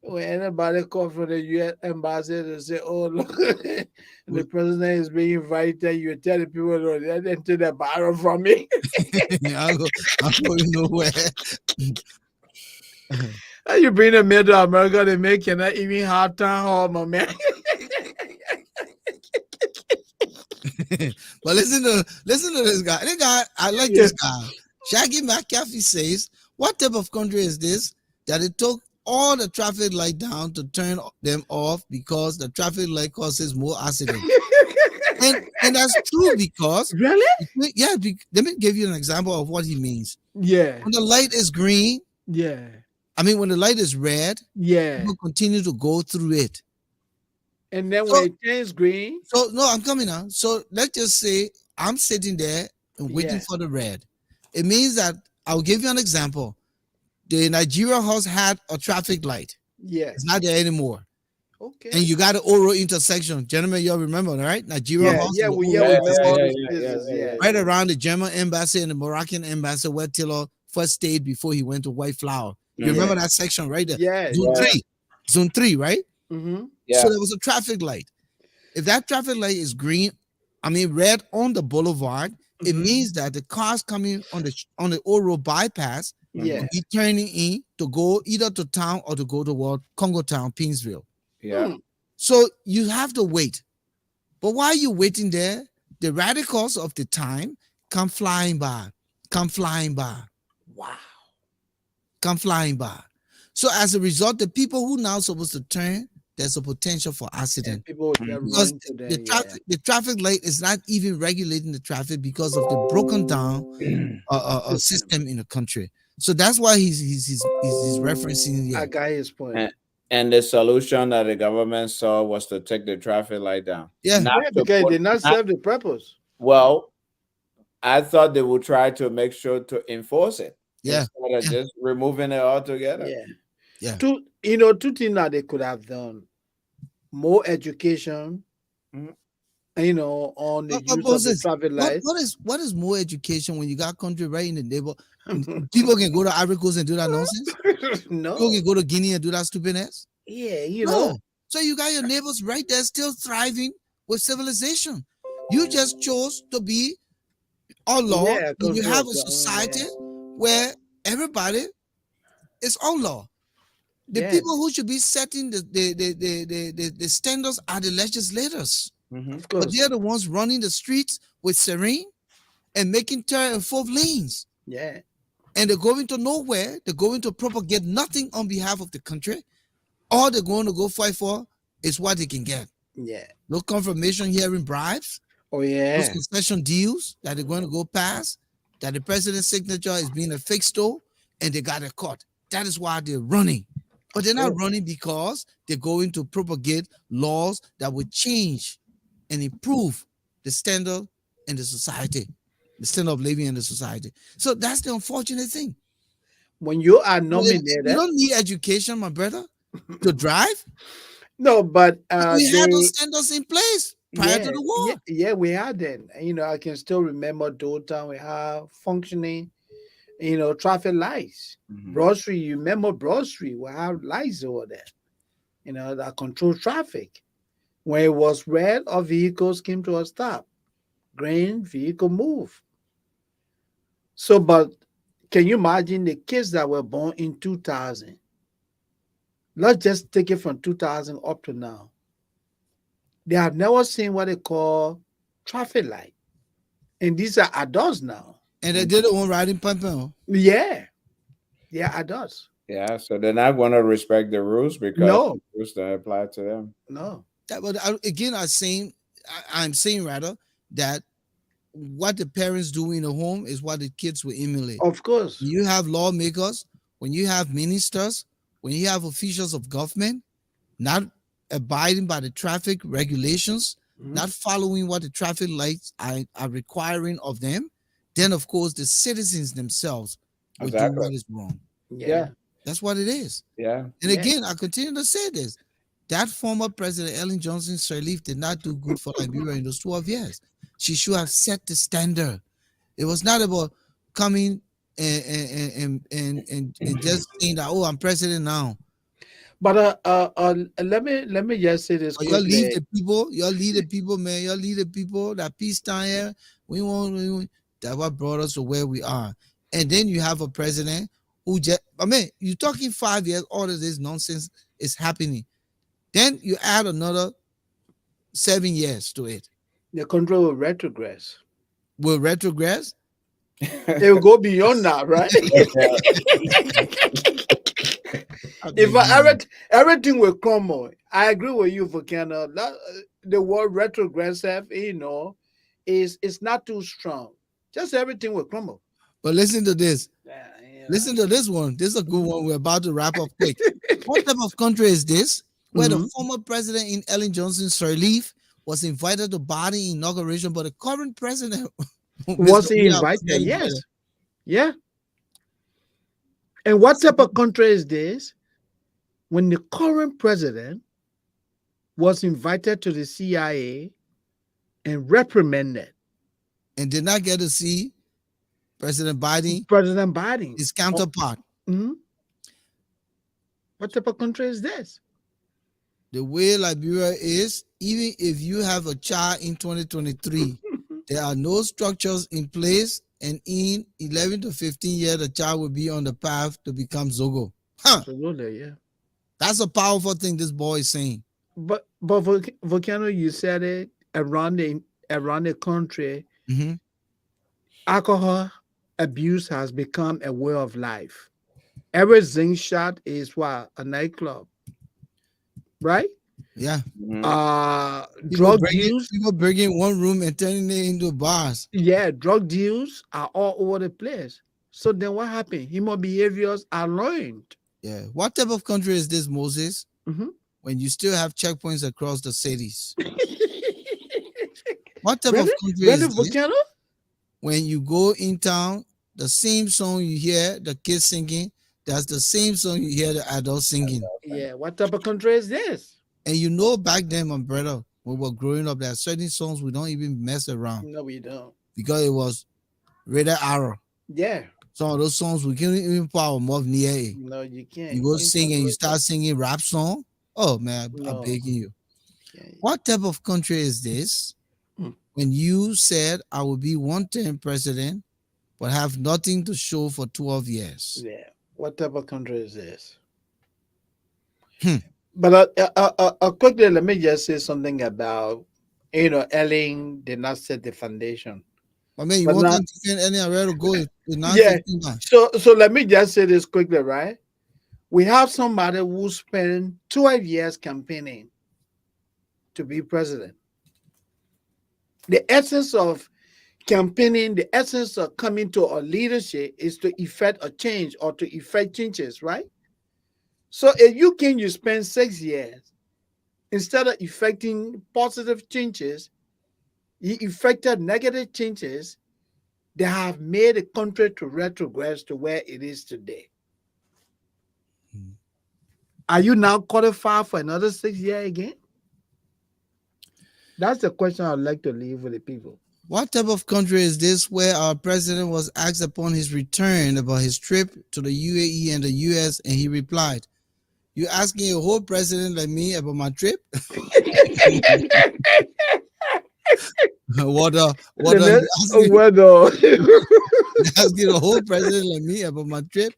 When anybody come from the U.S. embassy and say, "Oh look, the president is being invited," you tell the people, "No, they didn't take the barrel from me." I'm going nowhere. How you bring them here to America, they make you not even hard time hall, my man. But listen to this guy. This guy, I like Yeah. this guy. Shaggy McAfee says, what type of country is this that it took all the traffic light down to turn them off because the traffic light causes more accident? And that's true because Really? let me give you an example of what he means. Yeah. When the light is green, Yeah. when the light is red, Yeah. people continue to go through it. And then So, when it turns green, so no, I'm coming now. So let's just say I'm sitting there and waiting yeah. for the red. It means that I'll give you an example. The Nigeria house had a traffic light. Yeah. It's not there anymore. Okay. And you got an Oro intersection. Gentlemen, y'all remember, right? Nigeria Yeah, house. yeah, and the we Oro remember all intersection. those places. Yeah. Right around the German embassy and the Moroccan embassy where Taylor first stayed before he went to White Flower. You remember that section right there? Yeah. Zone 3. Zone 3, right? Mm-hmm. So there was a traffic light. If that traffic light is red on the boulevard, it means that the cars coming on the Oro bypass Yeah. will be turning in to go either to town or to go to Congo Town, Pinsville. Yeah. So you have to wait. But while you're waiting there, the radicals of the time come flying by. Wow. Come flying by. So as a result, the people who now supposed to turn, there's a potential for And accident. people would just Because run to them. the traffic light is not even regulating the traffic because of the broken down system in the country. So that's why he's referencing I here. got his point. And the solution that the government saw was to take the traffic light down. Yeah. Not Yeah, to because it put- did not not- serve the purpose. Well, I thought they would try to make sure to enforce it. Yeah. Instead of just removing it altogether. Yeah. Yeah. Two things that they could have done: more education, Mhm. on the But use of the Moses, traffic light. what is more education when you got country right in the neighbor? People can go to Ivory Coast and do that nonsense. No. People can go to Guinea and do that stupidness. Yeah, No. So you got your neighbors right there still thriving with civilization. You just chose to be outlaw. Yeah, When you control have a government, society where everybody is outlaw. The Yeah. people who should be setting the standards are the legislators. Mhm. Of But course. they're the ones running the streets with serene and making third and fourth lanes. Yeah. And they're going to nowhere. They're going to propagate nothing on behalf of the country. All they're going to go fight for is what they can get. Yeah. No confirmation hearing bribes, Oh those yeah. concession deals that they're going to go past, that the president's signature is being affixed to, and they got it caught. That is why they're running. But they're not running because they're going to propagate laws that would change and improve the standard in the society, the standard of living in the society. So that's the unfortunate thing. When you are You nominated, don't need education, my brother, to drive. no, but We had those standards in place prior to the war. Yeah, we had them. I can still remember those time we have functioning, traffic lights. Mhm. Broad Street, you remember Broad Street? We have lights over there, that control traffic. When it was red, our vehicles came to a stop. Green, vehicle move. So, but can you imagine the kids that were born in 2000? Let's just take it from 2000 up to now. They have never seen what they call traffic light. And these are adults now. And they did it on riding pimping. Yeah, they are adults. Yeah, so they're not going to respect the rules because No, the rules don't apply to them. no, That, but again, I'm saying rather that what the parents do in the home is what the kids will emulate. of course. You have lawmakers, when you have ministers, when you have officials of government not abiding by the traffic regulations, Mhm. not following what the traffic lights are requiring of them, then of course the citizens themselves will do Exactly. what is wrong. Yeah, Yeah, That's what it is. yeah. And yeah. again, I continue to say this. That former President Ellen Johnson Sirleaf did not do good for Liberia in those 12 years. She should have set the standard. It was not about coming and just saying that, oh, I'm president now. But let me just say this Or y'all leave quickly. the people, man. Y'all leave the people that peacetime here. We want that what brought us to where we are. And then you have a president who just, I mean, you're talking 5 years, all of this nonsense is happening. Then you add another 7 years to it. The country will retrogress. Will retrogress? It will go beyond that, right? I If beg you. everything will crumble, I agree with you, Volcano. The word retrogressive, is not too strong. Just everything will crumble. But listen to this. Yeah, Listen to this one. This is a good one. We're about to wrap up quick. What type of country is this? Where the Mhm. former president in Ellen Johnson Sirleaf was invited to body inauguration, but the current president, Mr. Was he Weah, was not invited? invited. Yes. Yeah. And what type of country is this? When the current president was invited to the CIA and reprimanded And did not get to see President Biden, President Biden. his Oh, counterpart. mhm. What type of country is this? The way Liberia is, even if you have a child in 2023, there are no structures in place, and in 11 to 15 years, the child will be on the path to become Zogo. Huh. Absolutely, yeah. That's a powerful thing this boy is saying. But Volcano, you said it around the country, Mhm. alcohol abuse has become a way of life. Every zinc shot is what a nightclub, right? Yeah. Mhm. People Drug bringing deals, people bringing one room and turning it into bars. yeah, drug deals are all over the place. So then what happened? Human behaviors are learned. Yeah. What type of country is this, Moses? Mhm. When you still have checkpoints across the cities? What type of Really, country really, is this? Volcano? When you go in town, the same song you hear the kids singing, that's the same song you hear the adults singing. Yeah, what type of country is this? And you know back then, my brother, when we were growing up, there are certain songs we don't even mess around No, we don't. because it was rated R. Yeah, Some of those songs we can't even put our mouth near it. no, you can't. You You go can't sing and you tolerate start singing rap song. Oh man, I'm no, begging you. can't. What type of country is this? Mm. When you said I will be one-term president, but have nothing to show for 12 years. Yeah, what type of country is this? Hmm. But quickly, let me just say something about Ellen did not set the foundation. I mean, you But want now, them to send any where to go with yeah. 915 man. So let me just say this quickly, right? We have somebody who spent 12 years campaigning to be president. The essence of campaigning, the essence of coming to a leadership is to effect a change or to effect changes, right? So if you spend 6 years instead of effecting positive changes, you effected negative changes that have made the country to retrogress to where it is today. Hmm. Are you now qualified for another 6 year again? That's the question I'd like to leave with the people. What type of country is this where our president was asked upon his return about his trip to the UAE and the US, and he replied, "You asking a whole president like me about my trip? what The are you next asking? weather. asking the whole president like me about my trip.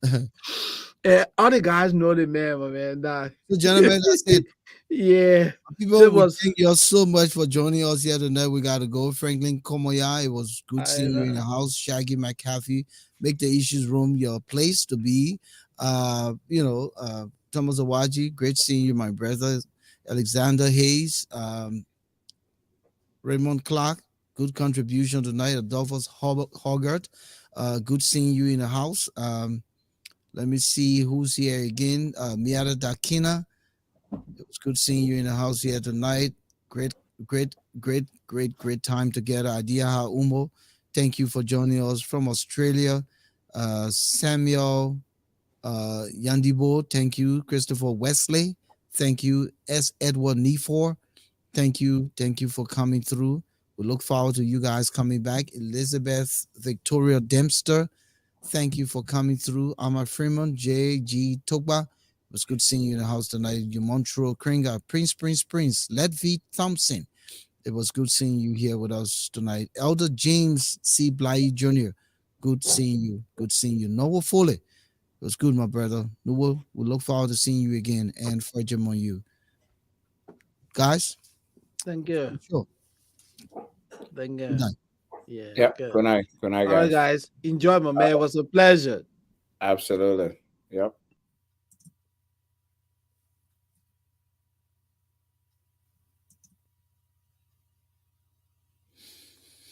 So, All the guys know the man, my man. Nah. gentlemen, that's it. Yeah. People, That we was thank you all so much for joining us here tonight. We got to go. Franklin Komoya, it was good I seeing you in the house. Shaggy McCaffrey, make the issues room your place to be. Thomas Awaji, great seeing you, my brother. Alexander Hayes, Raymond Clark, good contribution tonight. Adolphus Hogarth, good seeing you in the house. Let me see who's here again. Miata Dakina, it was good seeing you in the house here tonight. Great, great time together. Idea Umo, thank you for joining us from Australia. Samuel Yandibo, thank you. Christopher Wesley, thank you. S. Edward Nefor, thank you for coming through. We look forward to you guys coming back. Elizabeth Victoria Dempster, thank you for coming through. Amar Freeman, J.G. Togba, it was good seeing you in the house tonight. You Montreal Kringa, Prince, Ledvi Thompson. It was good seeing you here with us tonight. Elder James C. Bly Jr., good seeing you. Good seeing you. Noah Foley, it was good, my brother. Noah, we look forward to seeing you again and for on you. Guys, thank you. sure. Thank Good you. night. Yeah, Yep. good. Good night. Good night, All right, guys. guys. Enjoy, my man. It was a pleasure. Absolutely. Yep.